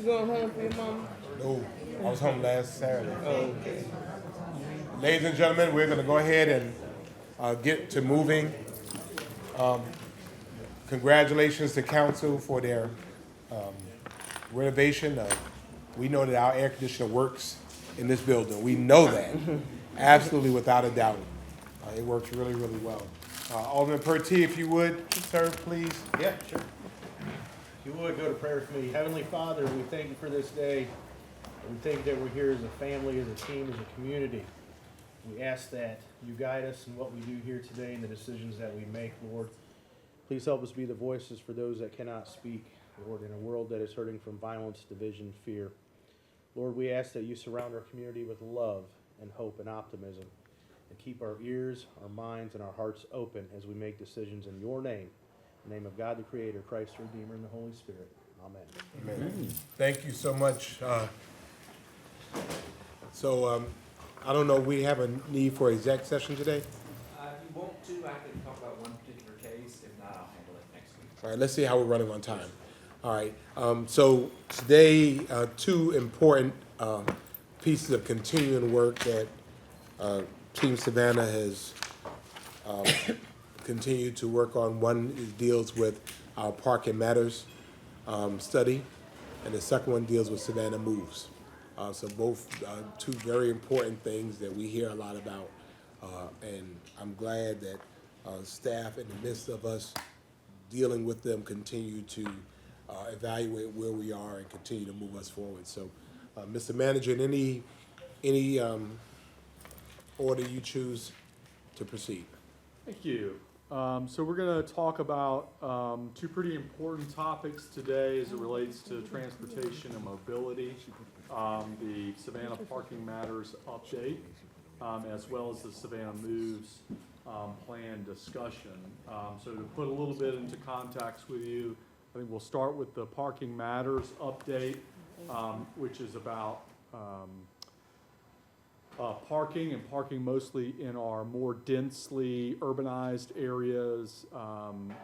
going home for your mama? No, I was home last Saturday. Oh, okay. Ladies and gentlemen, we're going to go ahead and get to moving. Congratulations to council for their renovation. We know that our air conditioner works in this building. We know that, absolutely without a doubt. It works really, really well. Alderman Pertee, if you would, sir, please. Yeah, sure. If you would, go to prayer with me. Heavenly Father, we thank you for this day. We thank you that we're here as a family, as a team, as a community. We ask that you guide us in what we do here today and the decisions that we make, Lord. Please help us be the voices for those that cannot speak, Lord, in a world that is hurting from violence, division, fear. Lord, we ask that you surround our community with love and hope and optimism, and keep our ears, our minds, and our hearts open as we make decisions in your name. In the name of God the Creator, Christ the Redeemer, and the Holy Spirit. Amen. Amen. Thank you so much. I don't know, we have a need for exec session today? If you want to, I can talk about one particular case. If not, I'll handle it next week. All right, let's see how we're running on time. All right, so today, two important pieces of continuing work that Team Savannah has continued to work on. One deals with our Parking Matters study, and the second one deals with Savannah Moves. So both two very important things that we hear a lot about, and I'm glad that staff, in the midst of us dealing with them, continue to evaluate where we are and continue to move us forward. So, Mr. Manager, in any order you choose to proceed. Thank you. So we're going to talk about two pretty important topics today as it relates to transportation and mobility. The Savannah Parking Matters update, as well as the Savannah Moves plan discussion. So to put a little bit into context with you, I think we'll start with the Parking Matters update, which is about parking, and parking mostly in our more densely urbanized areas,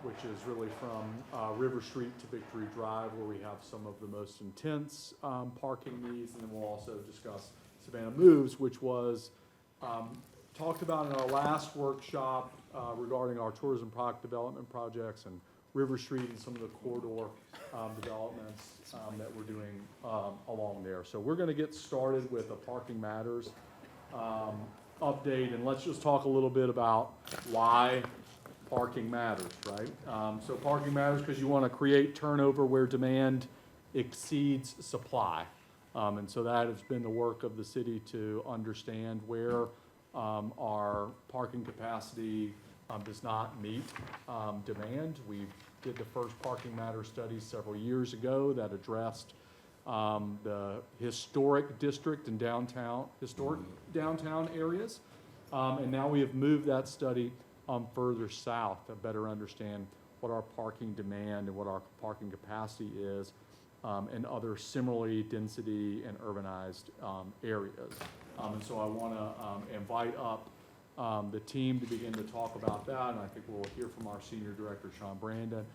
which is really from River Street to Victory Drive, where we have some of the most intense parking needs. And then we'll also discuss Savannah Moves, which was talked about in our last workshop regarding our tourism product development projects and River Street and some of the corridor developments that we're doing along there. So we're going to get started with the Parking Matters update, and let's just talk a little bit about why parking matters, right? So parking matters because you want to create turnover where demand exceeds supply. And so that has been the work of the city to understand where our parking capacity does not meet demand. We did the first Parking Matters study several years ago that addressed the historic district and historic downtown areas. And now we have moved that study further south to better understand what our parking demand and what our parking capacity is in other similarly density and urbanized areas. And so I want to invite up the team to begin to talk about that, and I think we'll hear from our Senior Director, Sean Brandon,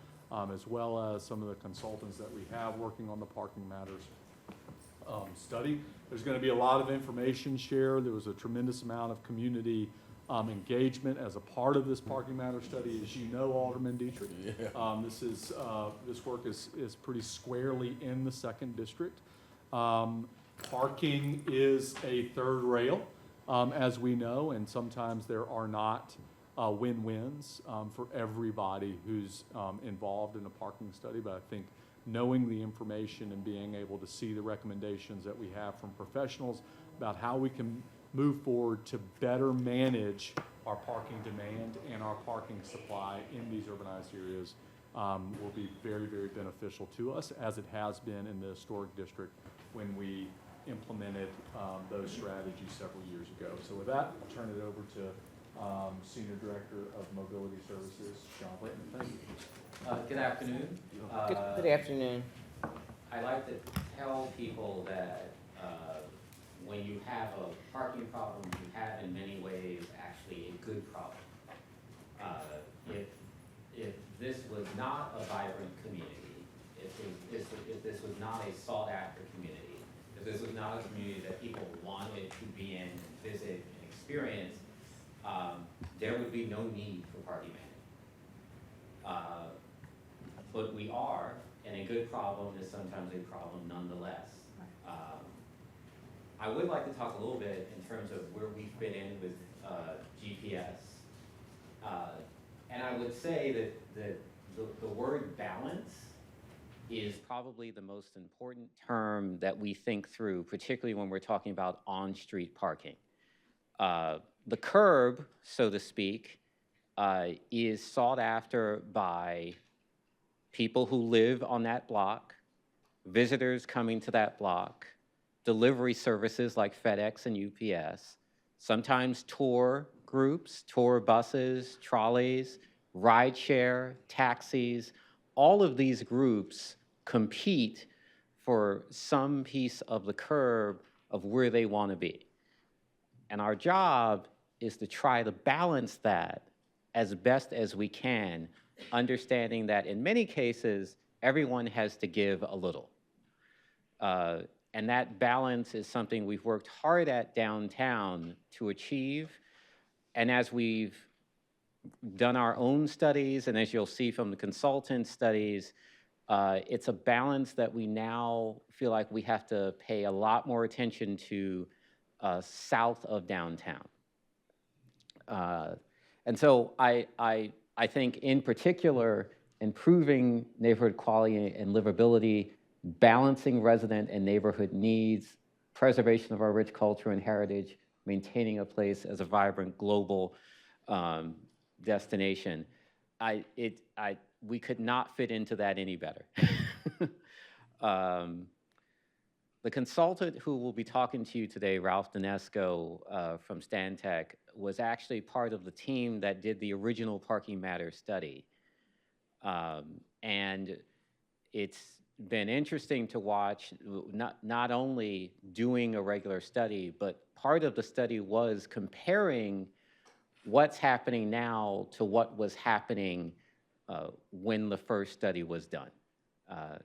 as well as some of the consultants that we have working on the Parking Matters study. There's going to be a lot of information shared. There was a tremendous amount of community engagement as a part of this Parking Matters study. As you know, Alderman Dietrich, this work is pretty squarely in the 2nd District. Parking is a third rail, as we know, and sometimes there are not win-wins for everybody who's involved in a parking study, but I think knowing the information and being able to see the recommendations that we have from professionals about how we can move forward to better manage our parking demand and our parking supply in these urbanized areas will be very, very beneficial to us, as it has been in the historic district when we implemented those strategies several years ago. So with that, I'll turn it over to Senior Director of Mobility Services, Sean Blanton. Thank you. Good afternoon. Good afternoon. I like to tell people that when you have a parking problem, you have in many ways actually a good problem. If this was not a vibrant community, if this was not a sought-after community, if this was not a community that people wanted to be in, visit, and experience, there would be no need for parking management. But we are, and a good problem is sometimes a problem nonetheless. I would like to talk a little bit in terms of where we fit in with GPS. And I would say that the word balance is probably the most important term that we think through, particularly when we're talking about on-street parking. The curb, so to speak, is sought after by people who live on that block, visitors coming to that block, delivery services like FedEx and UPS, sometimes tour groups, tour buses, trolleys, rideshare, taxis. All of these groups compete for some piece of the curb of where they want to be. And our job is to try to balance that as best as we can, understanding that in many cases, everyone has to give a little. And that balance is something we've worked hard at downtown to achieve. And as we've done our own studies, and as you'll see from the consultant studies, it's a balance that we now feel like we have to pay a lot more attention to south of downtown. And so I think in particular, improving neighborhood quality and livability, balancing resident and neighborhood needs, preservation of our rich culture and heritage, maintaining a place as a vibrant global destination. We could not fit into that any better. The consultant who will be talking to you today, Ralph Donesco from Stantec, was actually part of the team that did the original Parking Matters study. And it's been interesting to watch, not only doing a regular study, but part of the study was comparing what's happening now to what was happening when the first study was done.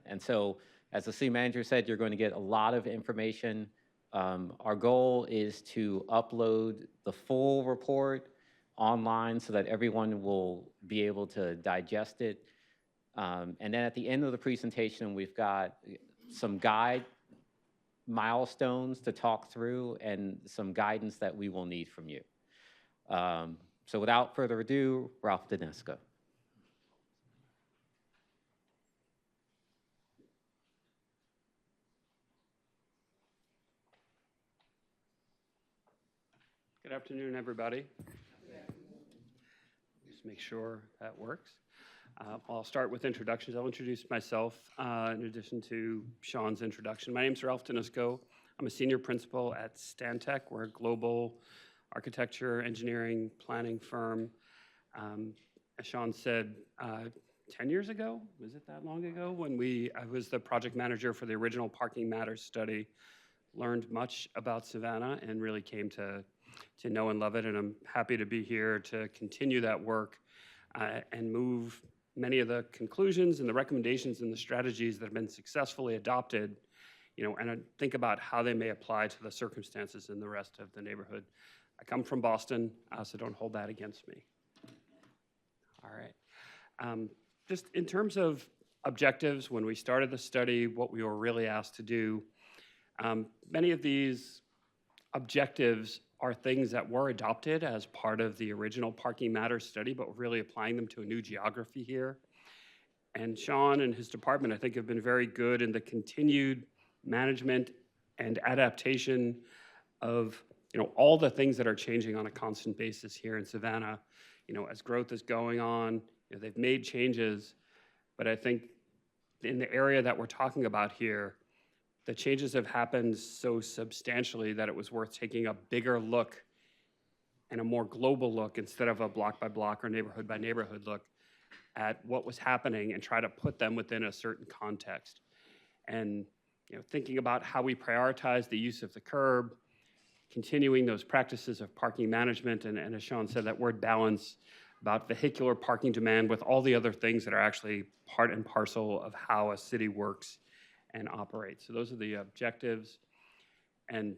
And so, as the city manager said, you're going to get a lot of information. Our goal is to upload the full report online so that everyone will be able to digest it. And then at the end of the presentation, we've got some guide milestones to talk through and some guidance that we will need from you. So without further ado, Ralph Donesco. Good afternoon, everybody. Just make sure that works. I'll start with introductions. I'll introduce myself in addition to Sean's introduction. My name is Ralph Donesco. I'm a senior principal at Stantec. We're a global architecture, engineering, planning firm. As Sean said, 10 years ago, was it that long ago, when I was the project manager for the original Parking Matters study, learned much about Savannah and really came to know and love it. And I'm happy to be here to continue that work and move many of the conclusions and the recommendations and the strategies that have been successfully adopted, and think about how they may apply to the circumstances in the rest of the neighborhood. I come from Boston, so don't hold that against me. All right. Just in terms of objectives, when we started the study, what we were really asked to do, many of these objectives are things that were adopted as part of the original Parking Matters study, but we're really applying them to a new geography here. And Sean and his department, I think, have been very good in the continued management and adaptation of all the things that are changing on a constant basis here in Savannah. As growth is going on, they've made changes, but I think in the area that we're talking about here, the changes have happened so substantially that it was worth taking a bigger look and a more global look instead of a block by block or neighborhood by neighborhood look at what was happening and try to put them within a certain context. And thinking about how we prioritize the use of the curb, continuing those practices of parking management, and as Sean said, that word balance about vehicular parking demand with all the other things that are actually part and parcel of how a city works and operate. So those are the objectives. And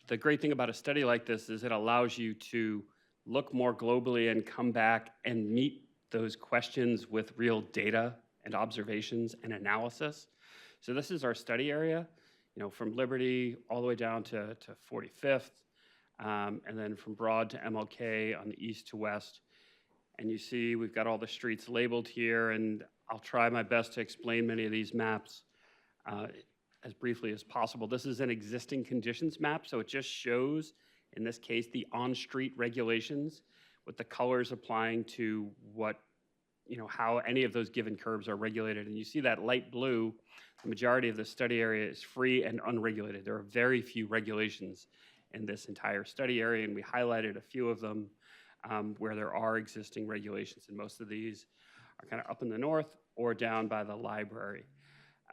the great thing about a study like this is it allows you to look more globally and come back and meet those questions with real data and observations and analysis. So this is our study area, from Liberty all the way down to 45th, and then from Broad to MLK on the east to west. And you see we've got all the streets labeled here, and I'll try my best to explain many of these maps as briefly as possible. This is an existing conditions map, so it just shows, in this case, the on-street regulations with the colors applying to what, how any of those given curbs are regulated. And you see that light blue, the majority of the study area is free and unregulated. There are very few regulations in this entire study area, and we highlighted a few of them where there are existing regulations, and most of these are kind of up in the north or down by the library.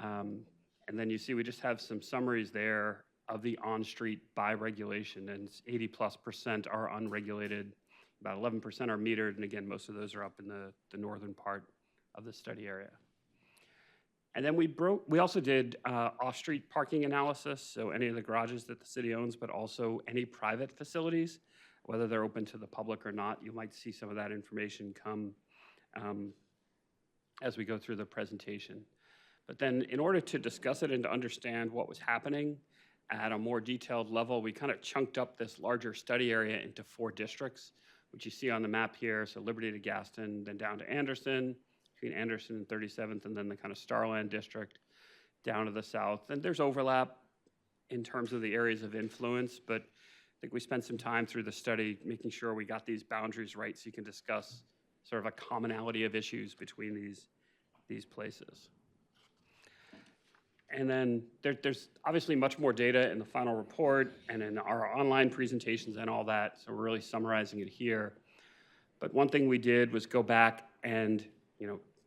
And then you see we just have some summaries there of the on-street by regulation, and 80+% are unregulated, about 11% are metered, and again, most of those are up in the northern part of the study area. And then we also did off-street parking analysis, so any of the garages that the city owns, but also any private facilities, whether they're open to the public or not. You might see some of that information come as we go through the presentation. But then in order to discuss it and to understand what was happening at a more detailed level, we kind of chunked up this larger study area into 4 districts, which you see on the map here. So Liberty to Gaston, then down to Anderson, between Anderson and 37th, and then the kind of Starland district down to the south. And there's overlap in terms of the areas of influence, but I think we spent some time through the study making sure we got these boundaries right so you can discuss sort of a commonality of issues between these places. And then there's obviously much more data in the final report and in our online presentations and all that, so we're really summarizing it here. But one thing we did was go back and,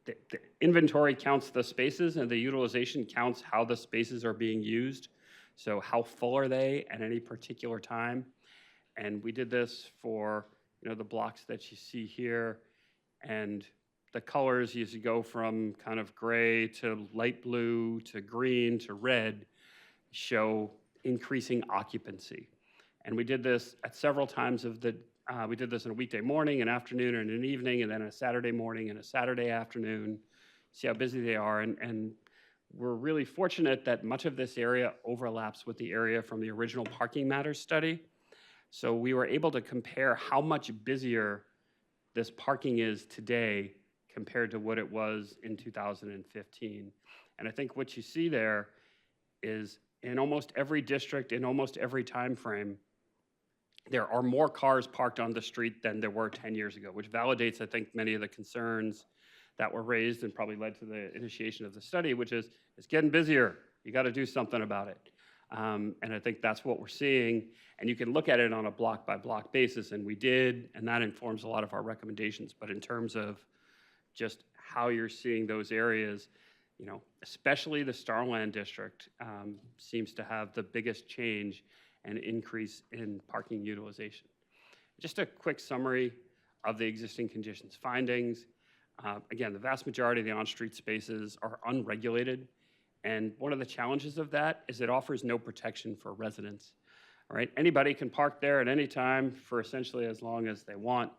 the inventory counts the spaces and the utilization counts how the spaces are being used. So how full are they at any particular time? And we did this for, the blocks that you see here. And the colors, as you go from kind of gray to light blue to green to red, show increasing occupancy. And we did this at several times we did this on a weekday morning, an afternoon, and an evening, and then a Saturday morning and a Saturday afternoon. See how busy they are. And we're really fortunate that much of this area overlaps with the area from the original Parking Matters study. So we were able to compare how much busier this parking is today compared to what it was in 2015. And I think what you see there is in almost every district, in almost every time frame, there are more cars parked on the street than there were 10 years ago, which validates, I think, many of the concerns that were raised and probably led to the initiation of the study, which is it's getting busier. You got to do something about it. And I think that's what we're seeing. And you can look at it on a block-by-block basis, and we did, and that informs a lot of our recommendations. But in terms of just how you're seeing those areas, especially the Starland district seems to have the biggest change and increase in parking utilization. Just a quick summary of the existing conditions findings. Again, the vast majority of the on-street spaces are unregulated, and one of the challenges of that is it offers no protection for residents. All right, anybody can park there at any time for essentially as long as they want.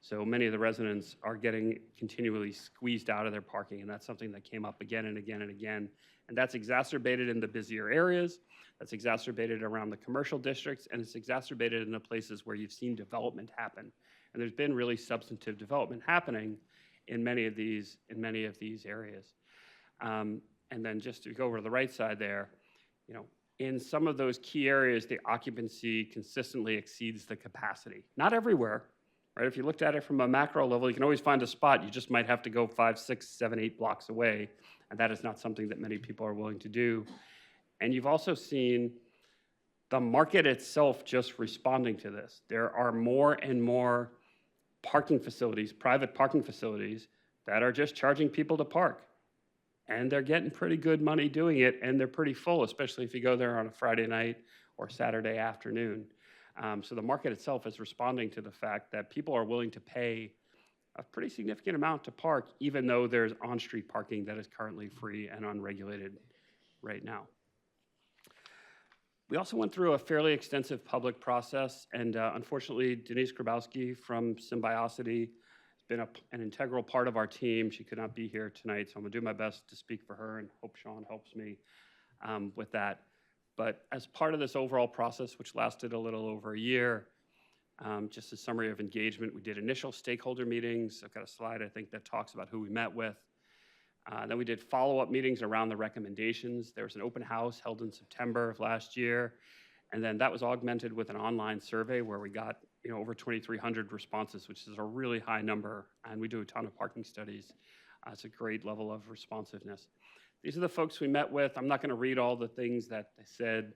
So many of the residents are getting continually squeezed out of their parking, and that's something that came up again and again and again. And that's exacerbated in the busier areas, that's exacerbated around the commercial districts, and it's exacerbated in the places where you've seen development happen. And there's been really substantive development happening in many of these areas. And then just to go over to the right side there, in some of those key areas, the occupancy consistently exceeds the capacity. Not everywhere. Right? If you looked at it from a macro level, you can always find a spot. You just might have to go 5, 6, 7, 8 blocks away, and that is not something that many people are willing to do. And you've also seen the market itself just responding to this. There are more and more parking facilities, private parking facilities, that are just charging people to park. And they're getting pretty good money doing it, and they're pretty full, especially if you go there on a Friday night or Saturday afternoon. So the market itself is responding to the fact that people are willing to pay a pretty significant amount to park, even though there's on-street parking that is currently free and unregulated right now. We also went through a fairly extensive public process, and unfortunately, Denise Grabowski from Symbiosity has been an integral part of our team. She could not be here tonight, so I'm gonna do my best to speak for her and hope Sean helps me with that. But as part of this overall process, which lasted a little over a year, just a summary of engagement, we did initial stakeholder meetings. I've got a slide, I think, that talks about who we met with. Then we did follow-up meetings around the recommendations. There was an open house held in September of last year, and then that was augmented with an online survey where we got over 2,300 responses, which is a really high number, and we do a ton of parking studies. It's a great level of responsiveness. These are the folks we met with. I'm not going to read all the things that they said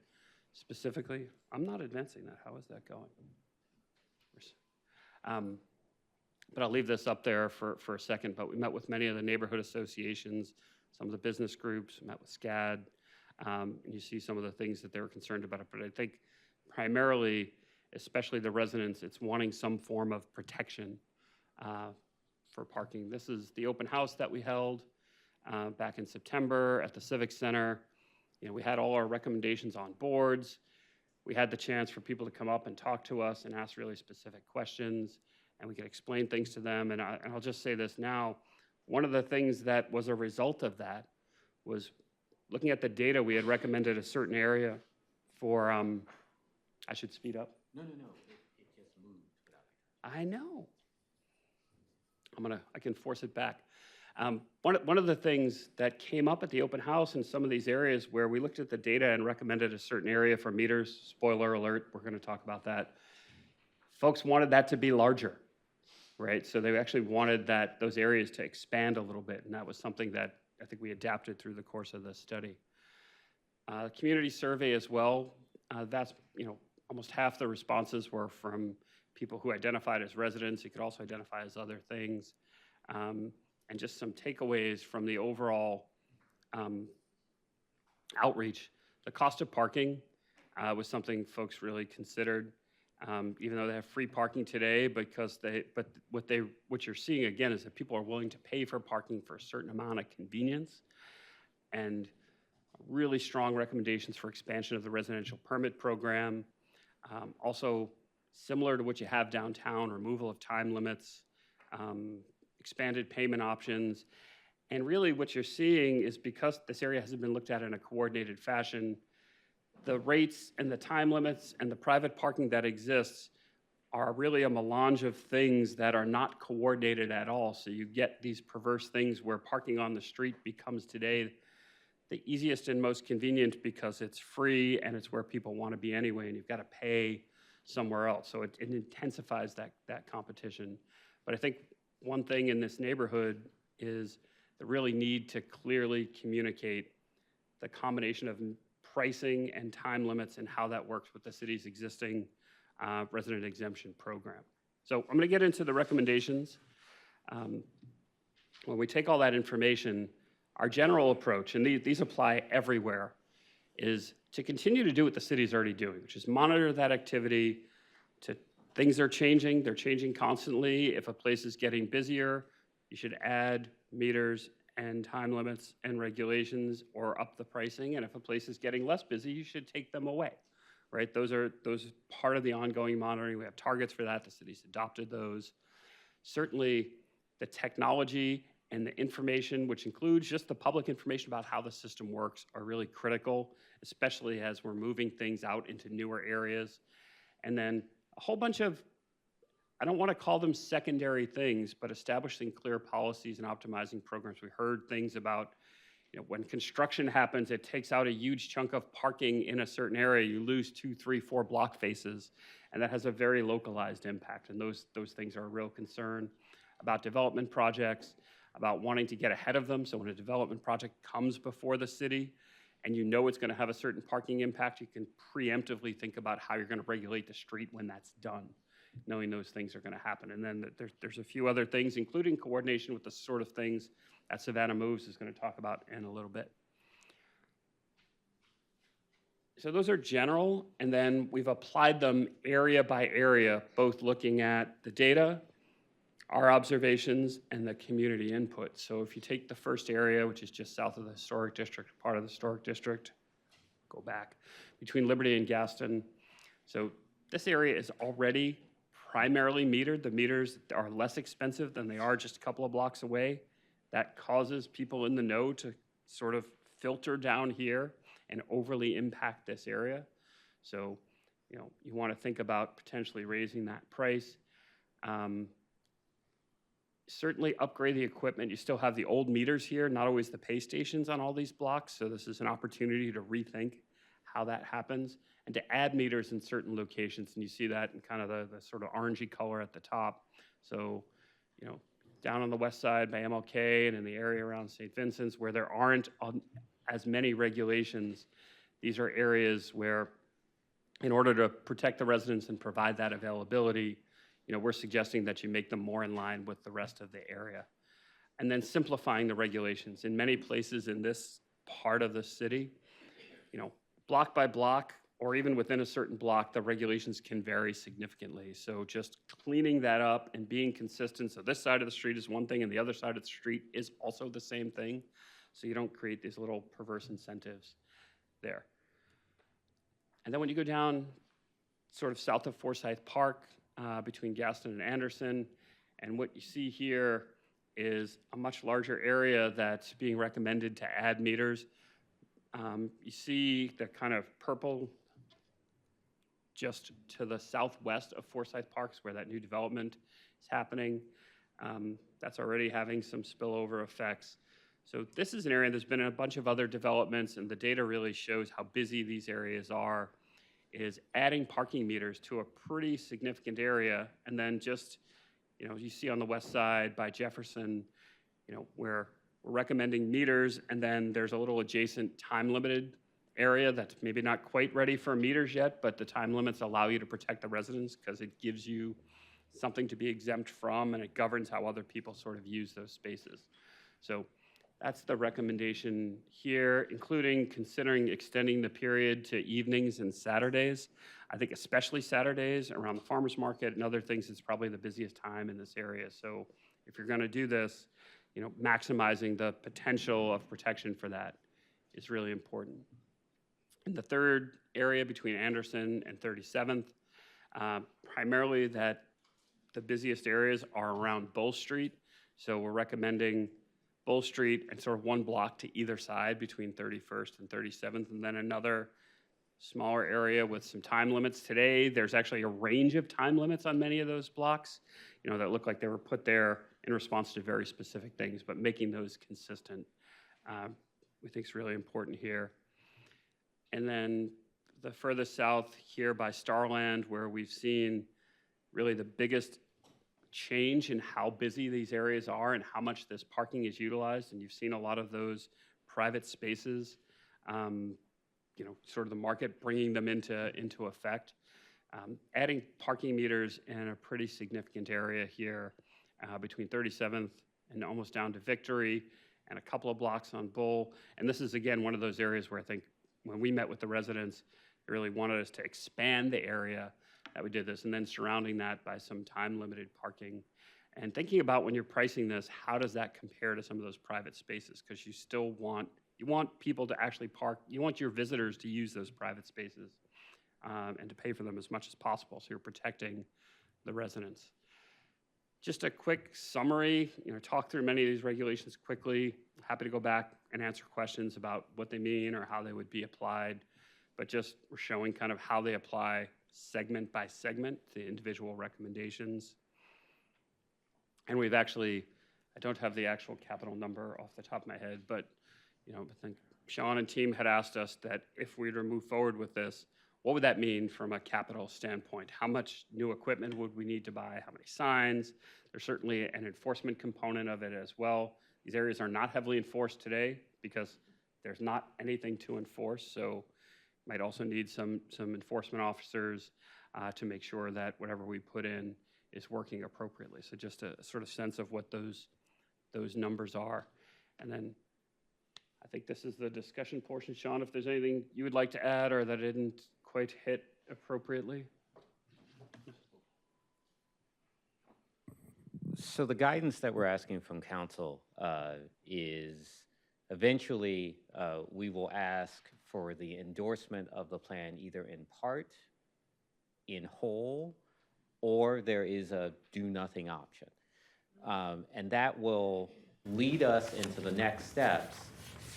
specifically. I'm not advancing that. How is that going? But I'll leave this up there for a second. But we met with many of the neighborhood associations, some of the business groups, met with SCAD, and you see some of the things that they were concerned about. But I think primarily, especially the residents, it's wanting some form of protection for parking. This is the open house that we held back in September at the Civic Center. We had all our recommendations on boards. We had the chance for people to come up and talk to us and ask really specific questions, and we could explain things to them. And I'll just say this now, one of the things that was a result of that was looking at the data. We had recommended a certain area for, I should speed up. No, it just moved without. I know. I can force it back. One of the things that came up at the open house in some of these areas where we looked at the data and recommended a certain area for meters, spoiler alert, we're going to talk about that. Folks wanted that to be larger, right? So they actually wanted those areas to expand a little bit, and that was something that I think we adapted through the course of the study. Community survey as well, that's, almost half the responses were from people who identified as residents. You could also identify as other things. And just some takeaways from the overall outreach. The cost of parking was something folks really considered, even though they have free parking today, but what you're seeing again is that people are willing to pay for parking for a certain amount of convenience, and really strong recommendations for expansion of the residential permit program. Also, similar to what you have downtown, removal of time limits, expanded payment options. And really what you're seeing is, because this area hasn't been looked at in a coordinated fashion, the rates and the time limits and the private parking that exists are really a melange of things that are not coordinated at all. So you get these perverse things where parking on the street becomes today the easiest and most convenient because it's free and it's where people want to be anyway, and you've got to pay somewhere else. So it intensifies that competition. But I think one thing in this neighborhood is the really need to clearly communicate the combination of pricing and time limits and how that works with the city's existing resident exemption program. So I'm going to get into the recommendations. When we take all that information, our general approach, and these apply everywhere, is to continue to do what the city's already doing, which is monitor that activity. Things are changing, they're changing constantly. If a place is getting busier, you should add meters and time limits and regulations or up the pricing. And if a place is getting less busy, you should take them away, right? Those are part of the ongoing monitoring. We have targets for that. The city's adopted those. Certainly, the technology and the information, which includes just the public information about how the system works, are really critical, especially as we're moving things out into newer areas. And then a whole bunch of, I don't want to call them secondary things, but establishing clear policies and optimizing programs. We heard things about, when construction happens, it takes out a huge chunk of parking in a certain area. You lose 2, 3, 4 block faces, and that has a very localized impact. And those things are a real concern. About development projects, about wanting to get ahead of them. So when a development project comes before the city, and it's going to have a certain parking impact, you can preemptively think about how you're going to regulate the street when that's done, knowing those things are going to happen. And then there's a few other things, including coordination with the sort of things that Savannah Moves is going to talk about in a little bit. So those are general, and then we've applied them area by area, both looking at the data, our observations and the community input. So if you take the first area, which is just south of the historic district, part of the historic district, go back, between Liberty and Gaston. So this area is already primarily metered. The meters are less expensive than they are just a couple of blocks away. That causes people in the know to sort of filter down here and overly impact this area. So, you know, you want to think about potentially raising that price. Certainly upgrade the equipment. You still have the old meters here, not always the pay stations on all these blocks. So this is an opportunity to rethink how that happens and to add meters in certain locations. And you see that in kind of the sort of orangey color at the top. So, you know, down on the west side by MLK and in the area around St. Vincent's where there aren't as many regulations, these are areas where in order to protect the residents and provide that availability, you know, we're suggesting that you make them more in line with the rest of the area. And then simplifying the regulations. In many places in this part of the city, you know, block by block, or even within a certain block, the regulations can vary significantly. So just cleaning that up and being consistent. So this side of the street is one thing and the other side of the street is also the same thing. So you don't create these little perverse incentives there. And then when you go down sort of south of Forsyth Park, between Gaston and Anderson, and what you see here is a much larger area that's being recommended to add meters. You see the kind of purple just to the southwest of Forsyth Parks where that new development is happening. That's already having some spillover effects. So this is an area, there's been a bunch of other developments and the data really shows how busy these areas are, is adding parking meters to a pretty significant area. And then just, you know, you see on the west side by Jefferson, you know, where we're recommending meters and then there's a little adjacent time limited area that's maybe not quite ready for meters yet, but the time limits allow you to protect the residents because it gives you something to be exempt from and it governs how other people sort of use those spaces. So that's the recommendation here, including considering extending the period to evenings and Saturdays. I think especially Saturdays around the farmers market and other things, it's probably the busiest time in this area. So if you're gonna do this, you know, maximizing the potential of protection for that is really important. In the third area between Anderson and 37th, primarily that the busiest areas are around Bull Street. So we're recommending Bull Street and sort of one block to either side between 31st and 37th, and then another smaller area with some time limits. Today, there's actually a range of time limits on many of those blocks, you know, that look like they were put there in response to very specific things, but making those consistent, we think is really important here. And then the furthest south here by Starland, where we've seen really the biggest change in how busy these areas are and how much this parking is utilized. And you've seen a lot of those private spaces, you know, sort of the market bringing them into effect. Adding parking meters in a pretty significant area here between 37th and almost down to Victory and a couple of blocks on Bull. And this is, again, one of those areas where I think when we met with the residents, they really wanted us to expand the area that we did this, and then surrounding that by some time-limited parking. And thinking about when you're pricing this, how does that compare to some of those private spaces? Because you still want, you want people to actually park, you want your visitors to use those private spaces and to pay for them as much as possible, so you're protecting the residents. Just a quick summary, you know, talk through many of these regulations quickly. Happy to go back and answer questions about what they mean or how they would be applied, but just we're showing kind of how they apply segment by segment, the individual recommendations. And we've actually, I don't have the actual capital number off the top of my head, but you know, I think Sean and team had asked us that if we were to move forward with this, what would that mean from a capital standpoint? How much new equipment would we need to buy? How many signs? There's certainly an enforcement component of it as well. These areas are not heavily enforced today because there's not anything to enforce. So might also need some enforcement officers to make sure that whatever we put in is working appropriately. So just a sort of sense of what those numbers are. And then I think this is the discussion portion. Sean, if there's anything you would like to add or that didn't quite hit appropriately. So the guidance that we're asking from council is eventually we will ask for the endorsement of the plan either in part, in whole, or there is a do-nothing option. And that will lead us into the next steps,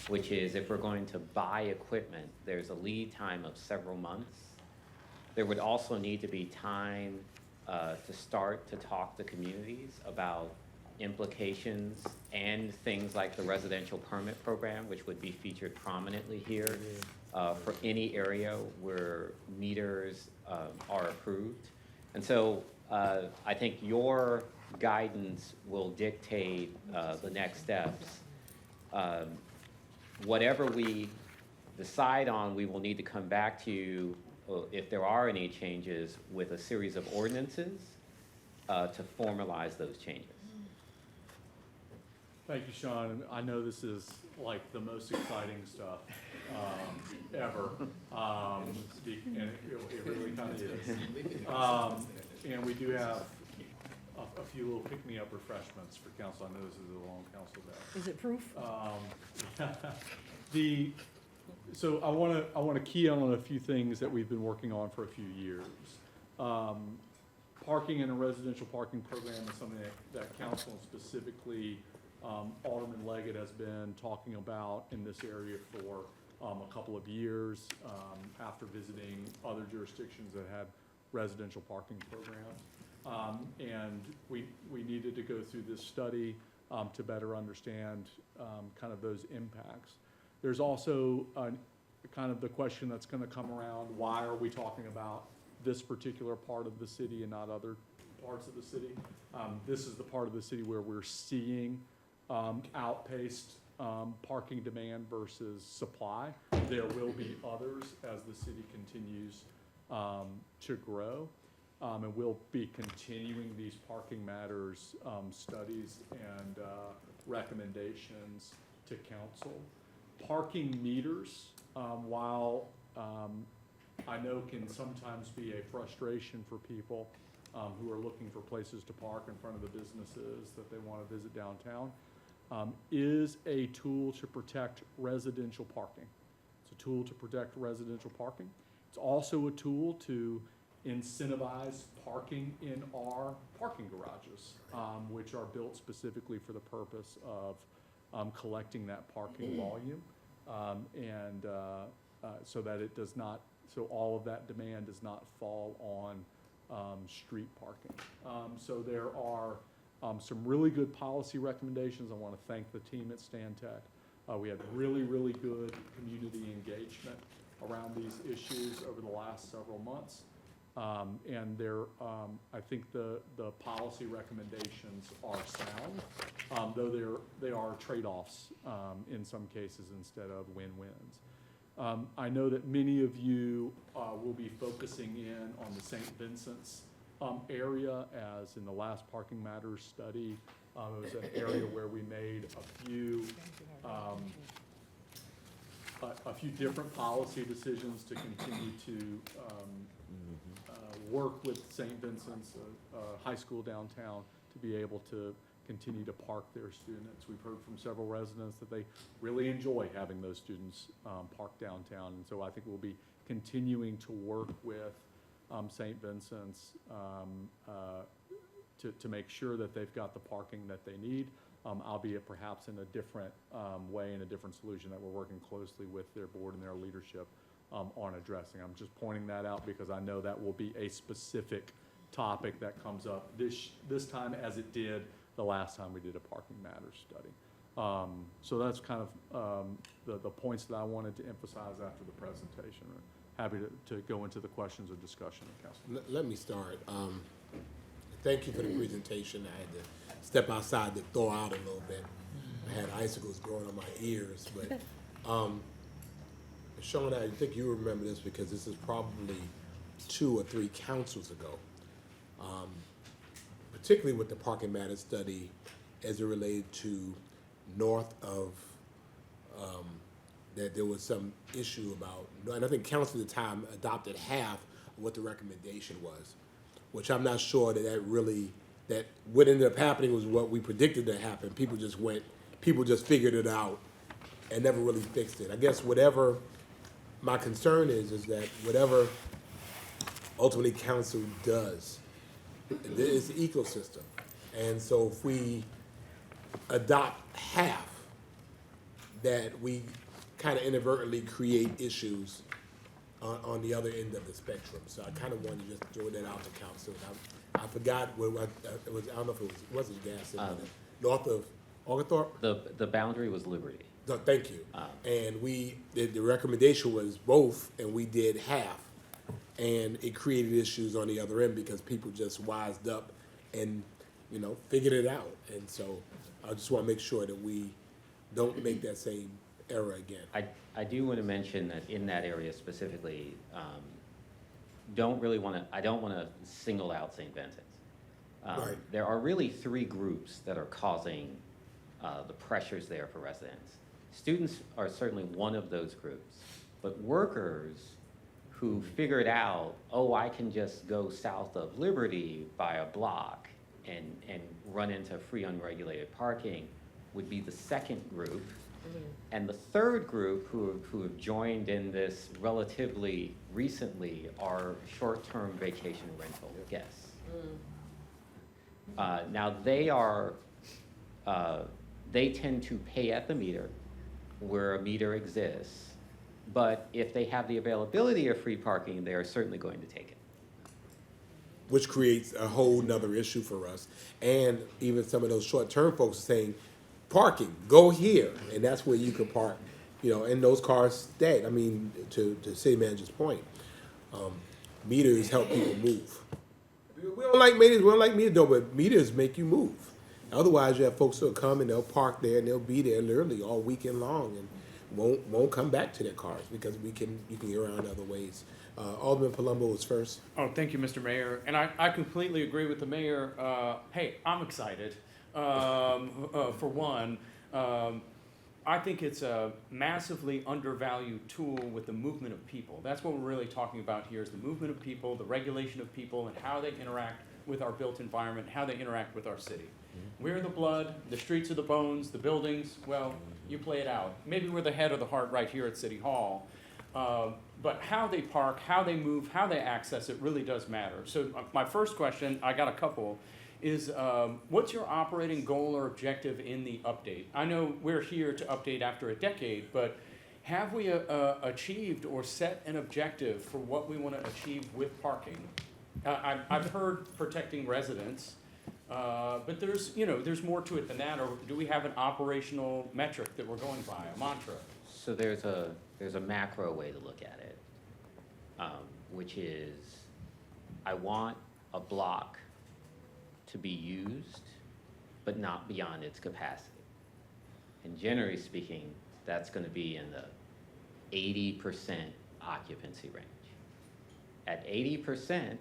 which is if we're going to buy equipment, there's a lead time of several months. There would also need to be time to start to talk to communities about implications and things like the residential permit program, which would be featured prominently here for any area where meters are approved. And so I think your guidance will dictate the next steps. Whatever we decide on, we will need to come back to you if there are any changes with a series of ordinances to formalize those changes. Thank you, Sean. And I know this is like the most exciting stuff ever. And it really kind of is. And we do have a few little pick-me-up refreshments for council. I know this is a long council day. Is it proof? So I want to key on a few things that we've been working on for a few years. Parking in a residential parking program is something that council and specifically Alderman Leggett has been talking about in this area for a couple of years after visiting other jurisdictions that had residential parking programs. And we needed to go through this study to better understand kind of those impacts. There's also kind of the question that's going to come around, why are we talking about this particular part of the city and not other parts of the city? This is the part of the city where we're seeing outpaced parking demand versus supply. There will be others as the city continues to grow. And we'll be continuing these parking matters studies and recommendations to council. Parking meters, while I know can sometimes be a frustration for people who are looking for places to park in front of the businesses that they want to visit downtown, is a tool to protect residential parking. It's a tool to protect residential parking. It's also a tool to incentivize parking in our parking garages, which are built specifically for the purpose of collecting that parking volume, and so that it does not, so all of that demand does not fall on street parking. So there are some really good policy recommendations. I want to thank the team at Stantec. We had really, really good community engagement around these issues over the last several months. And I think the policy recommendations are sound, though they are trade-offs in some cases instead of win-wins. I know that many of you will be focusing in on the St. Vincent's area, as in the last Parking Matters study. It was an area where we made a few different policy decisions to continue to work with St. Vincent's High School downtown to be able to continue to park their students. We've heard from several residents that they really enjoy having those students park downtown, and so I think we'll be continuing to work with St. Vincent's to make sure that they've got the parking that they need, albeit perhaps in a different way and a different solution that we're working closely with their board and their leadership on addressing. I'm just pointing that out because I know that will be a specific topic that comes up this time, as it did the last time we did a Parking Matters study. So that's kind of the points that I wanted to emphasize after the presentation. Happy to go into the questions or discussion of council. Let me start. Thank you for the presentation. I had to step outside to thaw out a little bit. I had icicles growing on my ears, but Sean, I think you remember this because this is probably 2 or 3 councils ago, particularly with the Parking Matters study as it related to north of, that there was some issue about, and I think council at the time adopted half of what the recommendation was, which I'm not sure that really that what ended up happening was what we predicted to happen. People just figured it out and never really fixed it. I guess whatever my concern is that whatever ultimately council does, there is the ecosystem. And so if we adopt half, that we kind of inadvertently create issues on the other end of the spectrum. So I kind of wanted to just throw that out to council. I forgot where it was. I don't know if it wasn't gas north of Oglethorpe. The boundary was Liberty. No, thank you. And the recommendation was both, and we did half, and it created issues on the other end because people just wised up and figured it out. And so I just want to make sure that we don't make that same error again. I do want to mention that in that area specifically, I don't want to single out St. Vincent's. Right. There are really three groups that are causing the pressures there for residents. Students are certainly one of those groups, but workers who figured out, oh, I can just go south of Liberty by a block and run into free unregulated parking would be the second group. And the third group who have joined in this relatively recently are short-term vacation rental guests. Now they tend to pay at the meter where a meter exists, but if they have the availability of free parking, they are certainly going to take it. Which creates a whole nother issue for us. And even some of those short-term folks are saying, parking, go here, and that's where you can park, and those cars stay. I mean, to city manager's point, meters help people move. We don't like meters though, but meters make you move. Otherwise, you have folks who'll come and they'll park there and they'll be there literally all weekend long and won't come back to their cars because you can get around other ways. Alderman Palumbo was first. Oh, thank you, Mr. Mayor. And I completely agree with the mayor. Hey, I'm excited. For one, I think it's a massively undervalued tool with the movement of people. That's what we're really talking about here is the movement of people, the regulation of people, and how they interact with our built environment, how they interact with our city. We're the blood, the streets are the bones, the buildings, well, you play it out. Maybe we're the head or the heart right here at City Hall. But how they park, how they move, how they access it really does matter. So my first question, I got a couple, is what's your operating goal or objective in the update? I know we're here to update after a decade, but have we achieved or set an objective for what we want to achieve with parking? I've heard protecting residents, but there's more to it than that, or do we have an operational metric that we're going by, a mantra? So there's a macro way to look at it, which is I want a block to be used, but not beyond its capacity. And generally speaking, that's going to be in the 80% occupancy range. At 80%,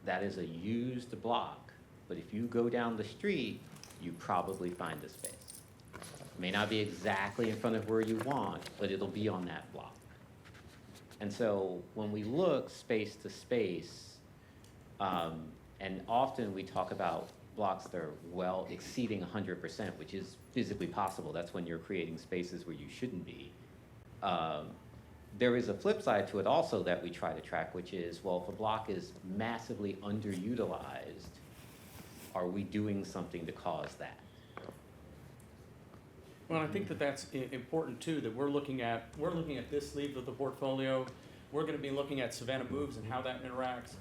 that is a used block, but if you go down the street, you probably find a space. It may not be exactly in front of where you want, but it'll be on that block. And so when we look space to space, and often we talk about blocks that are well exceeding 100%, which is physically possible. That's when you're creating spaces where you shouldn't be. There is a flip side to it also that we try to track, which is, well, if a block is massively underutilized, are we doing something to cause that? Well, I think that's important too, that we're looking at this sleeve of the portfolio. We're going to be looking at Savannah Moves and how that interacts.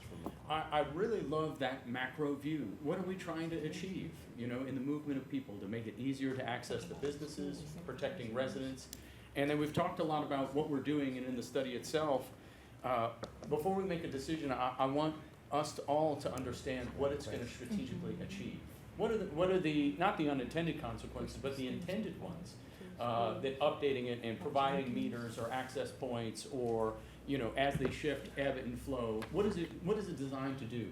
I really love that macro view. What are we trying to achieve, in the movement of people to make it easier to access the businesses, protecting residents? And then we've talked a lot about what we're doing and in the study itself. Before we make a decision, I want us all to understand what it's going to strategically achieve. What are the not the unintended consequences, but the intended ones? That updating it and providing meters or access points or as they shift, ebb and flow, what is it designed to do?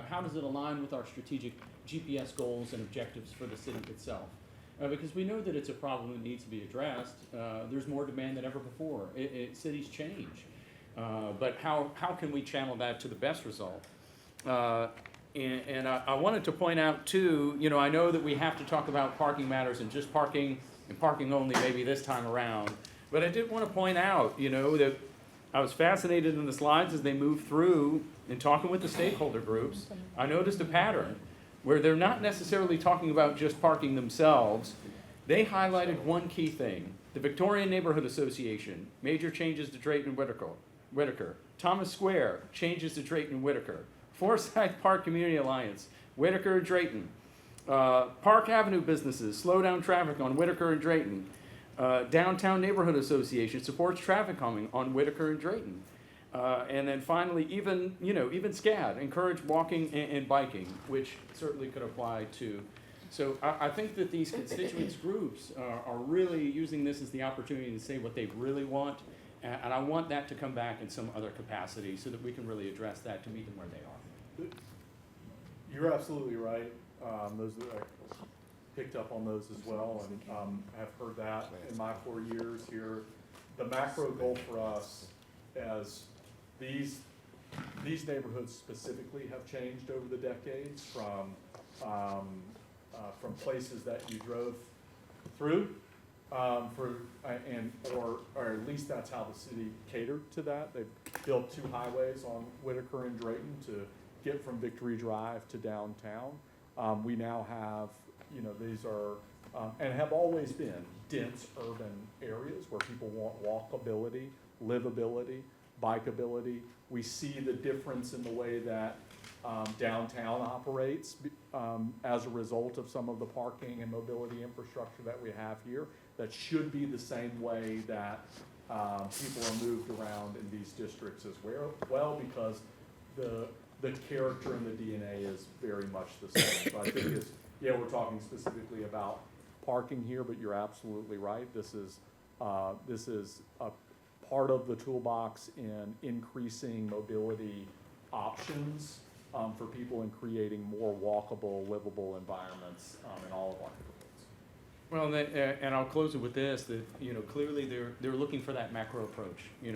How does it align with our strategic GPS goals and objectives for the city itself? Because we know that it's a problem that needs to be addressed. There's more demand than ever before. Cities change. But how can we channel that to the best result? And I wanted to point out too, you know, I know that we have to talk about parking matters and just parking and parking only maybe this time around. But I did want to point out, you know, that I was fascinated in the slides as they moved through and talking with the stakeholder groups. I noticed a pattern where they're not necessarily talking about just parking themselves. They highlighted one key thing: the Victorian Neighborhood Association, major changes to Drayton and Whitaker. Thomas Square, changes to Drayton and Whitaker. Forsyth Park Community Alliance, Whitaker and Drayton. Park Avenue businesses, slow down traffic on Whitaker and Drayton. Downtown Neighborhood Association supports traffic calming on Whitaker and Drayton. And then finally, even SCAD, encourage walking and biking, which certainly could apply to. So I think that these constituents groups are really using this as the opportunity to say what they really want. And I want that to come back in some other capacity so that we can really address that to meet them where they are. You're absolutely right. Those I picked up on those as well, and have heard that in my 4 years here. The macro goal for us, as these neighborhoods specifically have changed over the decades from places that you drove through, or at least that's how the city catered to that. They built 2 highways on Whitaker and Drayton to get from Victory Drive to downtown. We now have, these are, and have always been dense urban areas where people want walkability, livability, bikeability. We see the difference in the way that downtown operates as a result of some of the parking and mobility infrastructure that we have here. That should be the same way that people are moved around in these districts as well, because the character and the DNA is very much the same. So I think we're talking specifically about parking here, but you're absolutely right. This is a part of the toolbox in increasing mobility options for people and creating more walkable, livable environments in all of our neighborhoods. Well, and I'll close it with this, that, clearly they're looking for that macro approach, and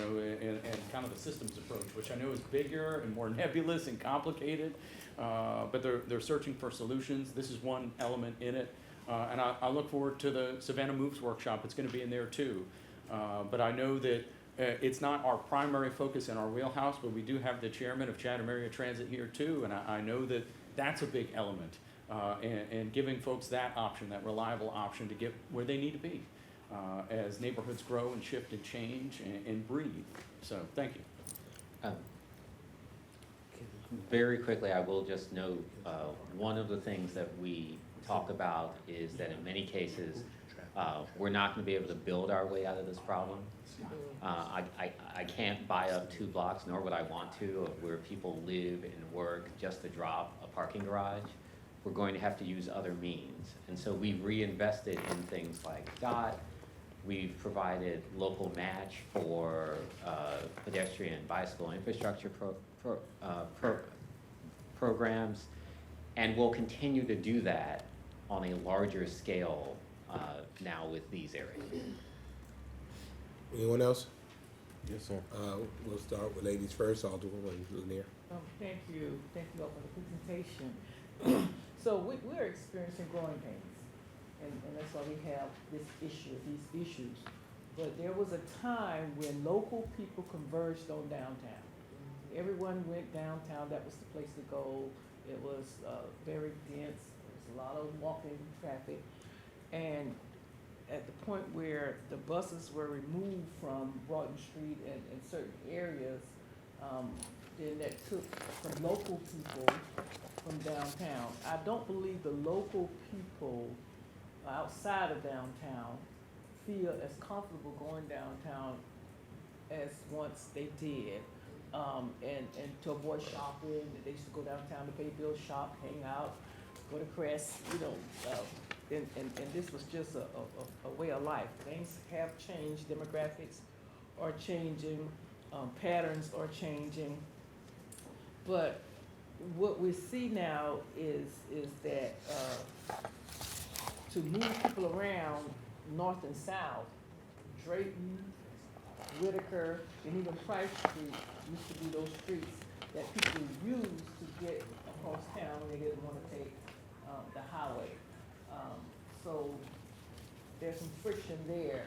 kind of the systems approach, which I know is bigger and more nebulous and complicated, but they're searching for solutions. This is one element in it. And I look forward to the Savannah Moves workshop. It's going to be in there too. But I know that it's not our primary focus in our wheelhouse, but we do have the chairman of Chatham Area Transit here too, and I know that that's a big element. And giving folks that option, that reliable option to get where they need to be as neighborhoods grow and shift and change and breathe. So thank you. Very quickly, I will just note, one of the things that we talk about is that in many cases, we're not going to be able to build our way out of this problem. I can't buy up 2 blocks, nor would I want to, of where people live and work just to drop a parking garage. We're going to have to use other means. And so we've reinvested in things like DOT. We've provided local match for pedestrian bicycle infrastructure programs. And we'll continue to do that on a larger scale now with these areas. Anyone else? Yes, sir. We'll start with ladies first. Alderwoman Lanier. Thank you all for the presentation. So we're experiencing growing pains, and that's why we have these issues. But there was a time when local people converged on downtown. Everyone went downtown. That was the place to go. It was very dense. There was a lot of walking traffic, and at the point where the buses were removed from Broughton Street and certain areas, then that took some local people from downtown. I don't believe the local people outside of downtown feel as comfortable going downtown as once they did. And to avoid shopping, they used to go downtown to pay bills, shop, hang out, go to Crest, and this was just a way of life. Things have changed, demographics are changing, patterns are changing. But what we see now is that to move people around north and south, Drayton, Whitaker, and even Price Street used to be those streets that people used to get across town when they didn't wanna take, the highway. So there's some friction there,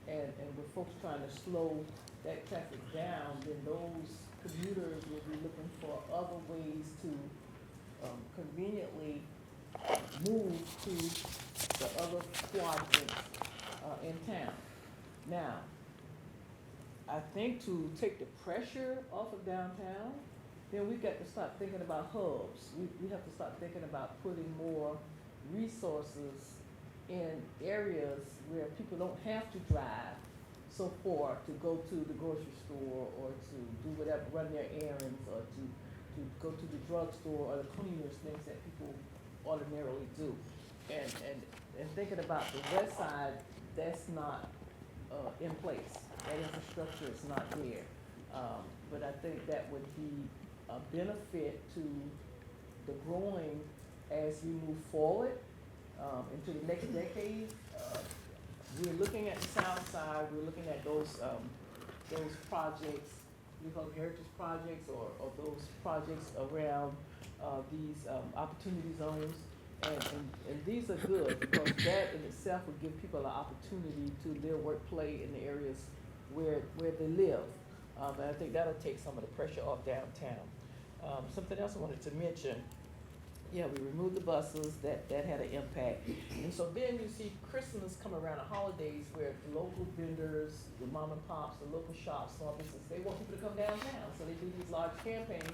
and with folks trying to slow that traffic down, then those commuters will be looking for other ways to, conveniently move to the other quadrants, in town. Now, I think to take the pressure off of downtown, then we got to start thinking about hubs. We have to start thinking about putting more resources in areas where people don't have to drive so far to go to the grocery store or to do whatever, run their errands, or to go to the drugstore or the cleaners, things that people ordinarily do. And thinking about the west side, that's not, in place. That infrastructure is not there. But I think that would be a benefit to the growing as we move forward, into the next decade. We're looking at the south side, we're looking at those projects, we call them heritage projects, or those projects around, these, opportunity zones. And these are good, because that in itself would give people an opportunity to live, work, play in the areas where they live. And I think that'll take some of the pressure off downtown. Something else I wanted to mention, yeah, we removed the buses, that had an impact. And so then you see Christmas come around, the holidays, where the local vendors, the mom and pops, the local shops, small businesses, they want people to come downtown. So they do these large campaigns,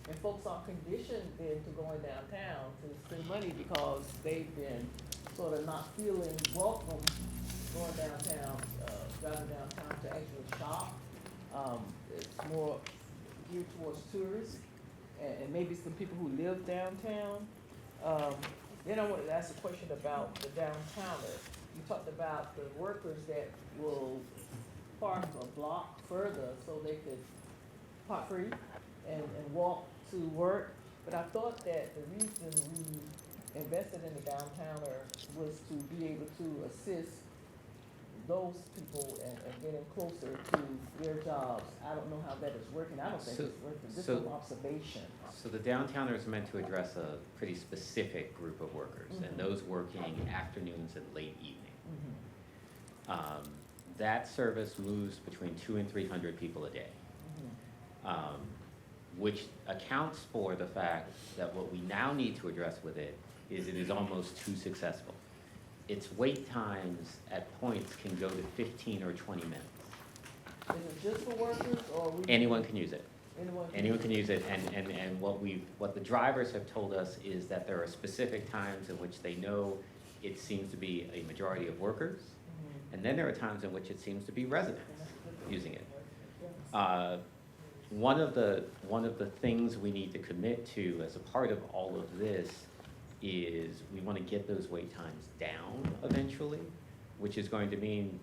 and folks are conditioned then to going downtown to spend money because they've been sort of not feeling welcome going downtown, driving downtown to actually shop. It's more geared towards tourists, and maybe some people who live downtown. Then I wanted to ask a question about the downtowners. You talked about the workers that will park a block further so they could park free and walk to work. But I thought that the reason we invested in the downtowner was to be able to assist those people and getting closer to their jobs. I don't know how that is working. I don't think it's working. Just an observation. So the downtowners are meant to address a pretty specific group of workers, and those working afternoons and late evening. That service moves between 200 and 300 people a day, which accounts for the fact that what we now need to address with it is almost too successful. Its wait times at points can go to 15 or 20 minutes. Is it just for workers, or? Anyone can use it. Anyone can use it, and what the drivers have told us is that there are specific times in which they know it seems to be a majority of workers, and then there are times in which it seems to be residents using it. One of the things we need to commit to as a part of all of this is we want to get those wait times down eventually, which is going to mean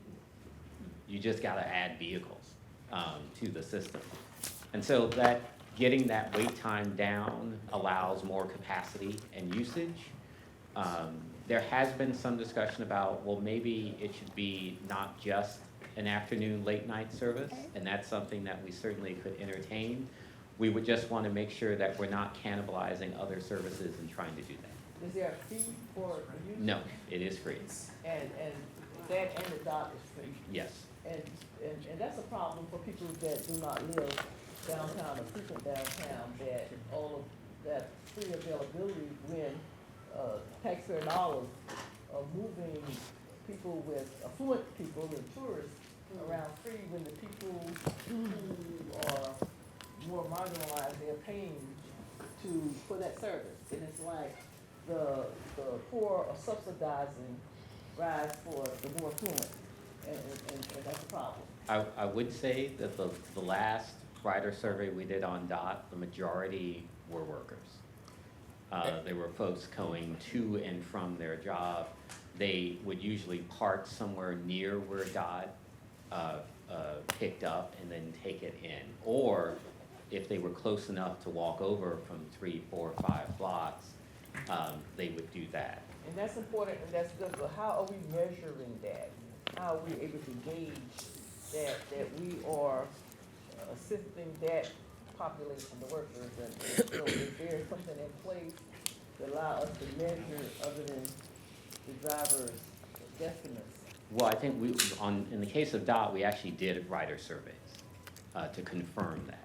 you just got to add vehicles to the system. And so that getting that wait time down allows more capacity and usage. There has been some discussion about, well, maybe it should be not just an afternoon late night service, and that's something that we certainly could entertain. We would just want to make sure that we're not cannibalizing other services and trying to do that. Is there a fee for the use? No, it is free. And that and the dot is free. Yes. And that's a problem for people that do not live downtown or frequent downtown, that all of that free availability when taxpayer dollars are moving people with affluent people and tourists around free, when the people who are more marginalized, they're paying for that service. And it's like the poor are subsidizing rides for the more affluent, and that's a problem. I would say that the last rider survey we did on DOT, the majority were workers. There were folks going to and from their job. They would usually park somewhere near where DOT picked up and then take it in. Or if they were close enough to walk over from 3, 4, 5 blocks, they would do that. And that's important, and that's good, but how are we measuring that? How are we able to gauge that we are assisting that population, the workers, and so if there's there something in place to allow us to measure other than the driver's guesstimates? Well, I think in the case of DOT, we actually did rider surveys to confirm that.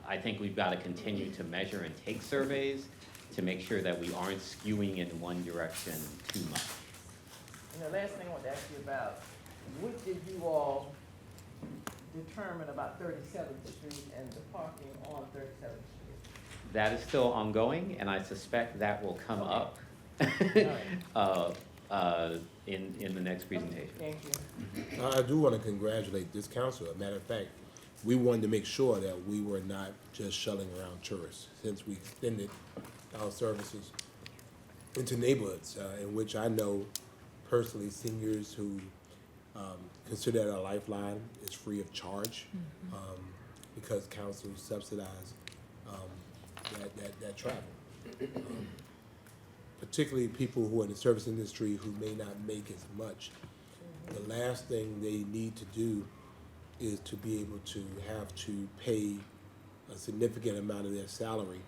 I think we've got to continue to measure and take surveys to make sure that we aren't skewing in one direction too much. And the last thing I want to ask you about, what did you all determine about 37th Street and the parking on 37th Street? That is still ongoing, and I suspect that will come up in the next presentation. Thank you. I do want to congratulate this council. As a matter of fact, we wanted to make sure that we were not just shuttling around tourists, since we extended our services into neighborhoods, in which I know personally seniors who consider that a lifeline is free of charge, because council subsidize that travel. Particularly people who are in the service industry who may not make as much. The last thing they need to do is to be able to have to pay a significant amount of their salary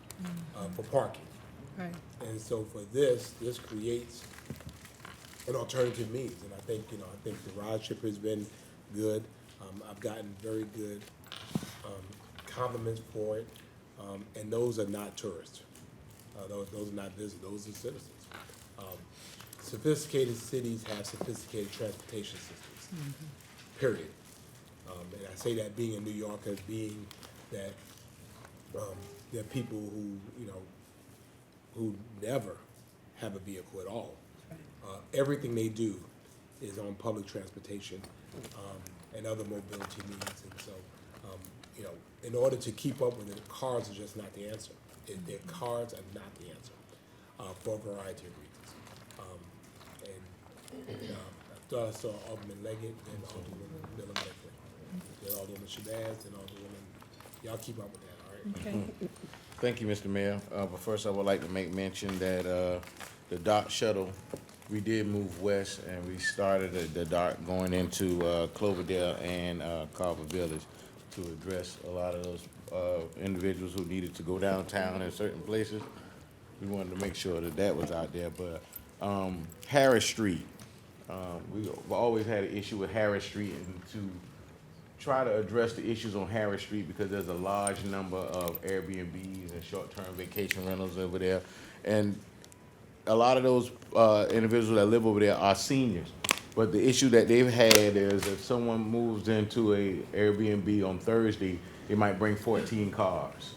for parking. Right. And so for this creates an alternative means, and I think the ride ship has been good. I've gotten very good compliments for it, and those are not tourists. Those are not visitors, those are citizens. Sophisticated cities have sophisticated transportation systems, period. And I say that being a New Yorker, being that there are people who never have a vehicle at all. Everything they do is on public transportation and other mobility means. And so, in order to keep up with it, cars are just not the answer. Their cars are not the answer for a variety of reasons. I thought I saw Alderman Leggett and Alderwoman Miller Medford. Then Alderwoman Shabazz and Alderwoman, y'all keep up with that, all right? Okay. Thank you, Mr. Mayor. But first, I would like to make mention that the DOT shuttle, we did move west, and we started the DOT going into Cloverdale and Carver Village to address a lot of those individuals who needed to go downtown in certain places. We wanted to make sure that was out there. But Harris Street, we've always had an issue with Harris Street, and to try to address the issues on Harris Street, because there's a large number of Airbnbs and short-term vacation rentals over there. And a lot of those individuals that live over there are seniors. But the issue that they've had is if someone moves into a Airbnb on Thursday, they might bring 14 cars.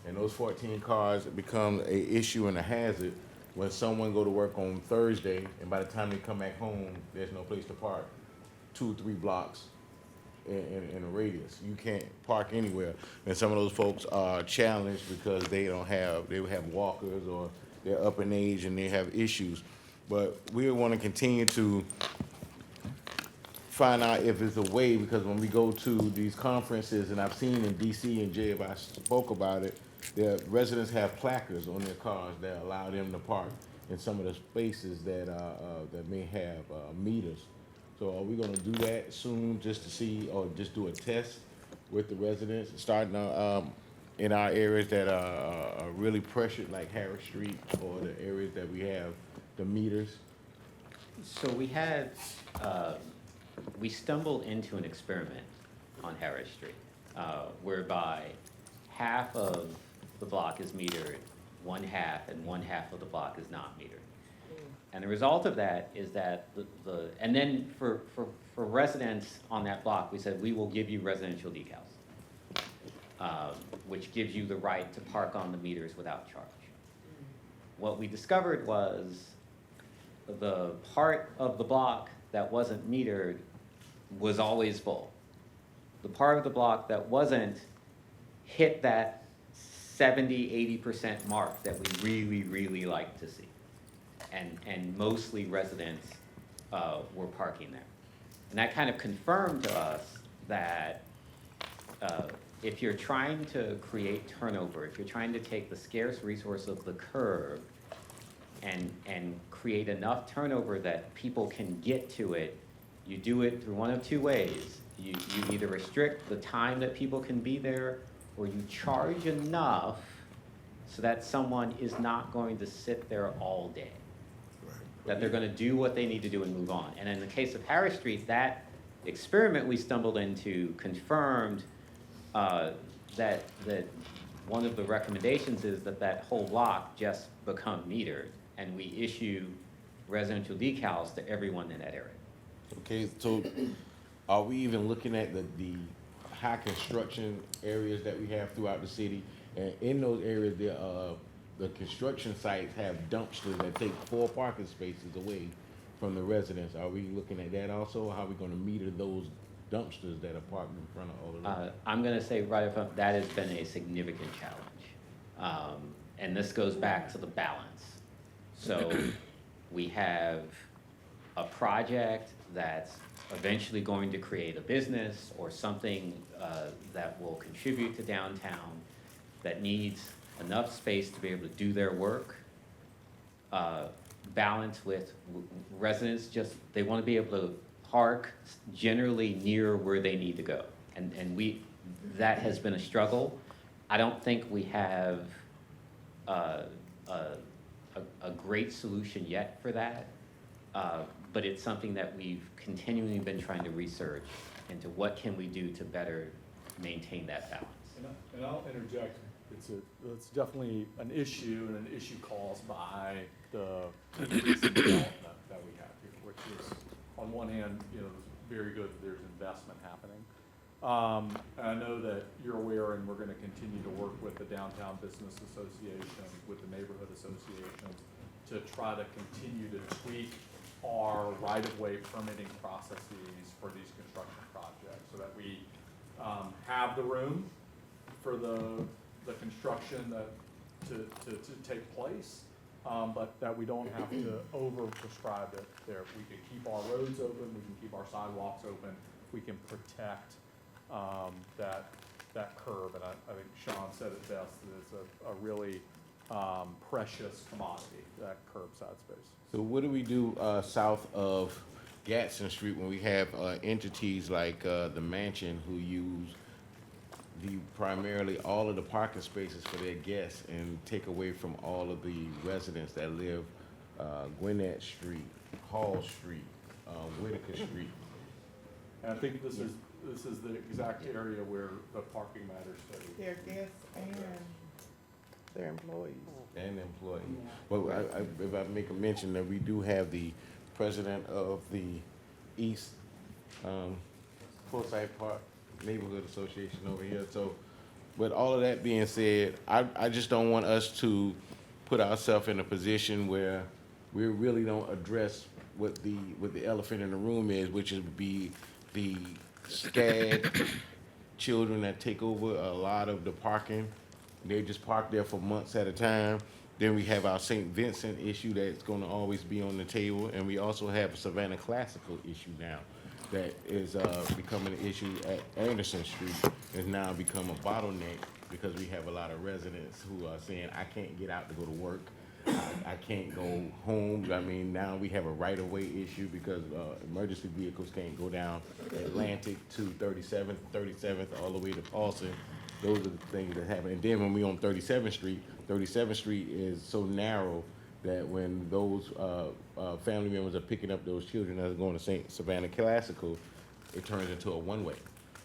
And those 14 cars become an issue and a hazard when someone go to work on Thursday, and by the time they come back home, there's no place to park 2 or 3 blocks in a radius. You can't park anywhere. And some of those folks are challenged because they have walkers, or they're up in age and they have issues. But we want to continue to find out if it's a way, because when we go to these conferences, and I've seen in DC and J, if I spoke about it, the residents have placards on their cars that allow them to park in some of the spaces that may have meters. So are we gonna do that soon, just to see, or just do a test with the residents, starting in our areas that are really pressured, like Harris Street, or the areas that we have the meters? So we stumbled into an experiment on Harris Street, whereby half of the block is metered, one half of the block is not metered. And the result of that is that and then for residents on that block, we said, we will give you residential decals, which gives you the right to park on the meters without charge. What we discovered was the part of the block that wasn't metered was always full. The part of the block that wasn't hit that 70–80% mark that we really, really like to see. And mostly residents were parking there. And that kind of confirmed to us that if you're trying to create turnover, if you're trying to take the scarce resource of the curb and create enough turnover that people can get to it, you do it through one of 2 ways. You either restrict the time that people can be there, or you charge enough so that someone is not going to sit there all day. That they're gonna do what they need to do and move on. And in the case of Harris Street, that experiment we stumbled into confirmed that one of the recommendations is that that whole block just become metered, and we issue residential decals to everyone in that area. Okay, so are we even looking at the high construction areas that we have throughout the city? And in those areas, the construction sites have dumpsters that take 4 parking spaces away from the residents. Are we looking at that also? How are we gonna meter those dumpsters that are parked in front of all of them? I'm gonna say right up front, that has been a significant challenge. And this goes back to the balance. So we have a project that's eventually going to create a business or something that will contribute to downtown, that needs enough space to be able to do their work. Balance with residents, just, they want to be able to park generally near where they need to go. And that has been a struggle. I don't think we have a great solution yet for that. But it's something that we've continually been trying to research into what can we do to better maintain that balance. And I'll interject, it's definitely an issue and an issue caused by the recent development that we have here, which is, on one hand, very good that there's investment happening. And I know that you're aware, and we're gonna continue to work with the Downtown Business Association, with the neighborhood associations, to try to continue to tweak our right-of-way permitting processes for these construction projects, so that we have the room for the construction to take place, but that we don't have to over-prescribe it there. We can keep our roads open, we can keep our sidewalks open, we can protect that curb. And I think Sean said it best, that it's a really precious commodity, that curbside space. So what do we do south of Gatson Street when we have entities like the Mansion who use primarily all of the parking spaces for their guests and take away from all of the residents that live Gwinnett Street, Hall Street, Whitaker Street? And I think this is the exact area where the parking matters study. Their guests and their employees. And employees. Well, if I make a mention that we do have the president of the East Forsyth Park Neighborhood Association over here. So, with all of that being said, I just don't want us to put ourselves in a position where we really don't address what the elephant in the room is, which is the SCAD children that take over a lot of the parking. They just park there for months at a time. Then we have our St. Vincent issue that's gonna always be on the table, and we also have a Savannah Classical issue now that is becoming an issue at Anderson Street. Has now become a bottleneck because we have a lot of residents who are saying, I can't get out to go to work. I can't go home. I mean, now we have a right-of-way issue because emergency vehicles can't go down Atlantic to 37th all the way to Paulson. Those are the things that happen. And then when we on 37th Street is so narrow that when those family members are picking up those children that are going to St. Savannah Classical, it turns into a one-way.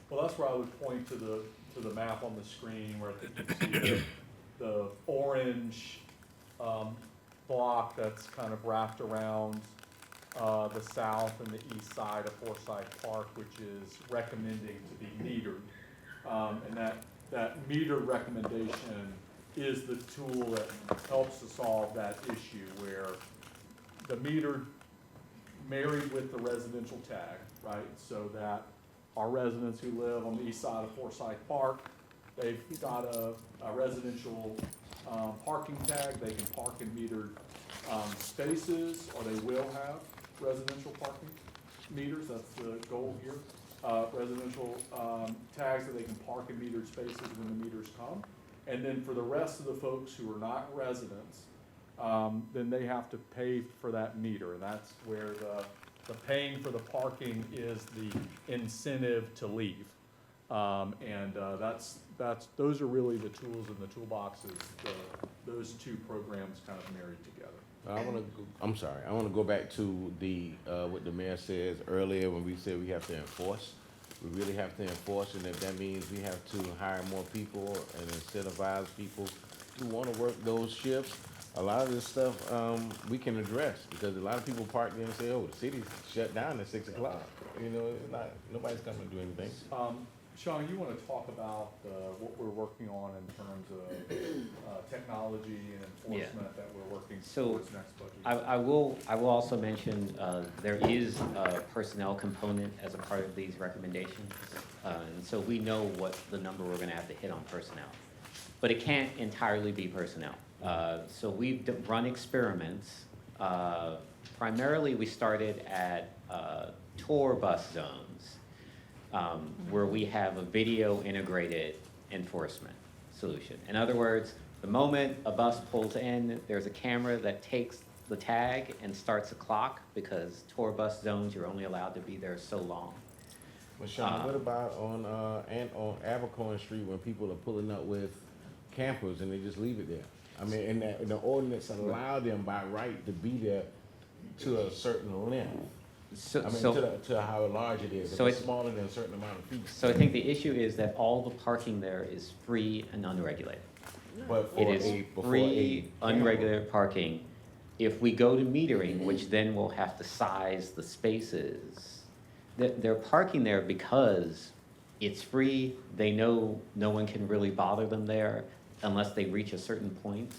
Well, that's where I would point to the map on the screen, where I think you can see the orange block that's kind of wrapped around the south and the east side of Forsyth Park, which is recommending to be metered. And that meter recommendation is the tool that helps to solve that issue, where the meter married with the residential tag, right? So that our residents who live on the east side of Forsyth Park, they've got a residential parking tag. They can park in metered spaces, or they will have residential parking meters. That's the goal here. Residential tags that they can park in metered spaces when the meters come. And then for the rest of the folks who are not residents, then they have to pay for that meter. And that's where the paying for the parking is the incentive to leave. And those are really the tools in the toolbox, is those two programs kind of married together. I'm sorry, I wanna go back to the, what the mayor says earlier when we said we have to enforce. We really have to enforce, and if that means we have to hire more people and incentivize people who wanna work those shifts, a lot of this stuff, we can address, because a lot of people park there and say, oh, the city's shut down at 6 o'clock. You know, it's not, nobody's coming to do anything. Sean, you want to talk about what we're working on in terms of technology and enforcement that we're working So, towards next budget? I will also mention, there is a personnel component as a part of these recommendations. And so we know what the number we're gonna have to hit on personnel. But it can't entirely be personnel. So we've run experiments. Primarily, we started at tour bus zones, where we have a video integrated enforcement solution. In other words, the moment a bus pulls in, there's a camera that takes the tag and starts a clock, because tour bus zones, you're only allowed to be there so long. Well, Sean, what about on Abercorn Street when people are pulling up with campers and they just leave it there? I mean, and the ordinance allow them by right to be there to a certain length. So, I mean, so, to how large it is. so If it's it- smaller than a certain amount of feet. so I think the issue is that all the parking there is free and unregulated. But It for is before free, camper. unregulated parking. If we go to metering, which then we'll have to size the spaces, they're parking there because it's free. They know no one can really bother them there unless they reach a certain point.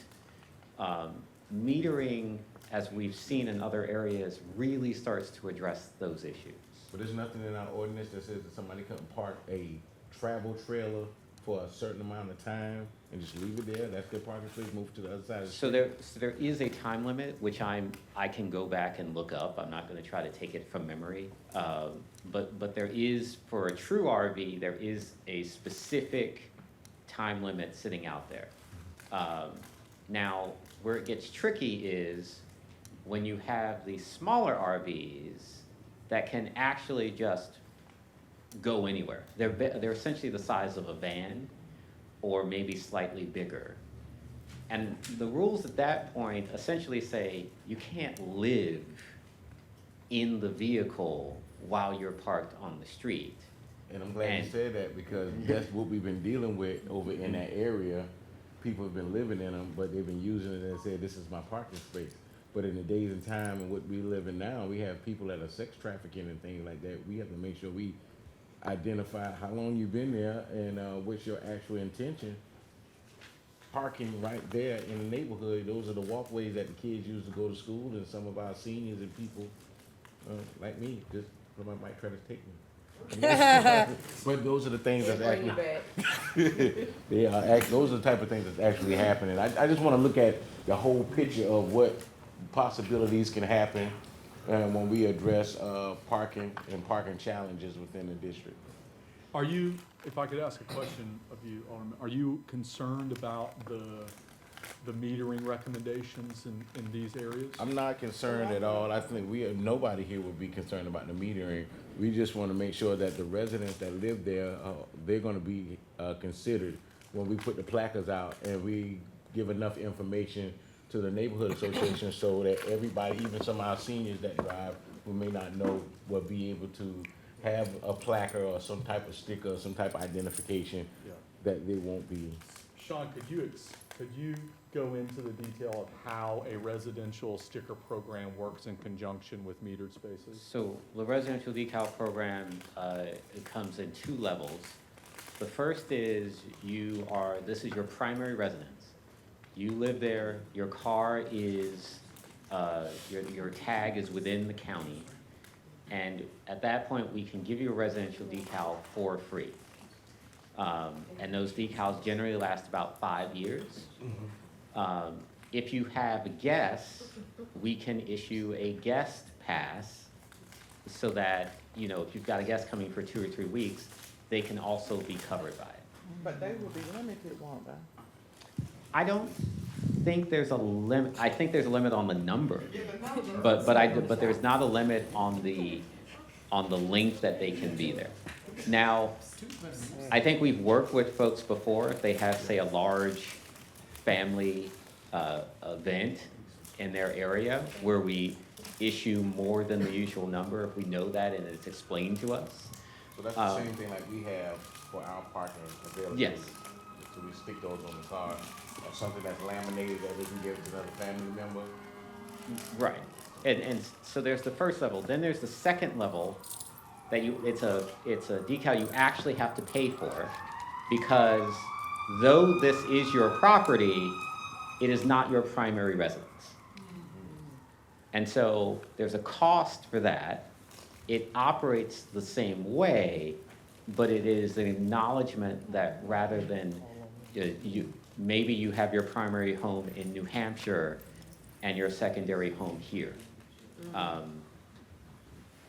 Metering, as we've seen in other areas, really starts to address those issues. But there's nothing in our ordinance that says that somebody couldn't park a travel trailer for a certain amount of time and just leave it there. That's their parking space, move to the other side of the street. So there is a time limit, which I can go back and look up. I'm not gonna try to take it from memory. But there is, for a true RV, there is a specific time limit sitting out there. Now, where it gets tricky is when you have these smaller RVs that can actually just go anywhere. They're essentially the size of a van, or maybe slightly bigger. And the rules at that point essentially say you can't live in the vehicle while you're parked on the street. And I'm glad you And- said that, because that's what we've been dealing with over in that area. People have been living in them, but they've been using it and said, this is my parking space. But in the days and time and what we live in now, we have people that are sex trafficking and things like that. We have to make sure we identify how long you've been there and what's your actual intention. Parking right there in the neighborhood, those are the walkways that the kids use to go to school, and some of our seniors and people like me, just might try to take me. But those are the things that's Bring you actually, back. those are the type of things that's actually happening. I just wanna look at the whole picture of what possibilities can happen when we address parking and parking challenges within the district. Are you, if I could ask a question of you, Alderman, are you concerned about the metering recommendations in these areas? I'm not concerned at all. I think nobody here would be concerned about the metering. We just want to make sure that the residents that live there, they're going to be considered when we put the placards out, and we give enough information to the neighborhood association so that everybody, even some of our seniors that drive who may not know, will be able to have a placard or some type of sticker or some type of identification Yeah. that they won't be. Sean, could you go into the detail of how a residential sticker program works in conjunction with metered spaces? So the residential decal program, it comes in two levels. The first is this is your primary residence. You live there, your car is, your tag is within the county. And at that point, we can give you a residential decal for free. And those decals generally last about 5 years. If you have guests, we can issue a guest pass so that, if you've got a guest coming for 2 or 3 weeks, they can also be covered by it. But they will be limited, won't they? I don't think there's a limit. I think there's a limit on the number, but there's not a limit on the length that they can be there. Now, I think we've worked with folks before if they have, say, a large family event in their area where we issue more than the usual number if we know that and it's explained to us. So that's the same thing like we have for our parking availability. Yes. So we stick those on the car, or something that's laminated that we can give to another family member. Right, and so there's the first level, then there's the second level that it's a decal you actually have to pay for, because though this is your property, it is not your primary residence. And so there's a cost for that. It operates the same way, but it is an acknowledgement that rather than maybe you have your primary home in New Hampshire and your secondary home here. I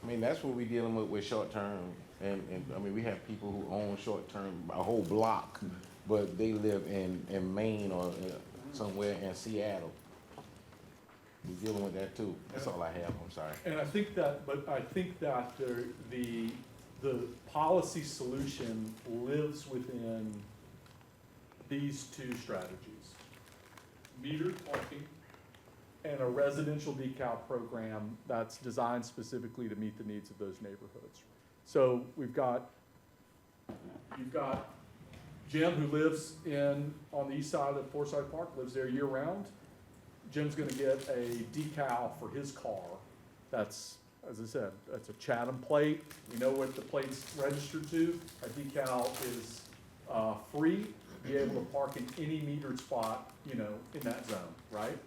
mean, that's what we're dealing with short-term, and I mean, we have people who own short-term, a whole block, but they live in Maine or somewhere in Seattle. We're dealing with that too. That's all I have, I'm sorry. And I think that the policy solution lives within these two strategies. Metered parking and a residential decal program that's designed specifically to meet the needs of those neighborhoods. So you've got Jim, who lives on the east side of Forsyth Park, lives there year round. Jim's gonna get a decal for his car. That's, as I said, that's a Chatham plate. We know what the plate's registered to. A decal is free, be able to park in any metered spot, in that zone, right?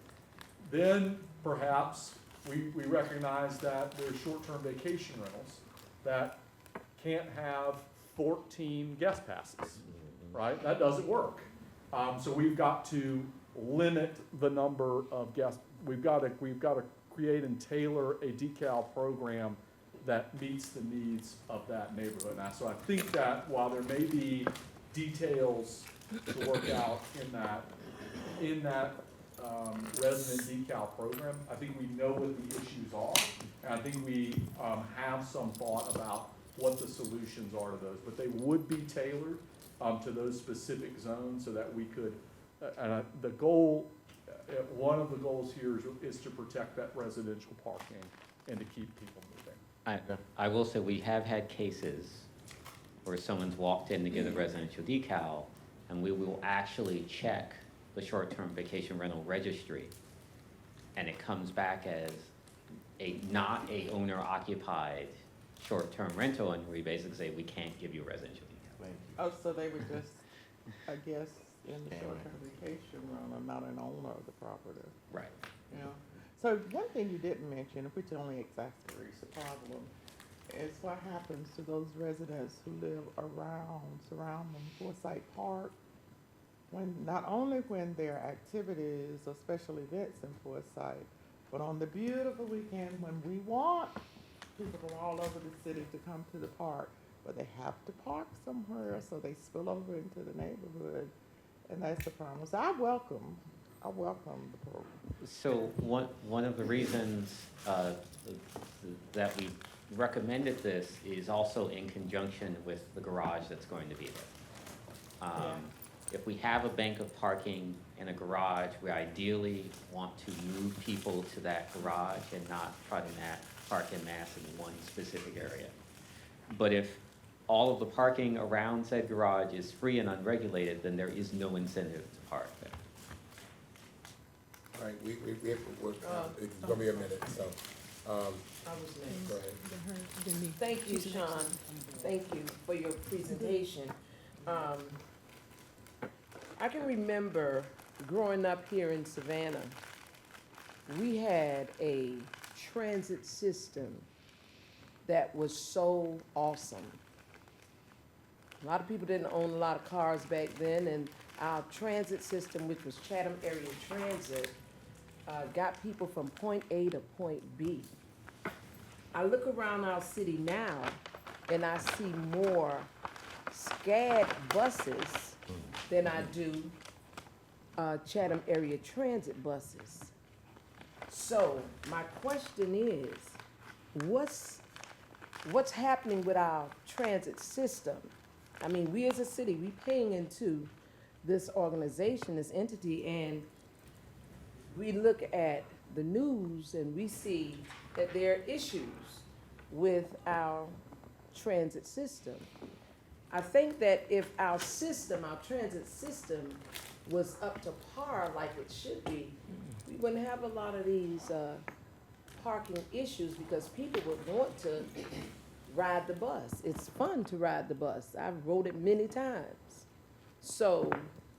Then perhaps we recognize that there's short-term vacation rentals that can't have 14 guest passes, right? That doesn't work. So we've got to limit the number of guests. We've got to create and tailor a decal program that meets the needs of that neighborhood. Now, so I think that while there may be details to work out in that resident decal program, I think we know what the issues are, and I think we have some thought about what the solutions are to those. But they would be tailored to those specific zones so that we could. The goal, one of the goals here is to protect that residential parking and to keep people moving. I will say we have had cases where someone's walked in to get a residential decal, and we will actually check the short-term vacation rental registry, and it comes back as not a owner-occupied short-term rental, and we basically say we can't give you a residential decal. Oh, so they were just, I guess, in the short-term vacation rental, not an owner of the property. Right. Yeah. So one thing you didn't mention, which only exacerbates the problem, is what happens to those residents who live surrounding Forsyth Park, not only when there are activities or special events in Forsyth, but on the beautiful weekend when we want people from all over the city to come to the park, but they have to park somewhere, so they spill over into the neighborhood, and that's the problem. So I welcome the program. So one of the reasons that we recommended this is also in conjunction with the garage that's going to be there. If we have a bank of parking in a garage, we ideally want to move people to that garage and not try to park en masse in one specific area. But if all of the parking around said garage is free and unregulated, then there is no incentive to park there. All right, we have to work, it's gonna be a minute, so, I was next. go ahead. Thank you, Sean. Thank you for your presentation. I can remember growing up here in Savannah, we had a transit system that was so awesome. A lot of people didn't own a lot of cars back then, and our transit system, which was Chatham Area Transit, got people from point A to point B. I look around our city now, and I see more SCAD buses than I do Chatham Area Transit buses. So my question is, what's happening with our transit system? I mean, we as a city, we paying into this organization, this entity, and we look at the news and we see that there are issues with our transit system. I think that if our system, our transit system, was up to par like it should be, we wouldn't have a lot of these parking issues because people would want to ride the bus. It's fun to ride the bus. I've rode it many times. So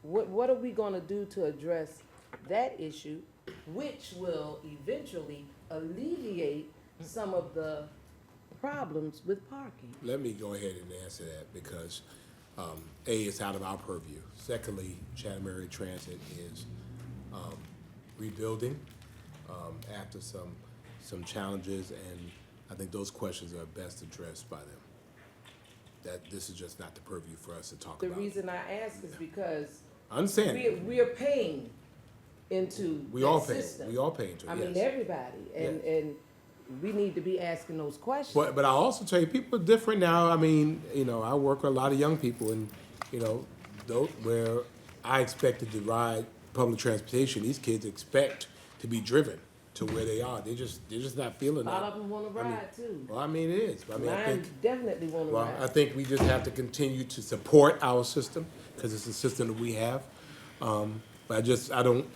what are we gonna do to address that issue, which will eventually alleviate some of the problems with parking? Let me go ahead and answer that because, A, it's out of our purview. Secondly, Chatham Area Transit is rebuilding after some challenges, and I think those questions are best addressed by them. That this is just not the purview for us to talk The about. reason I ask is because I understand. we're paying into We all that pay. system. We all pay into it. I mean, yes. everybody, and we need to be asking those questions. But I'll also tell you, people are different now. I mean, I work with a lot of young people, and where I expected to ride public transportation, these kids expect to be driven to where they are. They're just not feeling A that. lot of them wanna I mean, ride too. Well, I mean, it is. I mean, I Mine think. definitely wanna Well, I ride. think we just have to continue to support our system because it's a system that we have. But I don't.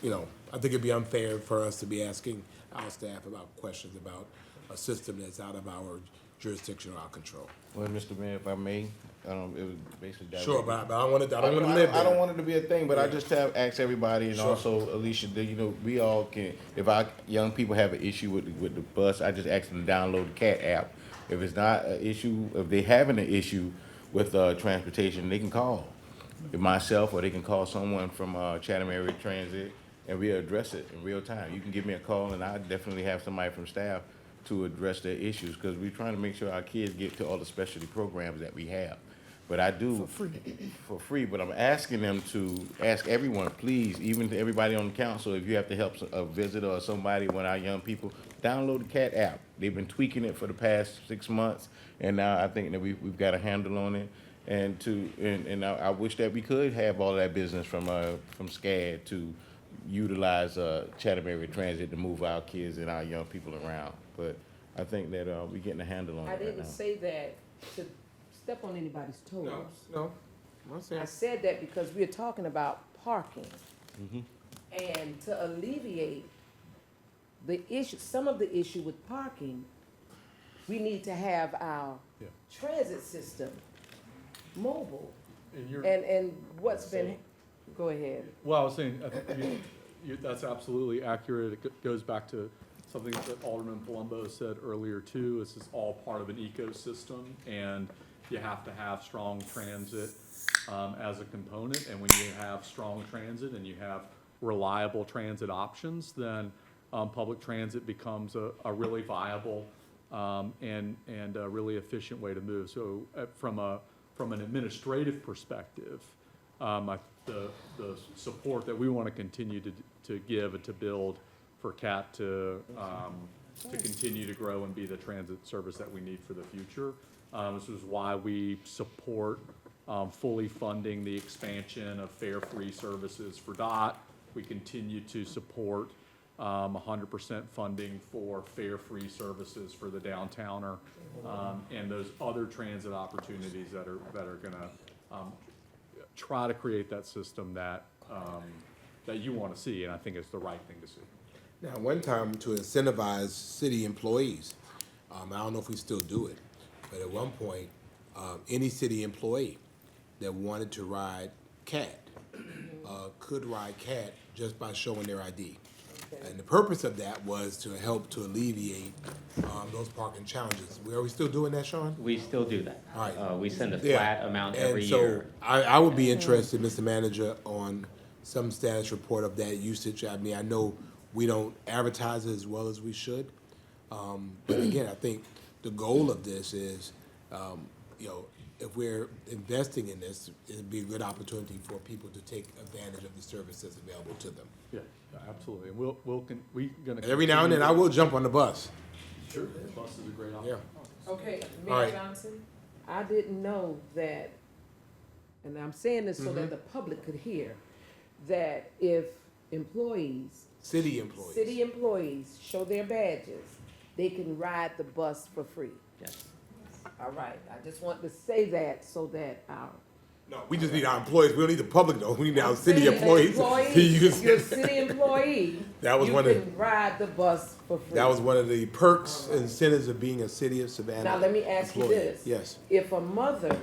I think it'd be unfair for us to be asking our staff about questions about a system that's out of our jurisdiction or our control. Well, Mr. Mayor, if I may, it was basically. Sure, directed- but I don't want to live there. I don't want it to be a thing, but I Yeah. just have asked everybody, and Sure. also Alicia, that, we all can, if our young people have an issue with the bus, I just ask them to download the CAT app. If it's not an issue, if they having an issue with transportation, they can call myself, or they can call someone from Chatham Area Transit, and we'll address it in real time. You can give me a call, and I definitely have somebody from staff to address their issues, because we're trying to make sure our kids get to all the specialty programs that we have. But I do. For free, but I'm asking them to ask everyone, please, even to everybody on the council, if you have to help a visitor or somebody, one of our young people, download the CAT app. They've been tweaking it for the past 6 months, and now I think that we've got a handle on it. And I wish that we could have all that business from SCAD to utilize Chatham Area Transit to move our kids and our young people around. But I think that we're getting a handle on it I right now. didn't say that to step on anybody's toes. No. I'm saying. I said that because we're talking about parking. Mhm. And to alleviate the issue, some of the issue with parking, we need to have our Yeah. transit system mobile. And you're- And what's been, go ahead. Well, I was saying, I think that's absolutely accurate. It goes back to something that Alderman Palumbo said earlier too. This is all part of an ecosystem, and you have to have strong transit as a component. And when you have strong transit and you have reliable transit options, then public transit becomes a really viable and a really efficient way to move. So from an administrative perspective, the support that we want to continue to give and to build for CAT to continue to grow and be the transit service that we need for the future. This is why we support fully funding the expansion of fare-free services for DOT. We continue to support 100% funding for fare-free services for the downtowner, and those other transit opportunities that are gonna try to create that system that you want to see, and I think it's the right thing to see. Now, one time to incentivize city employees, I don't know if we still do it, but at one point, any city employee that wanted to ride CAT could ride CAT just by showing their ID. And the purpose of that was to help to alleviate those parking challenges. Are we still doing that, Sean? We still do that. All right. We send a Yeah. flat amount every And so year. I would be interested, Mr. Manager, on some status report of that usage. I mean, I know we don't advertise it as well as we should. But again, I think the goal of this is, if we're investing in this, it'd be a good opportunity for people to take advantage of the service that's available to them. Yeah, absolutely. And we're gonna. Every now and then, I will jump on the bus. Sure, the bus is a great Yeah. option. Okay, All right. Mayor Johnson, I didn't know that, and I'm saying this so Mm-hmm. that the public could hear, that if employees City employees. city employees show their badges, they can ride the bus for free. Yes. All right, I just want to say that so that our. No, we just need our employees. We don't need the public though. We need our city City employees. to use You're a it. city employee. That was you one of can ride the bus for free. That was one of the perks and incentives of being a city of Savannah. Now, let me ask you employee. this. Yes. If a mother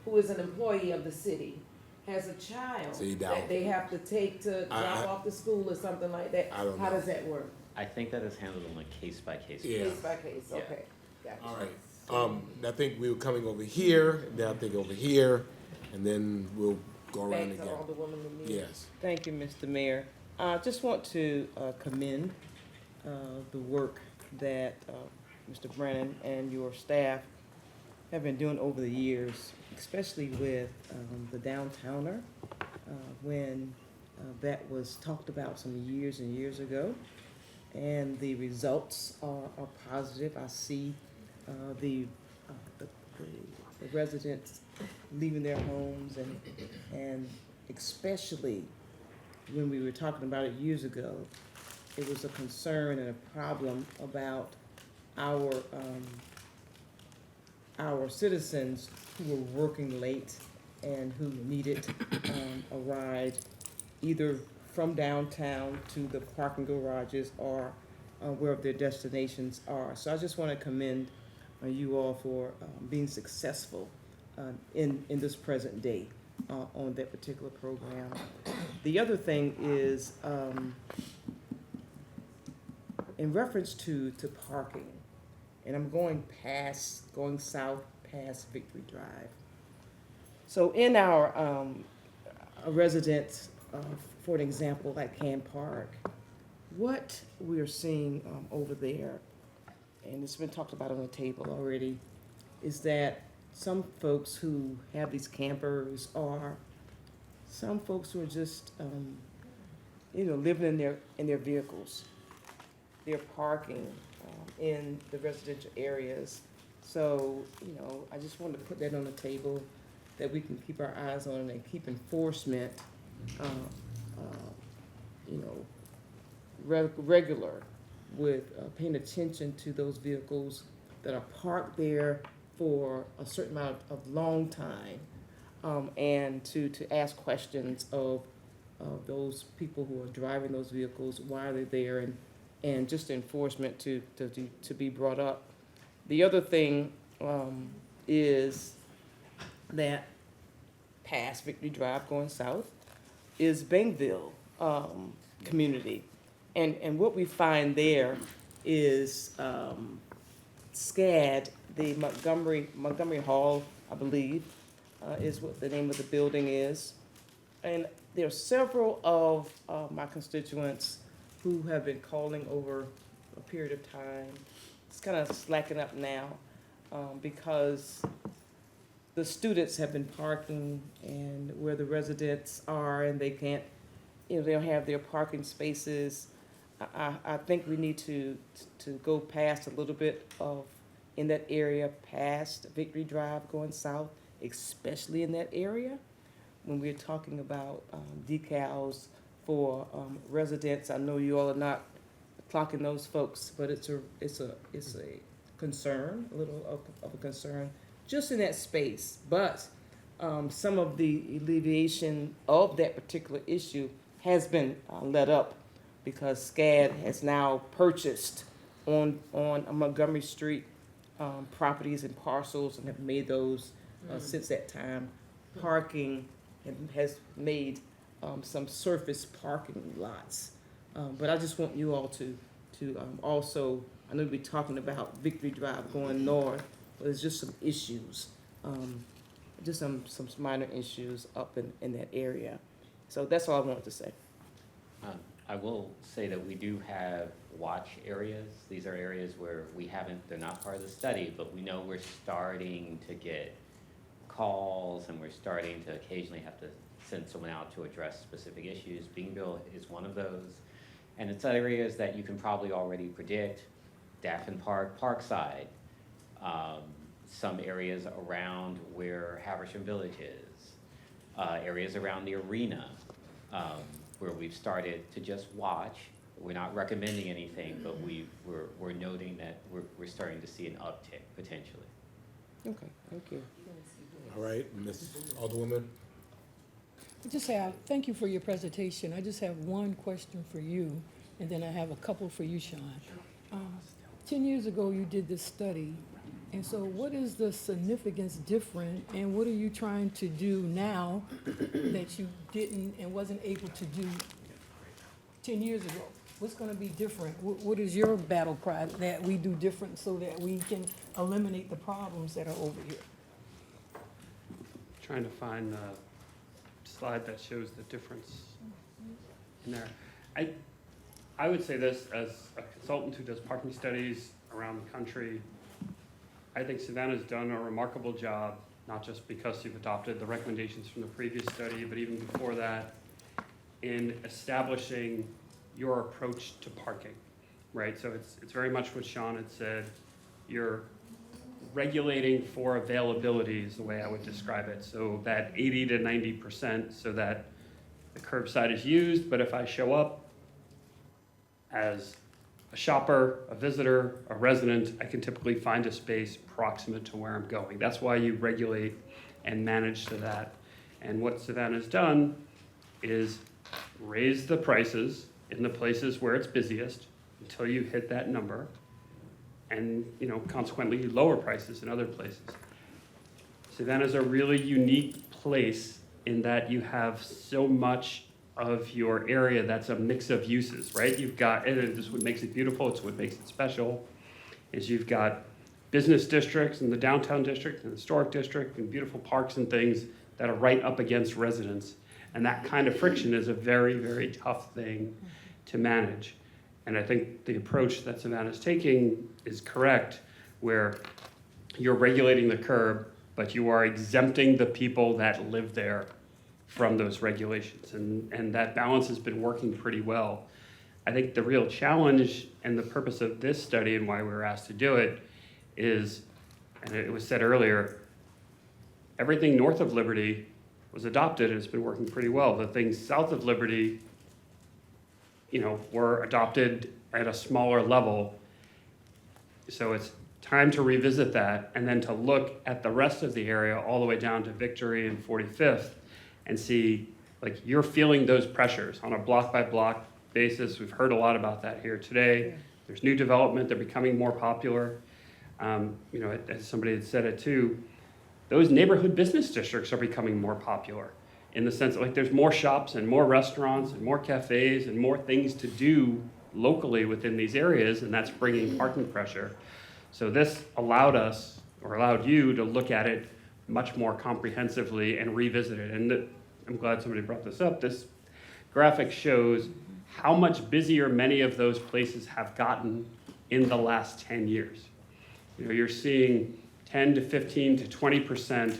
who is an employee of the city has a child See, now- that they have to take to drop off to school or something like that, I don't how know. does that work? I think that is handled on a case-by-case. Yeah. Case by case, Yeah. okay. Gotcha. All right. I think we were coming over here, then I think over here, and then we'll go around Back to again. Alderwoman Lemire. Yes. Thank you, Mr. Mayor. I just want to commend the work that Mr. Brennan and your staff have been doing over the years, especially with the downtowner, when that was talked about some years and years ago. And the results are positive. I see the residents leaving their homes and especially when we were talking about it years ago, it was a concern and a problem about our citizens who were working late and who needed a ride either from downtown to the parking garages or where their destinations are. So I just want to commend you all for being successful in this present day on that particular program. The other thing is in reference to parking, and I'm going south past Victory Drive. So in our residents, for an example, like Can Park, what we're seeing over there, and it's been talked about on the table already, is that some folks who have these campers or some folks who are just, living in their vehicles. They're parking in the residential areas. So, I just wanted to put that on the table that we can keep our eyes on and keep enforcement, regular with paying attention to those vehicles that are parked there for a certain amount of long time, and to ask questions of those people who are driving those vehicles, why are they there, and just enforcement to be brought up. The other thing is that past Victory Drive going south is Bangville community. And what we find there is SCAD, the Montgomery Hall, I believe, is what the name of the building is. And there are several of my constituents who have been calling over a period of time. It's kind of slacking up now because the students have been parking and where the residents are and they can't, they don't have their parking spaces. I think we need to go past a little bit of, in that area, past Victory Drive going south, especially in that area, when we're talking about decals for residents. I know you all are not clocking those folks, but it's a concern, a little of a concern, just in that space. But some of the alleviation of that particular issue has been let up because SCAD has now purchased on Montgomery Street properties and parcels and have made those since that time. Parking and has made some surface parking lots. But I just want you all to also, I know we're talking about Victory Drive going north, but there's just some issues, just some minor issues up in that area. So that's all I wanted to say. I will say that we do have watch areas. These are areas where they're not part of the study, but we know we're starting to get calls and we're starting to occasionally have to send someone out to address specific issues. Bingville is one of those. And it's areas that you can probably already predict. Daffin Park, Parkside, some areas around where Haversham Village is, areas around the arena. where we've started to just watch. We're not recommending anything, but we're noting that we're starting to see an uptick potentially. Okay, thank you. All right, Ms. Alderwoman? Thank you for your presentation. I just have one question for you, and then I have a couple for you, Sean. 10 years ago, you did this study, and so what is the significance different, and what are you trying to do now that you didn't and wasn't able to do 10 years ago? What's gonna be different? What is your battle cry that we do different so that we can eliminate the problems that are over here? Trying to find the slide that shows the difference in there. I would say this, as a consultant who does parking studies around the country, I think Savannah's done a remarkable job, not just because you've adopted the recommendations from the previous study, but even before that, in establishing your approach to parking, right? So it's very much what Sean had said. You're regulating for availability is the way I would describe it. So that 80 to 90% so that the curbside is used, but if I show up as a shopper, a visitor, a resident, I can typically find a space proximate to where I'm going. That's why you regulate and manage to that. And what Savannah's done is raise the prices in the places where it's busiest until you hit that number, and consequently lower prices in other places. Savannah's a really unique place in that you have so much of your area that's a mix of uses, right? You've got, and this is what makes it beautiful, it's what makes it special, is you've got business districts in the downtown district and the historic district and beautiful parks and things that are right up against residents. And that kind of friction is a very, very tough thing to manage. And I think the approach that Savannah's taking is correct, where you're regulating the curb, but you are exempting the people that live there from those regulations. And that balance has been working pretty well. I think the real challenge and the purpose of this study and why we were asked to do it is, and it was said earlier, everything north of Liberty was adopted and it's been working pretty well. The things south of Liberty, were adopted at a smaller level. So it's time to revisit that and then to look at the rest of the area all the way down to Victory and 45th and see, you're feeling those pressures on a block by block basis. We've heard a lot about that here today. There's new development, they're becoming more popular. As somebody had said it too, those neighborhood business districts are becoming more popular, in the sense that there's more shops and more restaurants and more cafes and more things to do locally within these areas, and that's bringing parking pressure. So this allowed you to look at it much more comprehensively and revisit it. And I'm glad somebody brought this up. This graphic shows how much busier many of those places have gotten in the last 10 years. You're seeing 10 to 15 to 20%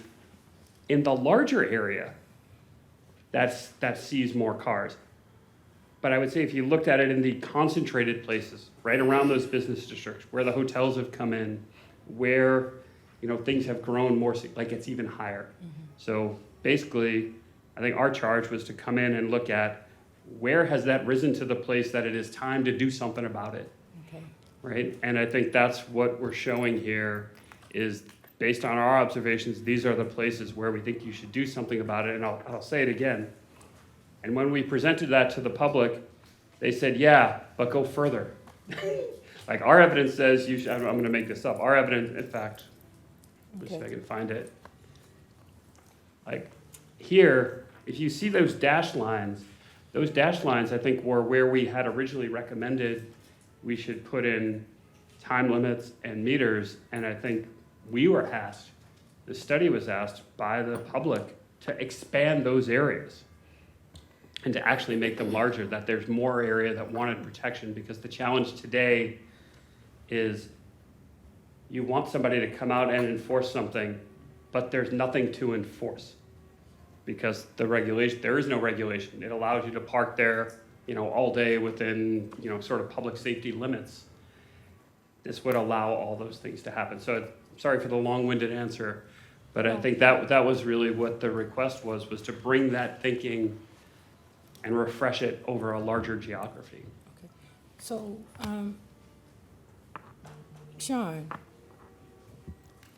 in the larger area that sees more cars. But I would say if you looked at it in the concentrated places, right around those business districts, where the hotels have come in, where things have grown more, it's even higher. So basically, I think our charge was to come in and look at where has that risen to the place that it is time to do something about it. Okay. Right? And I think that's what we're showing here is, based on our observations, these are the places where we think you should do something about it. And I'll say it again. And when we presented that to the public, they said, yeah, but go further. Our evidence says you should, I'm going to make this up. Our evidence, in fact, let's see if I can find it. Here, if you see those dashed lines, I think were where we had originally recommended we should put in time limits and meters. And I think we were asked, the study was asked by the public to expand those areas and to actually make them larger, that there's more area that wanted protection, because the challenge today is you want somebody to come out and enforce something, but there's nothing to enforce because there is no regulation. It allows you to park there, all day within, sort of public safety limits. This would allow all those things to happen. So sorry for the long-winded answer, but I think that was really what the request was to bring that thinking and refresh it over a larger geography. So, Sean,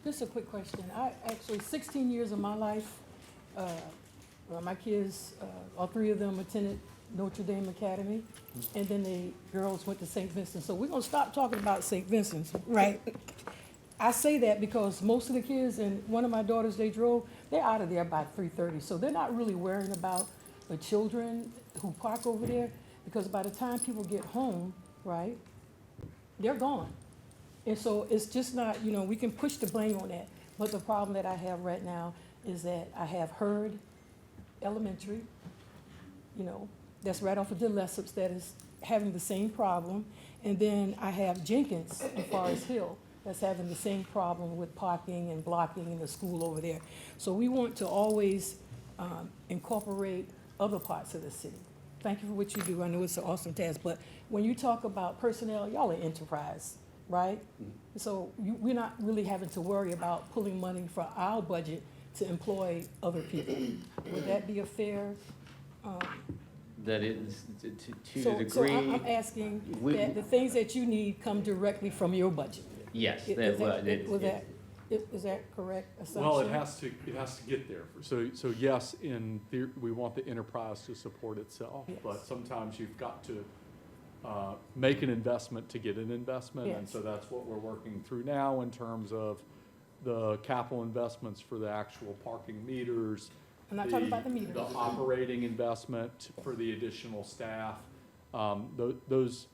just a quick question. I actually, 16 years of my life, well, my kids, all three of them attended Notre Dame Academy, and then the girls went to St. Vincent. So we're gonna stop talking about St. Vincent's, right? I say that because most of the kids, and one of my daughters, they drove, they're out of there by 3:30. So they're not really worrying about the children who park over there, because by the time people get home, right, they're gone. And so it's just not, you know, we can push the blame on that. But the problem that I have right now is that I have Hurd Elementary, you know, that's right off of De Lesseps, that is having the same problem. And then I have Jenkins in Forest Hill that's having the same problem with parking and blocking in the school over there. So we want to always incorporate other parts of the city. Thank you for what you do. I know it's an awesome task, but when you talk about personnel, y'all are enterprise, right? So we're not really having to worry about pulling money from our budget to employ other people. Would that be a fair? That is, to So the degree. I'm asking we- that the things that you need come directly from your budget. Yes, Is that, that- it- is that correct assumption? Well, it has to get there. So yes, in theory, we want the enterprise to support itself, Yes. but sometimes you've got to make an investment to get an investment. And Yes. so that's what we're working through now in terms of the capital investments for the actual parking meters. I'm not talking about the meters. The operating investment for the additional staff. Those,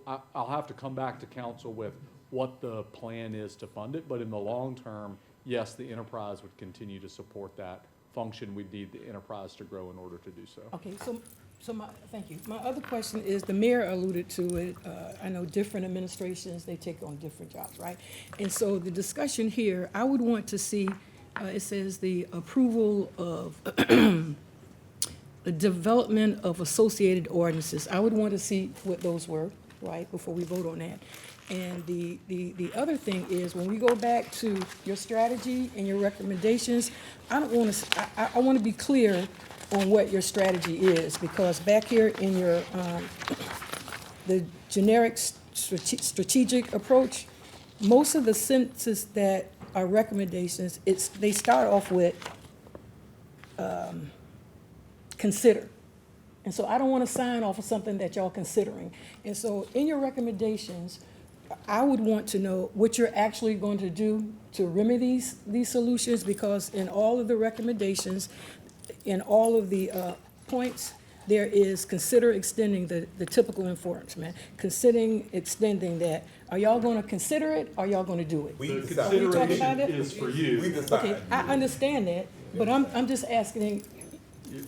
I'll have to come back to council with what the plan is to fund it, but in the long term, yes, the enterprise would continue to support that function. We'd need the enterprise to grow in order to do so. Okay, thank you. My other question is, the mayor alluded to it, I know different administrations, they take on different jobs, right? And so the discussion here, I would want to see, it says the approval of the development of associated ordinances. I would want to see what those were, right, before we vote on that. And the other thing is, when we go back to your strategy and your recommendations, I want to be clear on what your strategy is, because back here in your, the generic strategic approach, most of the sentences that are recommendations, they start off with, consider. And so I don't want to sign off of something that y'all considering. And so in your recommendations, I would want to know what you're actually going to do to remedy these solutions, because in all of the recommendations, in all of the points, there is consider extending the typical enforcement, considering extending that. Are y'all going to consider it, or are y'all going to do it? The We talking about consideration it? is for you. Okay, I understand that, but I'm just asking,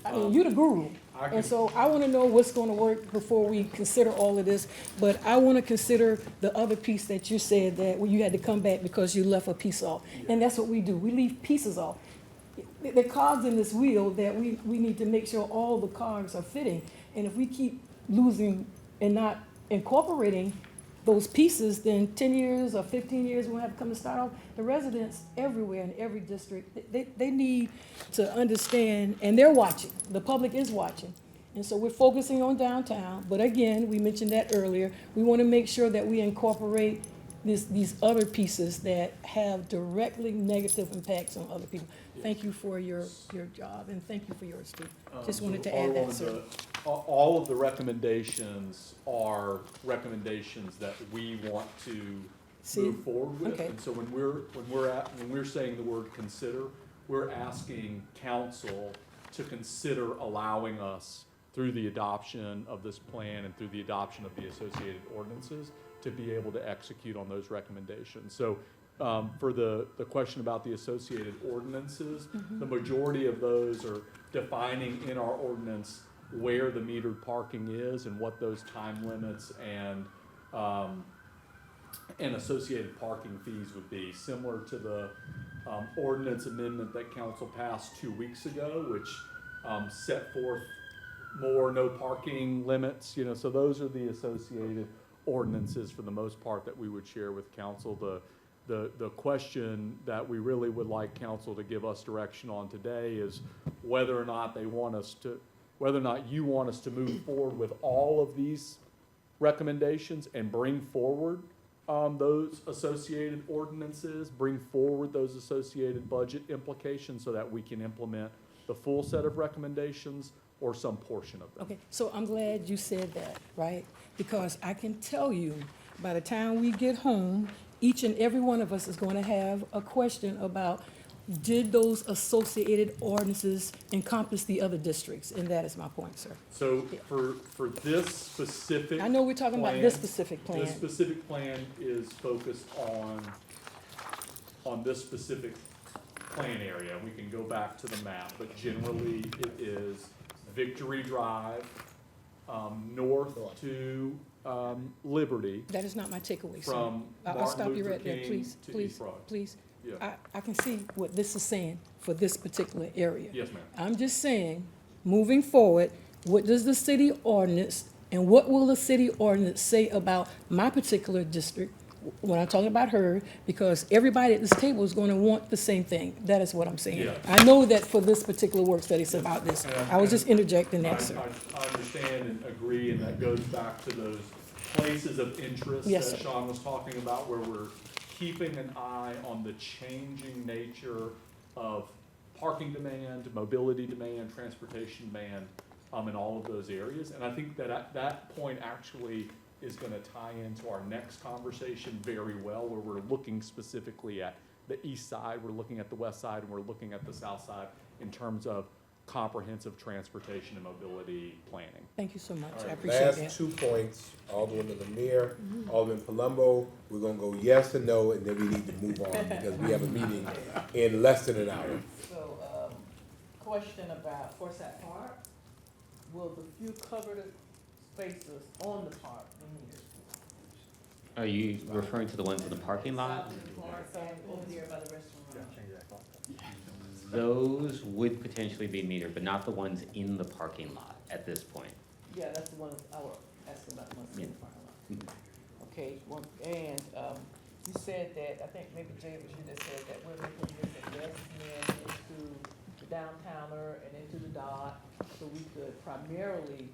I mean, you the guru. I can- And so I want to know what's going to work before we consider all of this. But I want to consider the other piece that you said, that when you had to come back because you left a piece off. And that's what we do. We leave pieces off. The cogs in this wheel, that we need to make sure all the cogs are fitting. And if we keep losing and not incorporating those pieces, then 10 years or 15 years, we'll have to come to start off. The residents everywhere in every district, they need to understand, and they're watching. The public is watching. And so we're focusing on downtown, but again, we mentioned that earlier, we want to make sure that we incorporate these other pieces that have directly negative impacts on other people. Thank you for your job, and thank you for yours too. Just wanted to add that, sir. All of the recommendations are recommendations that we want to See? move forward with. Okay. And so when we're saying the word consider, we're asking council to consider allowing us, through the adoption of this plan and through the adoption of the associated ordinances, to be able to execute on those recommendations. So for the question about the associated ordinances, the majority of those are defining in our ordinance where the metered parking is and what those time limits and associated parking fees would be, similar to the ordinance amendment that council passed 2 weeks ago, which set forth more no parking limits, so those are the associated ordinances for the most part that we would share with council. The question that we really would like council to give us direction on today is whether or not they want us whether or not you want us to move forward with all of these recommendations and bring forward those associated ordinances, bring forward those associated budget implications so that we can implement the full set of recommendations or some portion of them. Okay, so I'm glad you said that, right? Because I can tell you, by the time we get home, each and every one of us is going to have a question about, did those associated ordinances encompass the other districts? And that is my point, sir. So for this specific I know we're talking about this plan, specific plan. this specific plan is focused on this specific plan area. We can go back to the map, but generally it is Victory Drive, north to Liberty, That is not my takeaway, sir. from I'll Martin stop you Luther right there, King please, to please, East Broad. please. Yeah. I can see what this is saying for this particular area. Yes, ma'am. I'm just saying, moving forward, what does the city ordinance, and what will the city ordinance say about my particular district when I'm talking about her? Because everybody at this table is going to want the same thing. That is what I'm saying. Yeah. I know that for this particular work study, it's about this. I was just interjecting that, sir. I understand and agree, and that goes back to those places of interest Yes, that sir. Sean was talking about, where we're keeping an eye on the changing nature of parking demand, mobility demand, transportation demand, in all of those areas. And I think that at that point actually is gonna tie into our next conversation very well, where we're looking specifically at the east side, we're looking at the west side, and we're looking at the south side in terms of comprehensive transportation and mobility planning. Thank you so much. All I right, appreciate that. last 2 points, Alderman Lemire, Alderman Palumbo, we're gonna go yes or no, and then we need to move on, because we have a meeting in less than an hour. So, question about Forsyth Park, will the few covered spaces on the park be needed? Are you referring to the ones in the parking lot? Over there by the restaurant. Those would potentially be metered, but not the ones in the parking lot at this point. Yeah, that's the one I was asking about, the ones in the parking lot. Okay, well, and, you said that, I think maybe Jay was you that said that we're making this investment into the downtowner and into the dock, so we could primarily,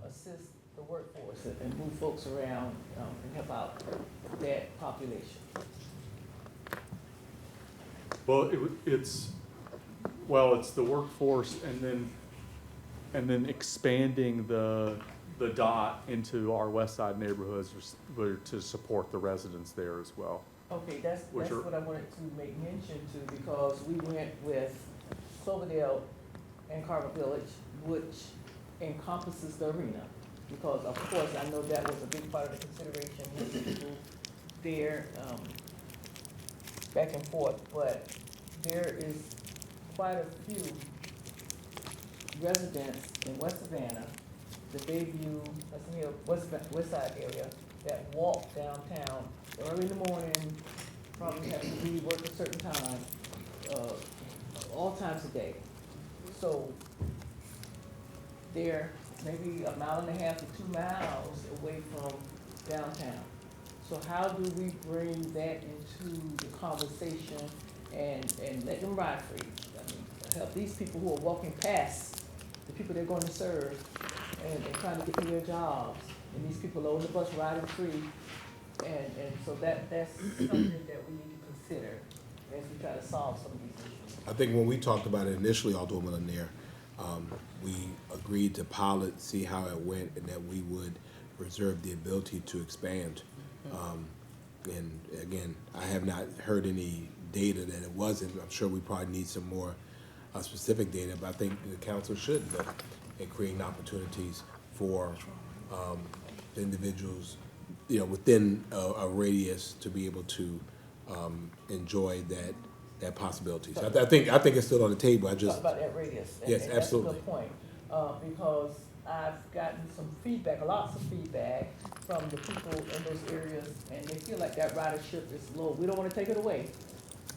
assist the workforce and move folks around, and help out that population. Well, it's the workforce and then expanding the dot into our west side neighborhoods to support the residents there as well. Okay, that's Which are- what I wanted to make mention to, because we went with Cloverdale and Carver Village, which encompasses the arena. Because of course, I know that was a big part of the consideration with the people there, back and forth, but there is quite a few residents in West Savannah, the Bayview, West Side area, that walk downtown early in the morning, probably have to leave work at a certain time, all times of day. So they're maybe 1.5 miles to 2 miles away from downtown. So how do we bring that into the conversation and let them ride free? I mean, help these people who are walking past the people they're going to serve and trying to get to their jobs. And these people are on the bus riding free. And so that's something that we need to consider as we try to solve some of these issues. I think when we talked about it initially, Alderman Lanier, we agreed to pilot, see how it went, and that we would reserve the ability to expand. And again, I have not heard any data that it wasn't. I'm sure we probably need some more specific data, but I think the council should look at creating opportunities for individuals, within a radius to be able to enjoy that possibilities. I think it's still on the table. I just Talk about that radius. Yes, And absolutely. that's a good point, because I've gotten some feedback, lots of feedback from the people in those areas, and they feel like that ridership is low. We don't wanna take it away,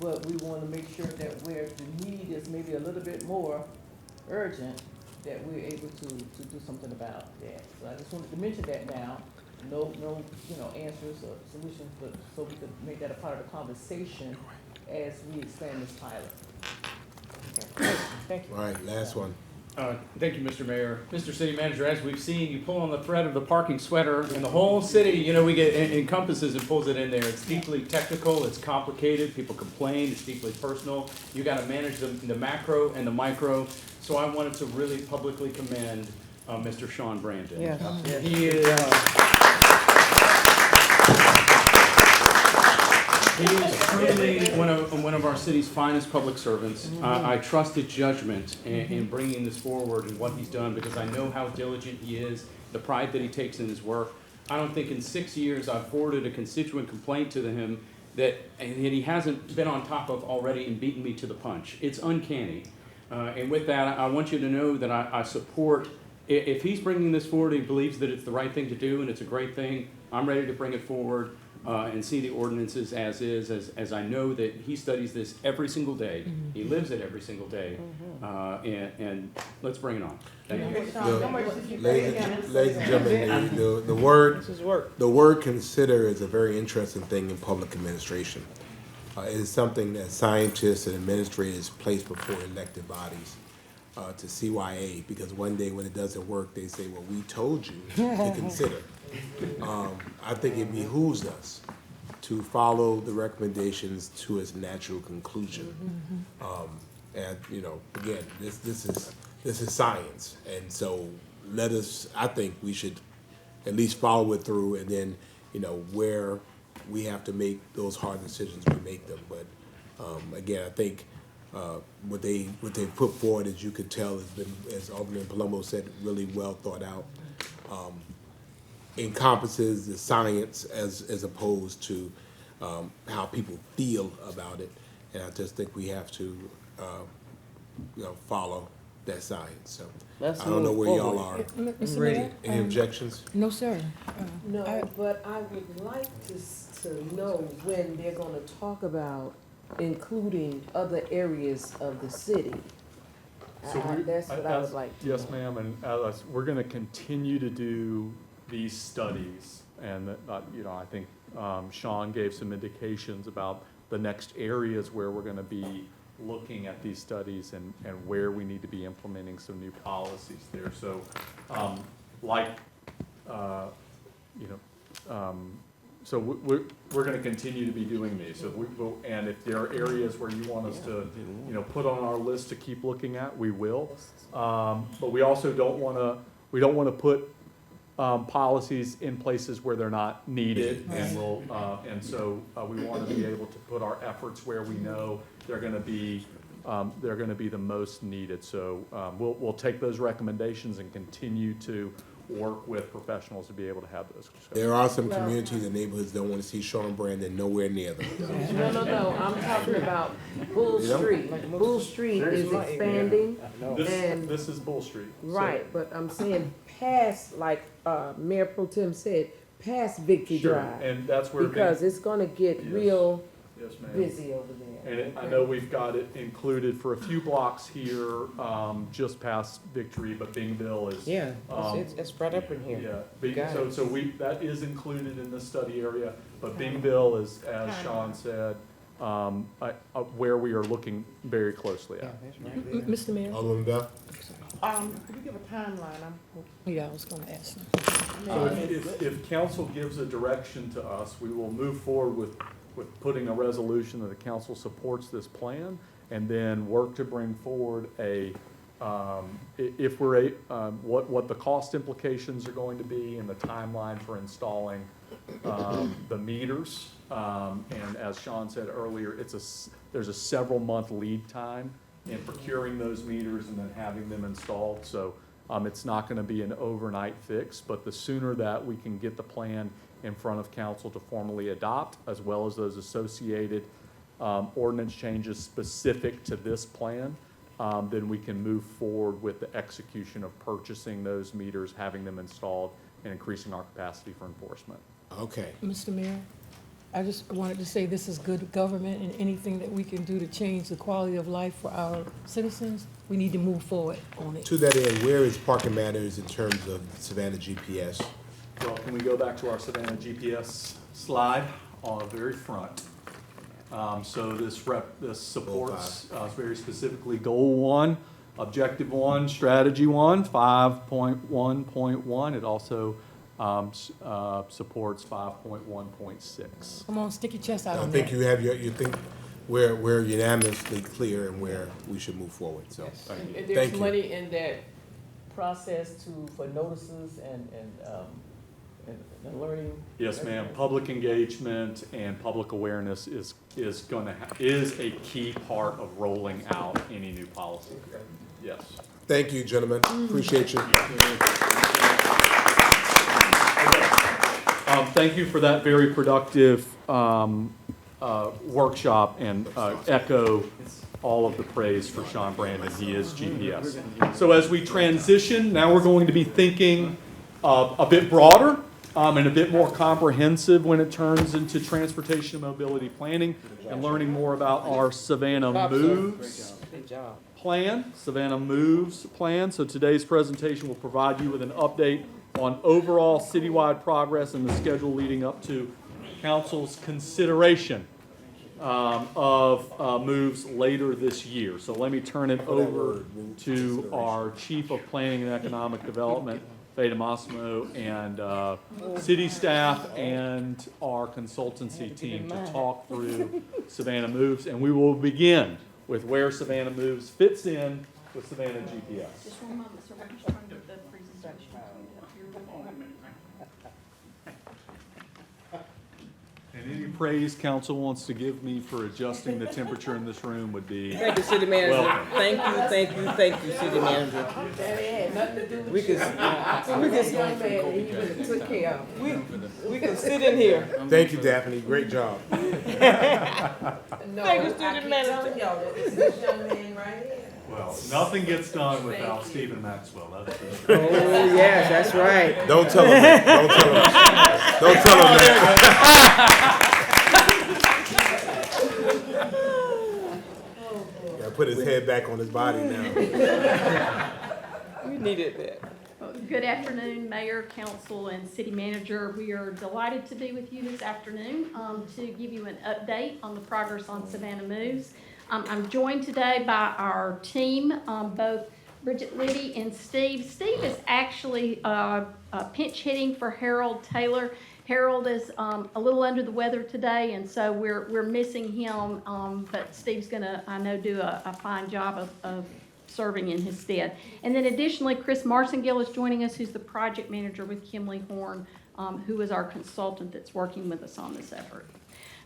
but we wanna make sure that where the need is maybe a little bit more urgent, that we're able to do something about that. So I just wanted to mention that now. No, answers or solutions, but so we could make that a part of the conversation as we expand this pilot. Okay. Thank you. All right, last one. Thank you, Mr. Mayor. Mr. City Manager, as we've seen, you pull on the thread of the parking sweater, and the whole city, you know, it encompasses and pulls it in there. It's deeply technical, it's complicated, people complain, it's deeply personal. You gotta manage the macro and the micro. So I wanted to really publicly commend Mr. Sean Brandon. Yeah. He is, he is truly one of our city's finest public servants. I trust his judgment in bringing this forward and what he's done, because I know how diligent he is, the pride that he takes in his work. I don't think in 6 years I've forwarded a constituent complaint to him that he hasn't been on top of already and beaten me to the punch. It's uncanny. And with that, I want you to know that I support, if he's bringing this forward, he believes that it's the right thing to do and it's a great thing, I'm ready to bring it forward. And see the ordinances as I know that he studies this every single day. He lives it every single day. And let's bring it on. Thank you. Ladies and gentlemen, the word, This is work. the word consider is a very interesting thing in public administration. It is something that scientists and administrators place before elected bodies to CYA, because one day when it doesn't work, they say, well, we told you to consider. I think it behooves us to follow the recommendations to its natural conclusion. And, you know, again, this is science, and so I think we should at least follow it through, and then, you know, where we have to make those hard decisions, we make them. But again, I think what they put forward, as you could tell, has been, as Alderman Palumbo said, really well thought out. Encompasses the science as opposed to how people feel about it, and I just think we have to follow that science. So Let's I don't know move where y'all forward. are. Mr. Ready. Mayor? Any objections? No, sir. No, but I would like to know when they're gonna talk about including other areas of the city. So That's what I would like to know. Yes, ma'am, and we're gonna continue to do these studies, and you know, I think Sean gave some indications about the next areas where we're gonna be looking at these studies and where we need to be implementing some new policies there. So, so we're gonna continue to be doing these. So and if there are areas where you want us to, you know, put on our list to keep looking at, we will. But we also don't wanna put policies in places where they're not needed, and so we want to be able to put our efforts where we know they're going to be the most needed. So we'll take those recommendations and continue to work with professionals to be able to have those discussions. There are some communities and neighborhoods that don't want to see Sean Brandon nowhere near them. No, I'm talking about Bull Street. Bull Street is expanding, and, This is Bull Street. So- right, but I'm saying past, like, Mayor Pro Tem said, past Victory Sure, Drive. and that's where. Because it's gonna get Yes. real Yes, ma'am. busy over there. And I know we've got it included for a few blocks here, just past Victory, but Bingville is. Yeah, um, it's spread up in here. Yeah, Got it. so that is included in the study area, but Bingville is, as Sean said, where we are looking very closely Yeah, at. that's right there. Mr. Mayor? Alderman Bell? Could you give a timeline? Yeah, I was gonna ask them. So if council gives a direction to us, we will move forward with putting a resolution that the council supports this plan, and then work to bring forward what the cost implications are going to be and the timeline for installing the meters. And as Sean said earlier, there's a several month lead time in procuring those meters and then having them installed. So it's not gonna be an overnight fix, but the sooner that we can get the plan in front of council to formally adopt, as well as those associated ordinance changes specific to this plan, then we can move forward with the execution of purchasing those meters, having them installed, and increasing our capacity for enforcement. Okay. Mr. Mayor, I just wanted to say this is good government, and anything that we can do to change the quality of life for our citizens, we need to move forward on it. To that end, where is Parking Matters in terms of Savannah GPS? Well, can we go back to our Savannah GPS slide on the very front? So this supports very specifically goal 1, Objective 1, Strategy 1, 5.1.1. It also supports 5.1.6. Come on, stick your chest out I on think that. you have you think we're unanimously clear in where we should move forward, so. And Thank there's you. money in that process for notices and alerting. Yes, ma'am. Public engagement and public awareness is a key part of rolling out any new policy. Yes. Thank you, gentlemen, appreciate you. Thank you for that very productive workshop, and echo all of the praise for Sean Brandon. He is GPS. So as we transition, now we're going to be thinking a bit broader and a bit more comprehensive when it turns into transportation and mobility planning, and learning more about our Savannah Moves Good job. plan, Savannah Moves plan. So today's presentation will provide you with an update on overall citywide progress and the schedule leading up to council's consideration of moves later this year. So let me turn it over to our Chief of Planning and Economic Development, Veda Massimo, and city staff and our consultancy team to talk through Savannah Moves. And we will begin with where Savannah Moves fits in with Savannah GPS. Just one moment, sir, we're just trying to get the presentation. And any praise council wants to give me for adjusting the temperature in this room would be Thank you, city manager. welcome. Thank you, city manager. That had nothing to do with We you. could, This young man, he really took care of. we could sit in here. Thank you, Daphne, great job. No, Thank you, I city keep manager. telling y'all that it's this young man right here. Well, nothing gets done without Stephen Maxwell, that's for sure. Oh, yes, that's right. Don't tell him that, don't tell him, don't tell him that. Gotta put his head back on his body now. We needed that. Good afternoon, Mayor, Council, and City Manager. We are delighted to be with you this afternoon to give you an update on the progress on Savannah Moves. I'm joined today by our team, both Bridget Liddy and Steve. Steve is actually pinch hitting for Harold Taylor. Harold is a little under the weather today, and so we're missing him, but Steve's gonna, I know, do a fine job of serving in his stead. And then additionally, Chris Marcingill is joining us, who's the project manager with Kimley Horn, who is our consultant that's working with us on this effort.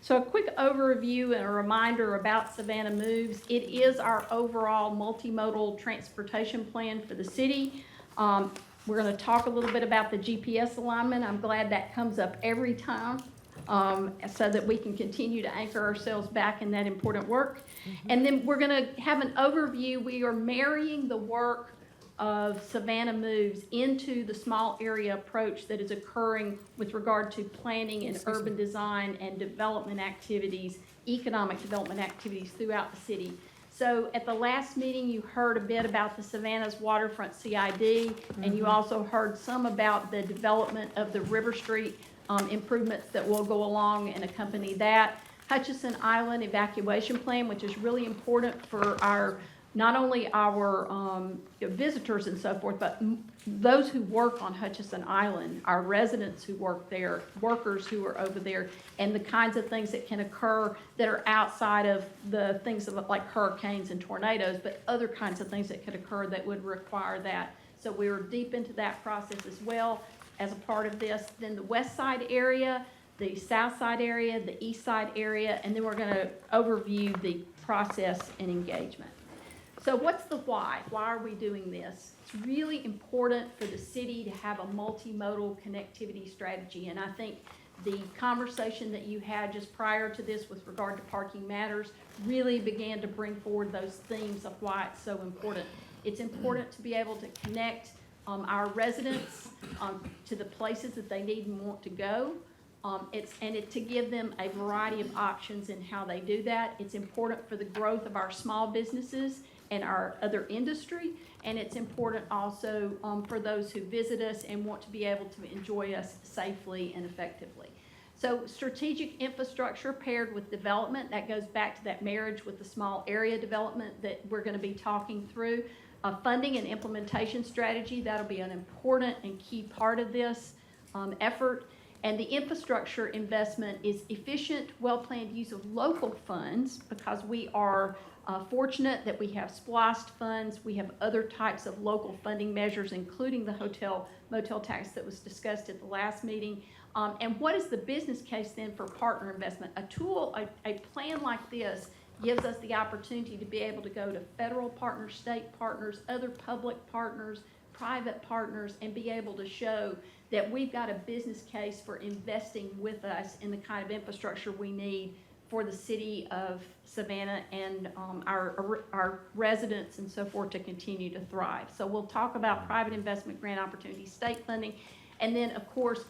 So a quick overview and a reminder about Savannah Moves. It is our overall multimodal transportation plan for the city. We're going to talk a little bit about the GPS alignment. I'm glad that comes up every time, so that we can continue to anchor ourselves back in that important work. And then we're going to have an overview. We are marrying the work of Savannah Moves into the small area approach that is occurring with regard to planning and urban design and development activities, economic development activities throughout the city. So at the last meeting, you heard a bit about the Savannah's waterfront CID, and you also heard some about the development of the River Street improvements that will go along and accompany that. Hutchison Island evacuation plan, which is really important for our, not only our visitors and so forth, but those who work on Hutchison Island, our residents who work there, workers who are over there, and the kinds of things that can occur that are outside of the things like hurricanes and tornadoes, but other kinds of things that could occur that would require that. So we were deep into that process as well as a part of this. Then the west side area, the south side area, the east side area, and then we're going to overview the process and engagement. So what's the why? Why are we doing this? It's really important for the city to have a multimodal connectivity strategy, and I think the conversation that you had just prior to this with regard to parking matters really began to bring forward those themes of why it's so important. It's important to be able to connect our residents to the places that they need and want to go. To give them a variety of options in how they do that. It's important for the growth of our small businesses and our other industry, and it's important also for those who visit us and want to be able to enjoy us safely and effectively. So strategic infrastructure paired with development, that goes back to that marriage with the small area development that we're going to be talking through. funding and implementation strategy. That'll be an important and key part of this effort. And the infrastructure investment is efficient, well-planned use of local funds, because we are fortunate that we have spliced funds. We have other types of local funding measures, including the hotel motel tax that was discussed at the last meeting. And what is the business case then for partner investment? A plan like this gives us the opportunity to be able to go to federal partners, state partners, other public partners, private partners, and be able to show that we've got a business case for investing with us in the kind of infrastructure we need for the city of Savannah and our residents and so forth to continue to thrive. So we'll talk about private investment grant opportunities, state funding, and then of course,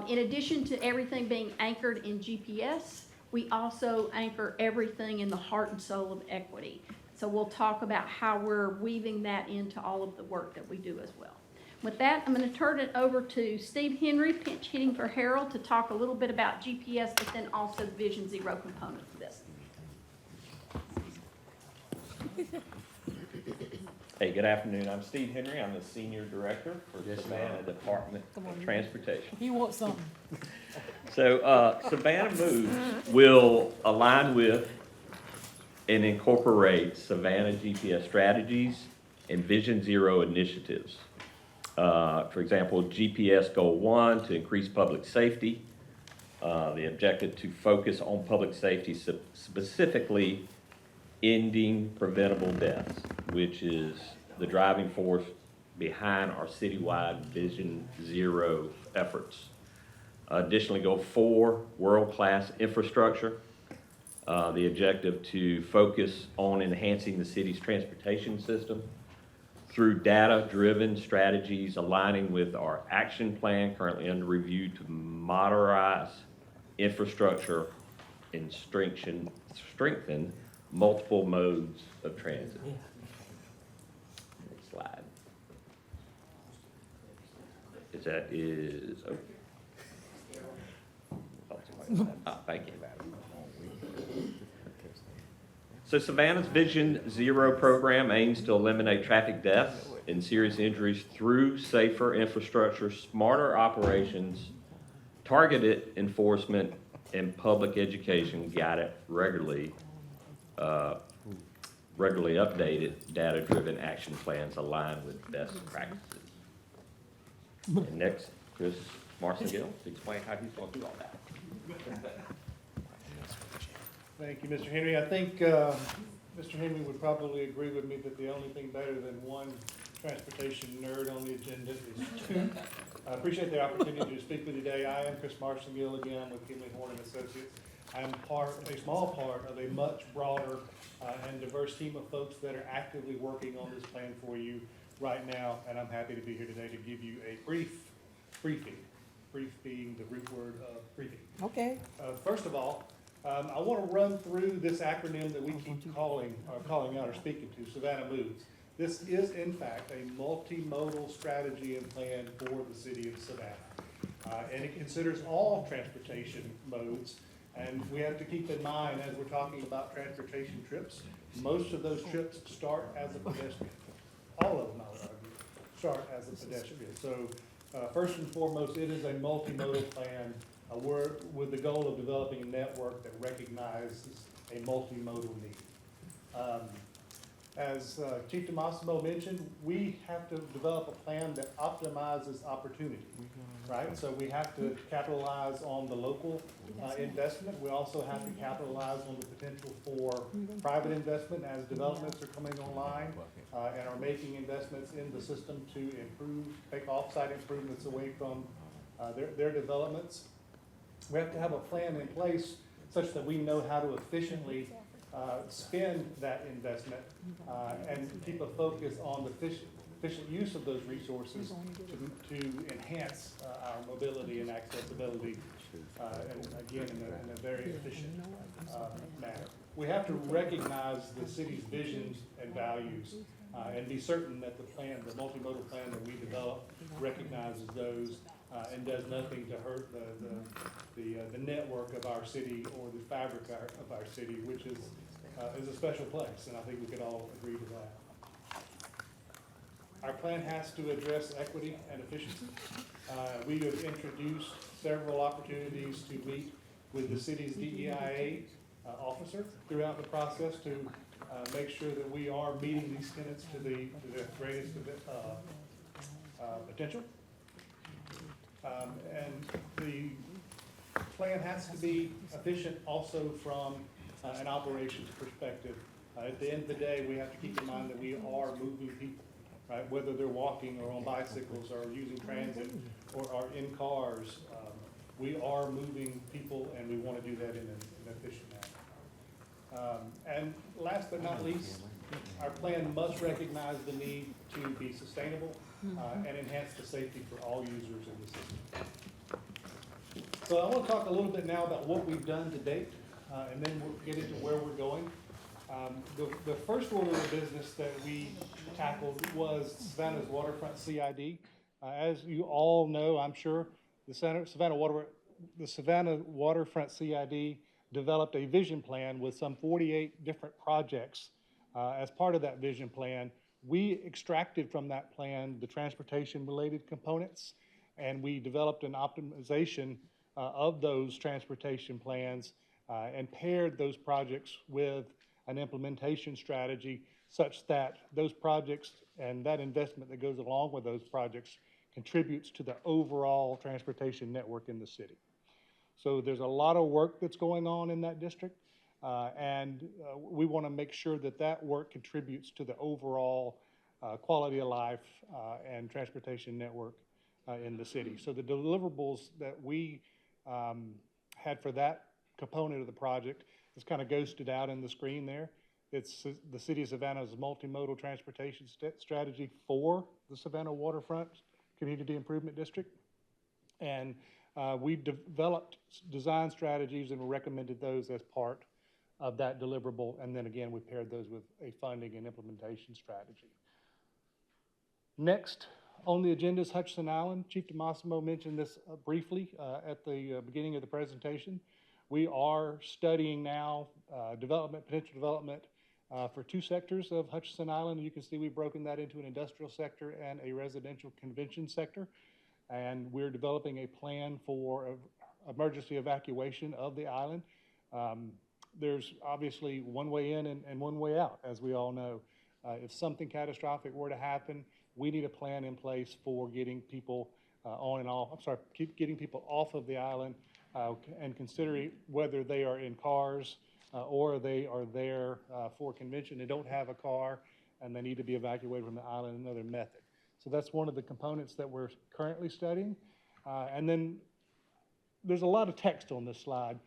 in addition to everything being anchored in GPS, we also anchor everything in the heart and soul of equity. So we'll talk about how we're weaving that into all of the work that we do as well. With that, I'm going to turn it over to Steve Henry, pinch hitting for Harold, to talk a little bit about GPS, but then also the Vision Zero component of this. Hey, good afternoon. I'm Steve Henry. I'm the Senior Director for Savannah Department of Transportation. He wants something. So Savannah Moves will align with and incorporate Savannah GPS strategies and Vision Zero initiatives. For example, GPS Goal 1 to increase public safety. The objective to focus on public safety, specifically ending preventable deaths, which is the driving force behind our citywide Vision Zero efforts. Additionally, Goal 4, world-class infrastructure. The objective to focus on enhancing the city's transportation system through data-driven strategies aligning with our action plan currently under review to modernize infrastructure and strengthen multiple modes of transit. Next slide. Thank you. So Savannah's Vision Zero program aims to eliminate traffic deaths and serious injuries through safer infrastructure, smarter operations, targeted enforcement, and public education guided regularly updated data-driven action plans aligned with best practices. And next, Chris Marcingill to explain how he's going to do all that. Thank you, Mr. Henry. I think Mr. Henry would probably agree with me that the only thing better than one transportation nerd on the agenda is two. I appreciate the opportunity to speak with you today. I am Chris Marcingill again. I'm with Kinley Horn and Associates. I am a small part of a much broader and diverse team of folks that are actively working on this plan for you right now, and I'm happy to be here today to give you a briefing. Brief being the root word of briefing. Okay. First of all, I want to run through this acronym that we keep calling out or speaking to, Savannah Moves. This is, in fact, a multimodal strategy and plan for the city of Savannah. And it considers all transportation modes. And we have to keep in mind, as we're talking about transportation trips, most of those trips start as a pedestrian. All of them, I would argue, start as a pedestrian. So first and foremost, it is a multimodal plan with the goal of developing a network that recognizes a multimodal need. As Chief DeMassimo mentioned, we have to develop a plan that optimizes opportunity, right? So we have to capitalize on the local investment. We also have to capitalize on the potential for private investment as developments are coming online and are making investments in the system to improve, take off-site improvements away from their developments. We have to have a plan in place such that we know how to efficiently spend that investment and keep a focus on the efficient use of those resources to enhance our mobility and accessibility, and again, in a very efficient manner. We have to recognize the city's visions and values and be certain that the multimodal plan that we develop recognizes those and does nothing to hurt the network of our city or the fabric of our city, which is a special place, and I think we could all agree to that. Our plan has to address equity and efficiency. We have introduced several opportunities to meet with the city's DEIA officer throughout the process to make sure that we are meeting these tenants to the greatest potential. And the plan has to be efficient also from an operations perspective. At the end of the day, we have to keep in mind that we are moving people, right? Whether they're walking or on bicycles or using transit or are in cars, we are moving people, and we want to do that in an efficient manner. And last but not least, our plan must recognize the need to be sustainable and enhance the safety for all users in the system. So I want to talk a little bit now about what we've done to date, and then we'll get into where we're going. The first order of business that we tackled was Savannah's waterfront CID. As you all know, I'm sure, the Savannah Waterfront CID developed a vision plan with some 48 different projects. As part of that vision plan, we extracted from that plan the transportation-related components, and we developed an optimization of those transportation plans and paired those projects with an implementation strategy such that those projects and that investment that goes along with those projects contributes to the overall transportation network in the city. So there's a lot of work that's going on in that district, and we want to make sure that that work contributes to the overall quality of life and transportation network in the city. So the deliverables that we had for that component of the project is kind of ghosted out in the screen there. It's the City of Savannah's multimodal transportation strategy for the Savannah Waterfront Community Improvement District. And we developed design strategies and recommended those as part of that deliverable. And then again, we paired those with a funding and implementation strategy. Next on the agenda is Hutchinson Island. Chief DeMassimo mentioned this briefly at the beginning of the presentation. We are studying now potential development for two sectors of Hutchinson Island. You can see we've broken that into an industrial sector and a residential convention sector. And we're developing a plan for emergency evacuation of the island. There's obviously one way in and one way out, as we all know. If something catastrophic were to happen, we need a plan in place for getting people getting people off of the island and considering whether they are in cars or they are there for convention. They don't have a car and they need to be evacuated from the island in another method. So that's one of the components that we're currently studying. And then there's a lot of text on this slide.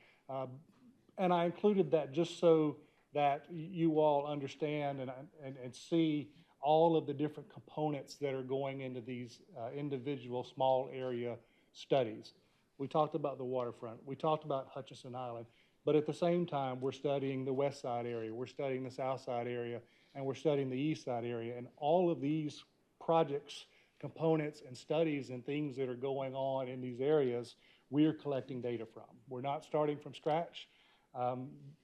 And I included that just so that you all understand and see all of the different components that are going into these individual small area studies. We talked about the waterfront. We talked about Hutchinson Island. But at the same time, we're studying the west side area. We're studying the south side area. And we're studying the east side area. And all of these projects, components, and studies and things that are going on in these areas, we are collecting data from. We're not starting from scratch.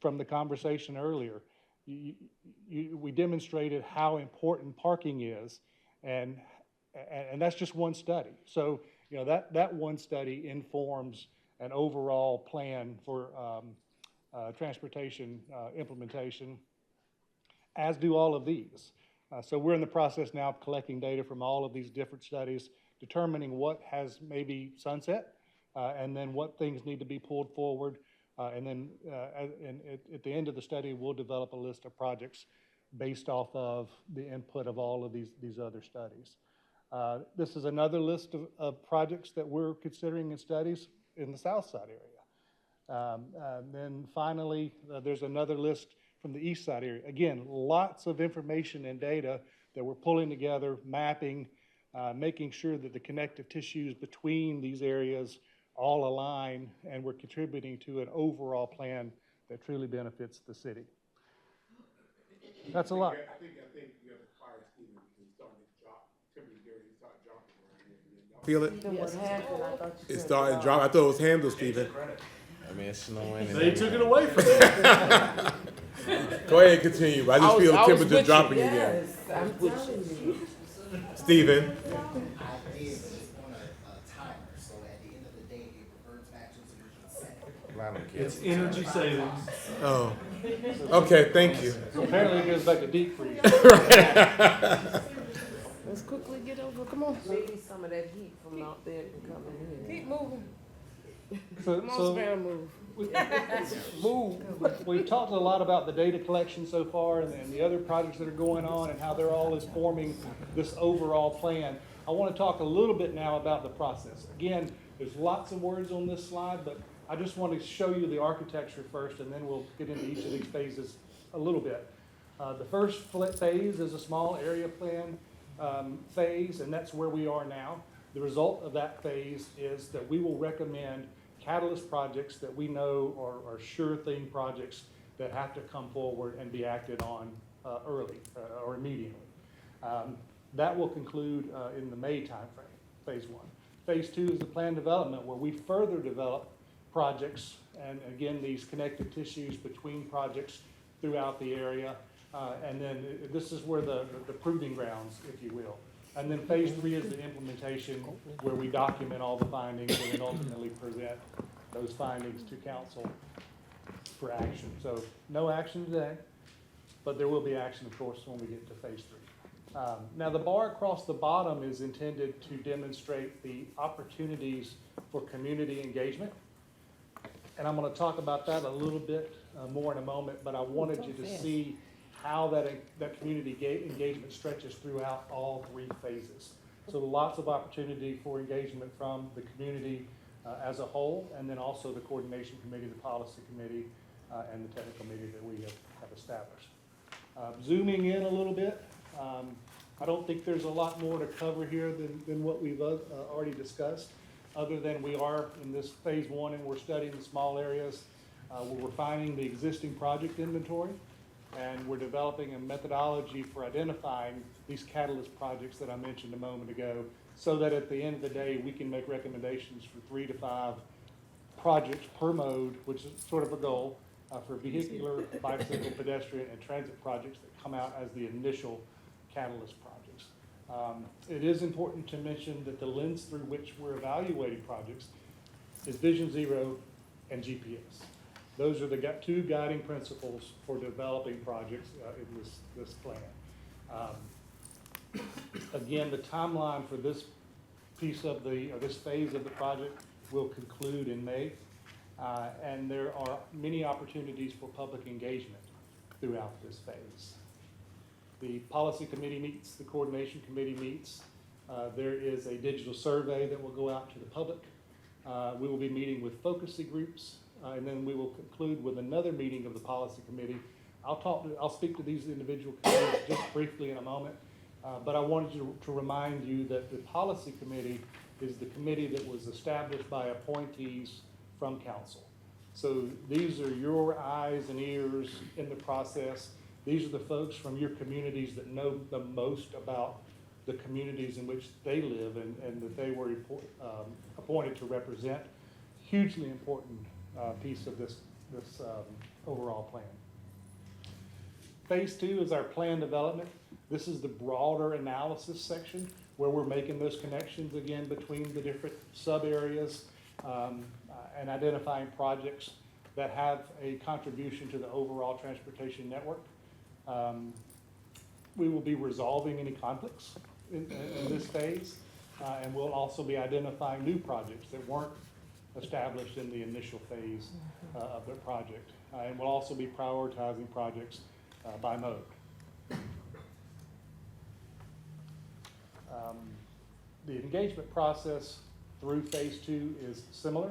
From the conversation earlier, we demonstrated how important parking is, and that's just one study. So, you know, that one study informs an overall plan for transportation implementation, as do all of these. So we're in the process now of collecting data from all of these different studies, determining what has maybe sunset, and then what things need to be pulled forward. And then at the end of the study, we'll develop a list of projects based off of the input of all of these other studies. This is another list of projects that we're considering in studies in the south side area. Then finally, there's another list from the east side area. Again, lots of information and data that we're pulling together, mapping, making sure that the connective tissues between these areas all align, and we're contributing to an overall plan that truly benefits the city. That's a lot. I think you have to fire Stephen because he's starting to drop. Timber's getting to start dropping around here. Feel it? What happened? I thought you It said started dropping. I thought it was handle, Stephen. I mean, it's snowing. They took it away from me. Go ahead and continue. I just feel the temperature dropping again. Yes, I'm telling you. Stephen. I did, but it's on a timer, so at the end of the day, it reverts back to its original setting. It's energy savings. Oh, okay, thank you. So apparently it goes back to deep freeze. Let's quickly get over, come on. Maybe some of that heat from out there can come in here. Keep moving. Come on, Savannah, move. We've talked a lot about the data collection so far and the other projects that are going on and how they're all is forming this overall plan. I want to talk a little bit now about the process. Again, there's lots of words on this slide, but I just want to show you the architecture first, and then we'll get into each of these phases a little bit. The first phase is a small area plan phase, and that's where we are now. The result of that phase is that we will recommend catalyst projects that we know are sure thing projects that have to come forward and be acted on early or immediately. That will conclude in the May timeframe, phase one. Phase two is the plan development, where we further develop projects, and again, these connective tissues between projects throughout the area. And then this is where the proving grounds, if you will. And then phase three is the implementation, where we document all the findings and then ultimately present those findings to council for action. So no action today, but there will be action, of course, when we get to phase three. Now, the bar across the bottom is intended to demonstrate the opportunities for community engagement. And I'm going to talk about that a little bit more in a moment, but I wanted you to see how that community engagement stretches throughout all three phases. So lots of opportunity for engagement from the community as a whole, and then also the coordination committee, the policy committee, and the technical committee that we have established. Zooming in a little bit, I don't think there's a lot more to cover here than what we've already discussed, other than we are in this phase one and we're studying the small areas. We're refining the existing project inventory, and we're developing a methodology for identifying these catalyst projects that I mentioned a moment ago, so that at the end of the day, we can make recommendations for 3 to 5 projects per mode, which is sort of a goal for vehicular, bicycle, pedestrian, and transit projects that come out as the initial catalyst projects. It is important to mention that the lens through which we're evaluating projects is Vision Zero and GPS. Those are the two guiding principles for developing projects in this plan. Again, the timeline for this piece of this phase of the project will conclude in May, and there are many opportunities for public engagement throughout this phase. The policy committee meets, the coordination committee meets. There is a digital survey that will go out to the public. We will be meeting with focus groups. And then we will conclude with another meeting of the policy committee. I'll speak to these individual committees just briefly in a moment, but I wanted to remind you that the policy committee is the committee that was established by appointees from council. So these are your eyes and ears in the process. These are the folks from your communities that know the most about the communities in which they live and that they were appointed to represent. Hugely important piece of this overall plan. Phase two is our plan development. This is the broader analysis section where we're making those connections again between the different sub areas and identifying projects that have a contribution to the overall transportation network. We will be resolving any conflicts in this phase, and we'll also be identifying new projects that weren't established in the initial phase of the project. And we'll also be prioritizing projects by mode. The engagement process through phase two is similar.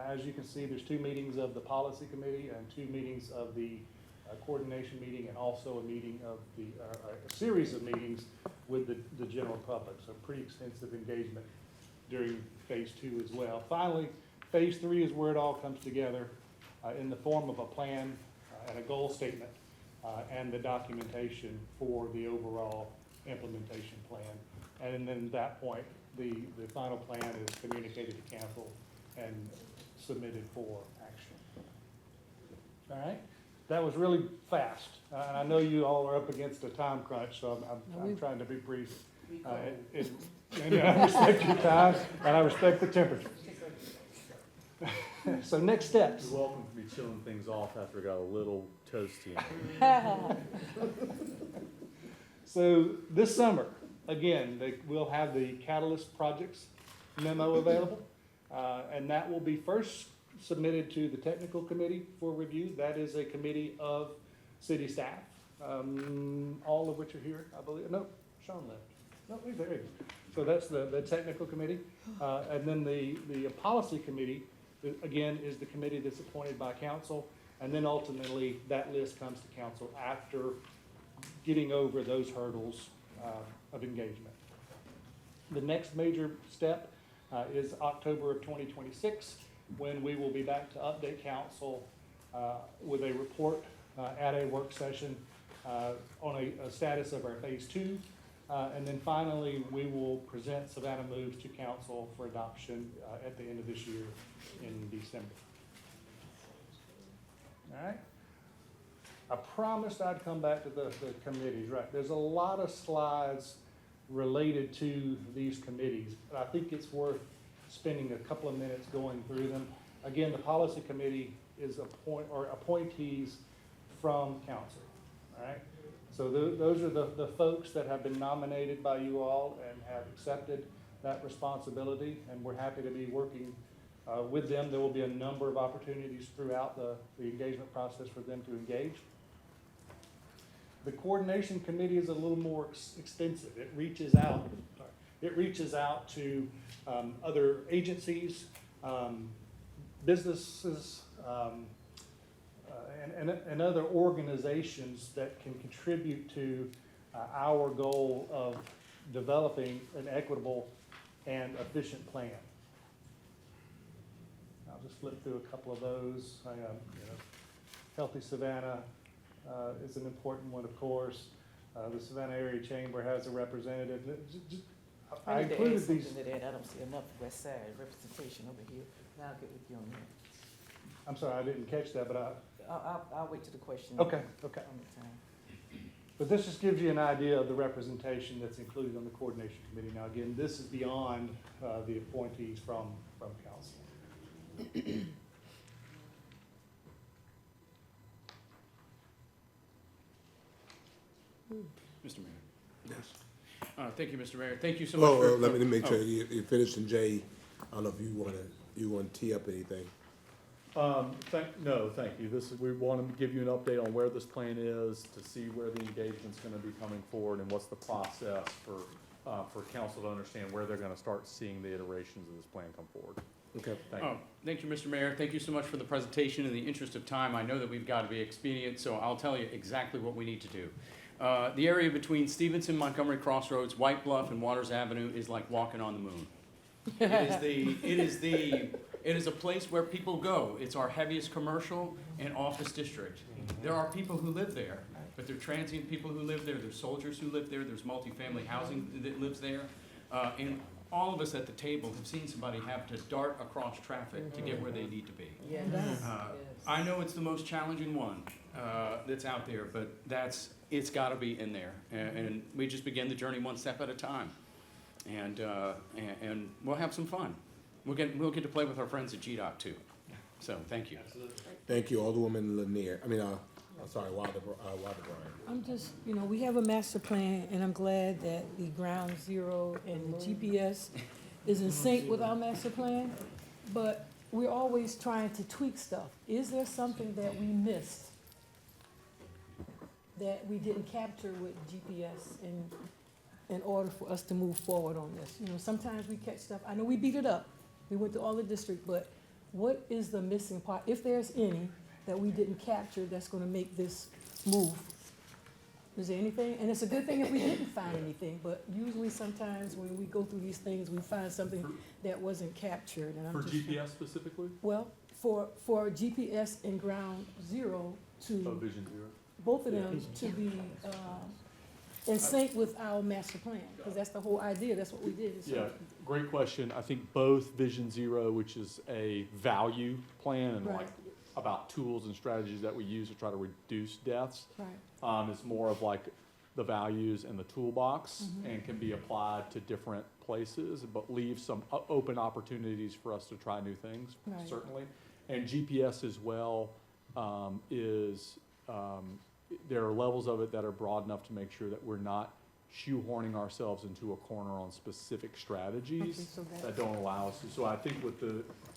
As you can see, there's 2 meetings of the policy committee and 2 meetings of the coordination meeting, and also a meeting of a series of meetings with the general public. So pretty extensive engagement during phase two as well. Finally, phase three is where it all comes together in the form of a plan and a goal statement and the documentation for the overall implementation plan. And then at that point, the final plan is communicated to council and submitted for action. All right? That was really fast. And I know you all are up against a time crunch, so I'm trying to be brief. And I respect your time, and I respect the temperature. So next steps. You're welcome to be chilling things off after it got a little toasty. So this summer, again, we'll have the Catalyst Projects memo available. And that will be first submitted to the technical committee for review. That is a committee of city staff, all of which are here, I believe. No, Sean left. No, he's there. So that's the technical committee. And then the policy committee, again, is the committee that's appointed by council. And then ultimately, that list comes to council after getting over those hurdles of engagement. The next major step is October of 2026, when we will be back to update council with a report at a work session on a status of our phase 2. And then finally, we will present Savannah Moves to council for adoption at the end of this year in December. All right? I promised I'd come back to the committees, right? There's a lot of slides related to these committees, but I think it's worth spending a couple of minutes going through them. Again, the policy committee is appointees from council, all right? So those are the folks that have been nominated by you all and have accepted that responsibility, and we're happy to be working with them. There will be a number of opportunities throughout the engagement process for them to engage. The coordination committee is a little more extensive. It reaches out to other agencies, businesses, and other organizations that can contribute to our goal of developing an equitable and efficient plan. I'll just flip through a couple of those. Healthy Savannah is an important one, of course. The Savannah Area Chamber has a representative. I included these. I don't see enough West Side representation over here. I'll get with you on that. I'm sorry, I didn't catch that, but I'll wait till the question. Okay. On the time. But this just gives you an idea of the representation that's included on the coordination committee. Now, again, this is beyond the appointees from council. Mr. Mayor. Yes. Thank you, Mr. Mayor. Thank you so much for. Let me make sure you finished, and Jay, I don't know if you want to tee up anything. No, thank you. We want to give you an update on where this plan is, to see where the engagement's going to be coming forward, and what's the process for council to understand where they're going to start seeing the iterations of this plan come forward. Okay. Thank you, Mr. Mayor. Thank you so much for the presentation. In the interest of time, I know that we've got to be expedient, so I'll tell you exactly what we need to do. The area between Stevenson, Montgomery Crossroads, White Bluff, and Waters Avenue is like walking on the moon. It is a place where people go. It's our heaviest commercial and office district. There are people who live there, but they're transient people who live there. There's soldiers who live there. There's multifamily housing that lives there. And all of us at the table have seen somebody have to dart across traffic to get where they need to be. Yes. I know it's the most challenging one that's out there, but it's got to be in there. And we just begin the journey one step at a time. And we'll have some fun. We'll get to play with our friends at GDOT too. So thank you. Thank you, Alderwoman Lanier. Wilder I'm just, we have a master plan, and I'm glad that the ground zero and the GPS is in sync with our master plan, but we're always trying to tweak stuff. Is there something that we missed that we didn't capture with GPS in order for us to move forward on this? Sometimes we catch stuff. I know we beat it up. We went to all the district, but what is the missing part, if there's any, that we didn't capture that's gonna make this move? Is there anything? And it's a good thing if we didn't find anything, but usually sometimes when we go through these things, we find something that wasn't captured, and For GPS specifically? Well, for GPS and ground zero Vision Zero. both of them to be, in sync with our master plan, because that's the whole idea, that's what we did. Yeah, great question. I think both Vision Zero, which is a value plan, and Right. about tools and strategies that we use to try to reduce deaths, Right. is more of like the values in the toolbox and can be applied to different places, but leave some open opportunities for us to try new things, Right. certainly. And GPS as well there are levels of it that are broad enough to make sure that we're not shoehorning ourselves into a corner on specific strategies Okay, so that don't allow us to. So I think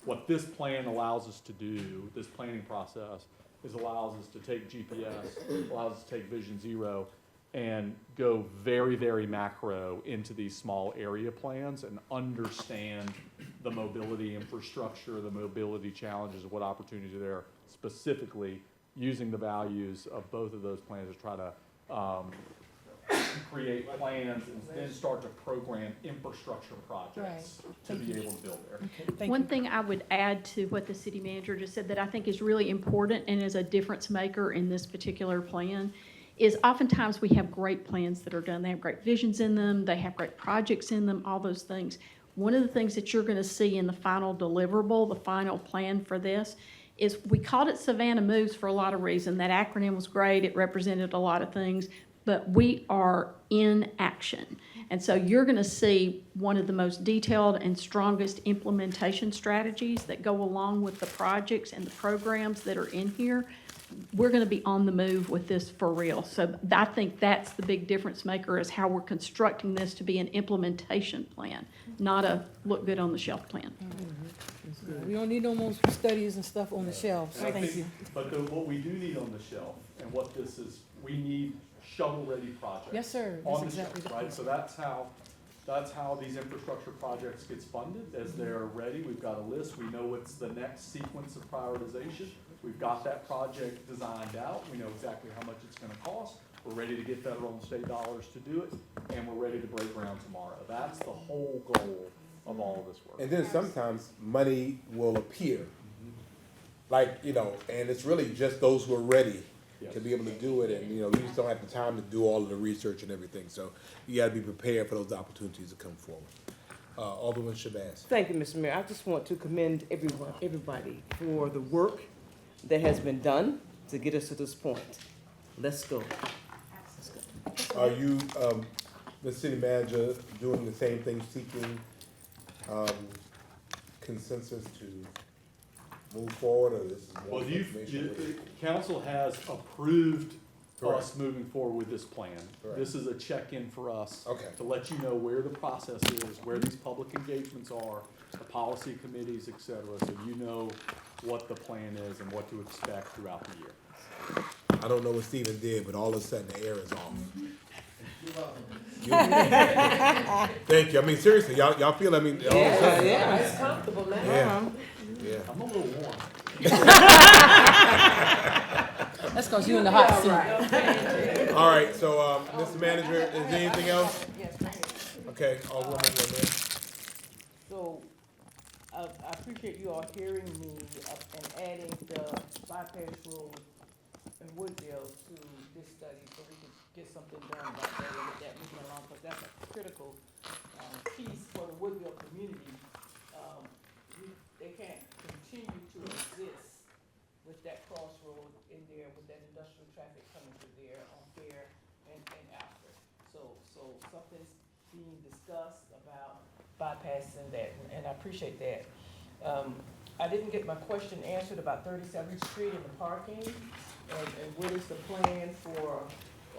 what this plan allows us to do, this planning process, is allows us to take GPS, allows us to take Vision Zero, and go very, very macro into these small area plans and understand the mobility infrastructure, the mobility challenges, what opportunities are there, specifically using the values of both of those plans to try to create plans and then start to program infrastructure projects to be able to build there. Okay, thank One you. thing I would add to what the city manager just said that I think is really important and is a difference maker in this particular plan is oftentimes we have great plans that are done. They have great visions in them. They have great projects in them, all those things. One of the things that you're going to see in the final deliverable, the final plan for this, is we called it Savannah Moves for a lot of reasons. That acronym was great. It represented a lot of things. But we are in action. And so you're going to see one of the most detailed and strongest implementation strategies that go along with the projects and the programs that are in here. We're going to be on the move with this for real. So I think that's the big difference maker is how we're constructing this to be an implementation plan, not a look good on the shelf plan. We don't need no more studies and stuff on the shelves. And I Thank think- you. But what we do need on the shelf, and what this is, we need shovel-ready projects. Yes, sir. That's On the exactly shelf, the right? point. So that's how these infrastructure projects gets funded. As they're ready, we've got a list. We know what's the next sequence of prioritization. We've got that project designed out. We know exactly how much it's gonna cost. We're ready to get federal and state dollars to do it, and we're ready to break ground tomorrow. That's the whole goal of all of this work. And then sometimes money will appear. Like, and it's really just those who are ready to be able to do it, and, you just don't have the time to do all of the research and everything, so you gotta be prepared for those opportunities to come forward. Alderman Shabazz. Thank you, Mr. Mayor. I just want to commend everybody for the work that has been done to get us to this point. Let's go. Are you, the city manager, doing the same thing, seeking, consensus to move forward, or this is more Well, information? council has approved Correct. us moving forward with this plan. Correct. This is a check-in for us. Okay. To let you know where the process is, where these public engagements are, the policy committees, et cetera, so you know what the plan is and what to expect throughout the year. I don't know what Stephen did, but all of a sudden the air is off. Thank you. I mean, seriously, y'all feel, all of a sudden. Yeah, it's comfortable now. Yeah. I'm a little warm. That's because you're in the hot seat. All right, so, Mr. Manager, is there anything else? Yes, Okay, Alderwoman Lanier. So, I appreciate you all hearing me and adding the bypass road in Woodville to this study so we can get something done about that and get that moving along, because that's a critical piece for the Woodville community. They can't continue to exist with that crossroad in there, with that industrial traffic coming through there on Fair and after. So something's being discussed about bypassing that, and I appreciate that. I didn't get my question answered about 37th Street and the parking, and what is the plan for,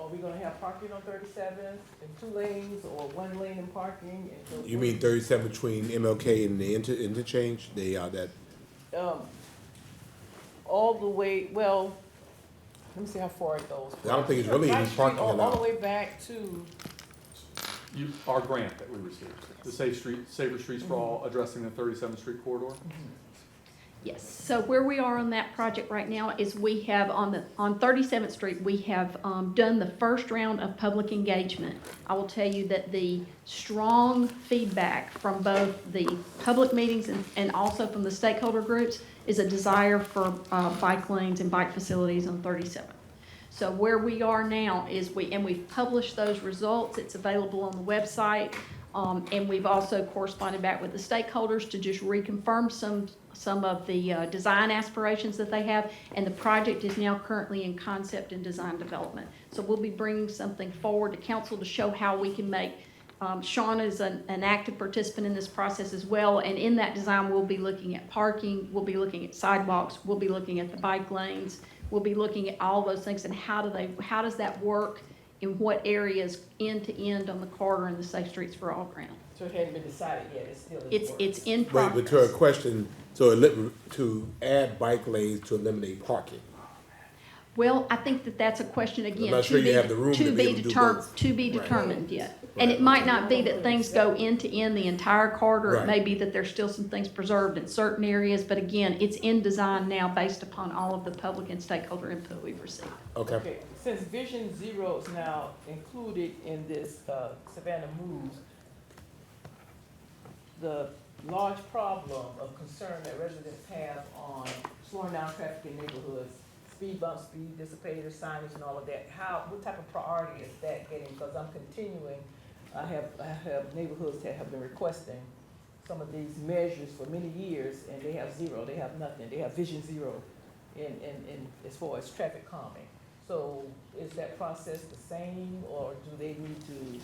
are we gonna have parking on 37th in 2 lanes or 1 lane in parking? And so You mean 37 between MLK and the interchange? all the way, well, let me see how far it goes. I don't think it's really any Ninth Street parking all allowed. the way back to, Our grant that we received, the Safer Streets for All, addressing the 37th Street corridor. Yes, so where we are on that project right now is we have on 37th Street, we have done the first round of public engagement. I will tell you that the strong feedback from both the public meetings and also from the stakeholder groups is a desire for bike lanes and bike facilities on 37th. So where we are now is we've published those results. It's available on the website. And we've also corresponded back with the stakeholders to just reconfirm some of the design aspirations that they have. And the project is now currently in concept and design development. So we'll be bringing something forward to council to show how we can make, Sean is an active participant in this process as well. And in that design, we'll be looking at parking, we'll be looking at sidewalks, we'll be looking at the bike lanes, we'll be looking at all those things and how does that work in what areas end to end on the corridor and the Safe Streets for All grant. So it hadn't been decided yet, it's still in It's works. in Wait, progress. but to a question, so to add bike lanes to eliminate parking. Well, I think that that's a question again. not sure you have the room to be able to do both. To be determined yet. And it might not be that things go end to end the entire corridor. It Right. may be that there's still some things preserved in certain areas, but again, it's in design now based upon all of the public and stakeholder input we've received. Okay. Okay, since Vision Zero is now included in this, Savannah Moves, the large problem of concern that residents have on slowing down traffic in neighborhoods, speed bumps, speed dissipators, signage and all of that, what type of priority is that getting? Because I'm continuing, I have neighborhoods that have been requesting some of these measures for many years, and they have zero, they have nothing, they have Vision Zero in as far as traffic calming. So is that process the same, or do they need to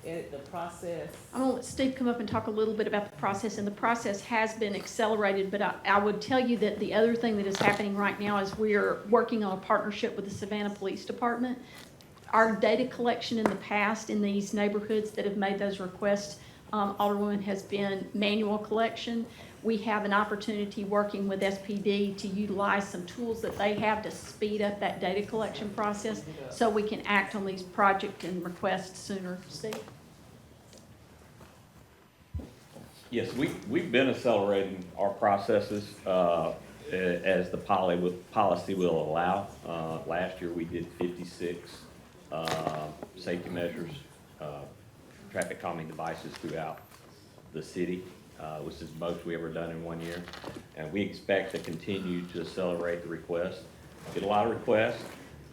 edit the process? I'm gonna let Steve come up and talk a little bit about the process, and the process has been accelerated, but I would tell you that the other thing that is happening right now is we're working on a partnership with the Savannah Police Department. Our data collection in the past in these neighborhoods that have made those requests, Alderwoman, has been manual collection. We have an opportunity working with SPD to utilize some tools that they have to speed up that data collection process so we can act on these projects and requests sooner. Steve? Yes, we've been accelerating our processes as the policy will allow. Last year, we did 56 safety measures, traffic calming devices throughout the city, which is most we ever done in 1 year. And we expect to continue to accelerate the requests. Get a lot of requests.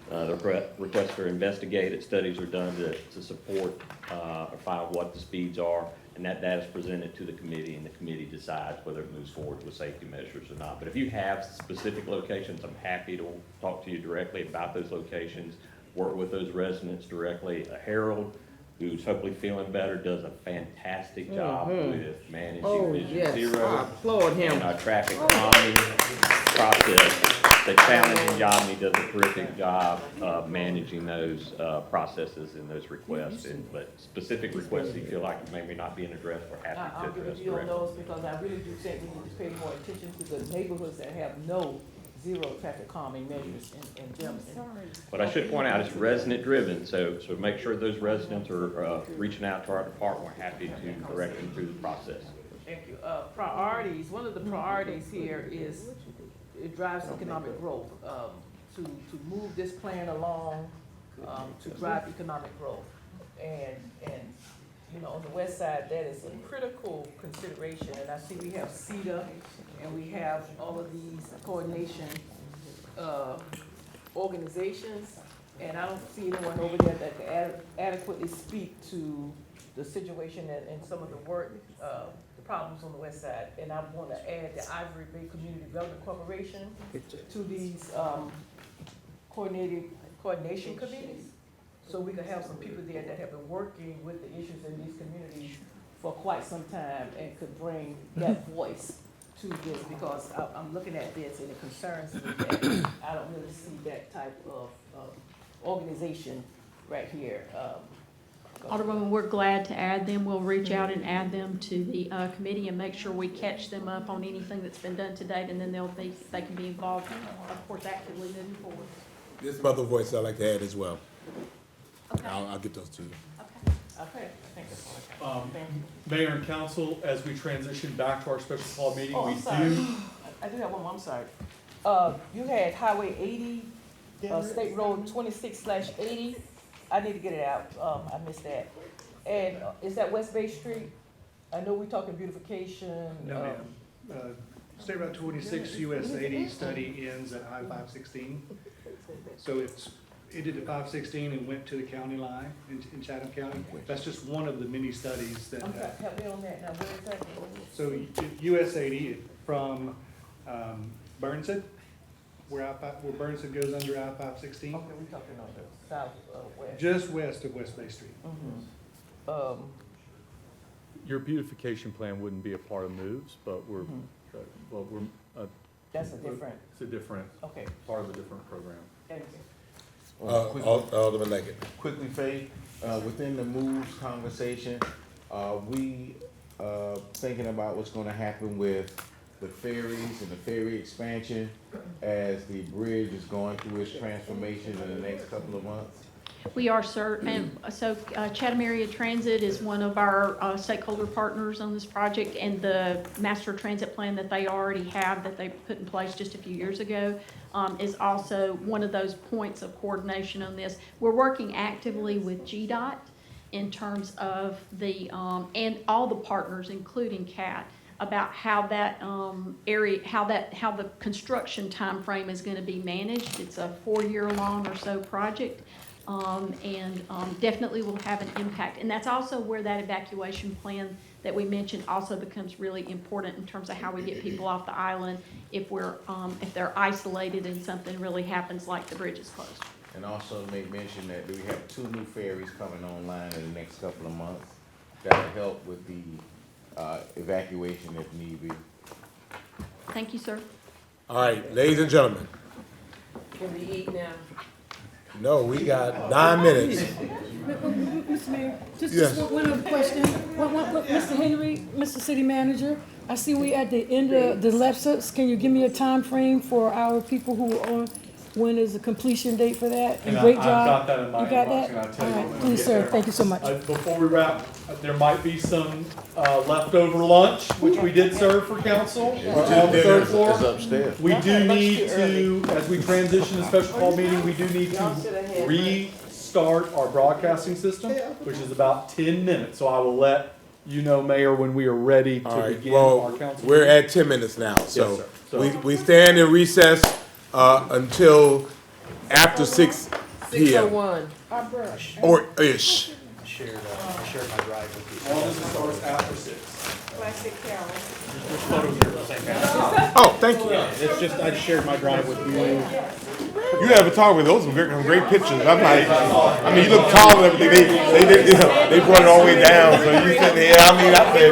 The requests are investigated, studies are done to support or find what the speeds are, and that data is presented to the committee, and the committee decides whether it moves forward with safety measures or not. But if you have specific locations, I'm happy to talk to you directly about those locations, work with those residents directly. Harold, who's hopefully feeling better, does a fantastic job with managing Vision Zero. I applaud him. And our traffic calming process. The challenging job, and he does a terrific job of managing those processes and those requests. But specific requests you feel like maybe not being addressed, we're happy I'll to give address it to you on directly. those because I really do think we need to pay more attention to the neighborhoods that have no zero traffic calming measures in Jefferson. But I should point out, it's resident driven, so make sure those residents are reaching out to our department. We're happy to direct them through the process. Thank you. Priorities, one of the priorities here is it drives economic growth, to move this plan along, to drive economic growth. And, you know, on the west side, that is a critical consideration. And I see we have CETA and we have all of these coordination, organizations. And I don't see anyone over there that can adequately speak to the situation and some of the work, the problems on the west side. And I want to add the Ivory Bay Community Development Corporation to these coordination committees. So we can have some people there that have been working with the issues in these communities for quite some time and could bring that voice to this, because I'm looking at this and it concerns me that I don't really see that type of organization right here. Alderwoman, we're glad to add them. We'll reach out and add them to the committee and make sure we catch them up on anything that's been done to date, and then they can be involved, of course, actively moving forward. There's some other voices I'd like to add as well. Okay. I'll get those to you. Okay, thank you. Mayor and council, as we transition back to our special call meeting, Oh, we I'm sorry. do. I do have one more, I'm sorry. You had Highway 80, State Road 26/80. I need to get it out, I missed that. And is that West Bay Street? I know we're talking beautification. No, ma'am. State Route 26 US 80 study ends at I-516. So it's ended at 516 and went to the county line in Chatham County. That's just one of the many studies that. Okay, help me on that now, where is that? So US 80 from Burnside, where Burnside goes under I-516, Okay, we're talking on the south, west. just west of West Bay Street. Your beautification plan wouldn't be a part of moves, but we're, well, That's a different, it's a different, okay, part of a different program. thank you. Alderman Leggett. Quickly, Faye, within the moves conversation, we thinking about what's gonna happen with the ferries and the ferry expansion as the bridge is going through its transformation in the next couple of months? We are, sir, and so Chatham Area Transit is one of our stakeholder partners on this project, and the master transit plan that they already have, that they put in place just a few years ago, is also one of those points of coordination on this. We're working actively with GDOT in terms of the, and all the partners, including CAT, about how that area, how the construction timeframe is gonna be managed. It's a 4-year-long or so project. Definitely will have an impact. And that's also where that evacuation plan that we mentioned also becomes really important in terms of how we get people off the island if they're isolated and something really happens, like the bridge is closed. And also make mention that we have 2 new ferries coming online in the next couple of months that'll help with the evacuation if need be. Thank you, sir. All right, ladies and gentlemen. Can we eat now? No, we got 9 minutes. Mr. Mayor, Yes. just one other question. Mr. Henry, Mr. City Manager, I see we at the end of the lectures. Can you give me a time frame for our people who are, when is the completion date for that? And great job. I've got that in my You got inbox, that? and I'll tell you All right, when we please, get sir. there. Thank you so much. Before we wrap, there might be some leftover lunch, which we did serve for council on the 3rd floor. It's upstairs. We do need to, as we transition to special call meeting, we do need to restart our broadcasting system, which is about 10 minutes. So I will let you know, Mayor, when we are ready All to right, begin our well, council. we're meeting. at 10 minutes now, so sir. So- we stand in recess until after 6 p.m. 6:01. or ish. I shared my drive with you. All this starts after 6. Classic Carol. There's photos here of the same house. Oh, thank you. It's just, I shared my drive with you. You have a talk with those some great pictures. I'm like, I mean, you look tall and everything. They brought it all the way down. So you sitting there. I mean, I said,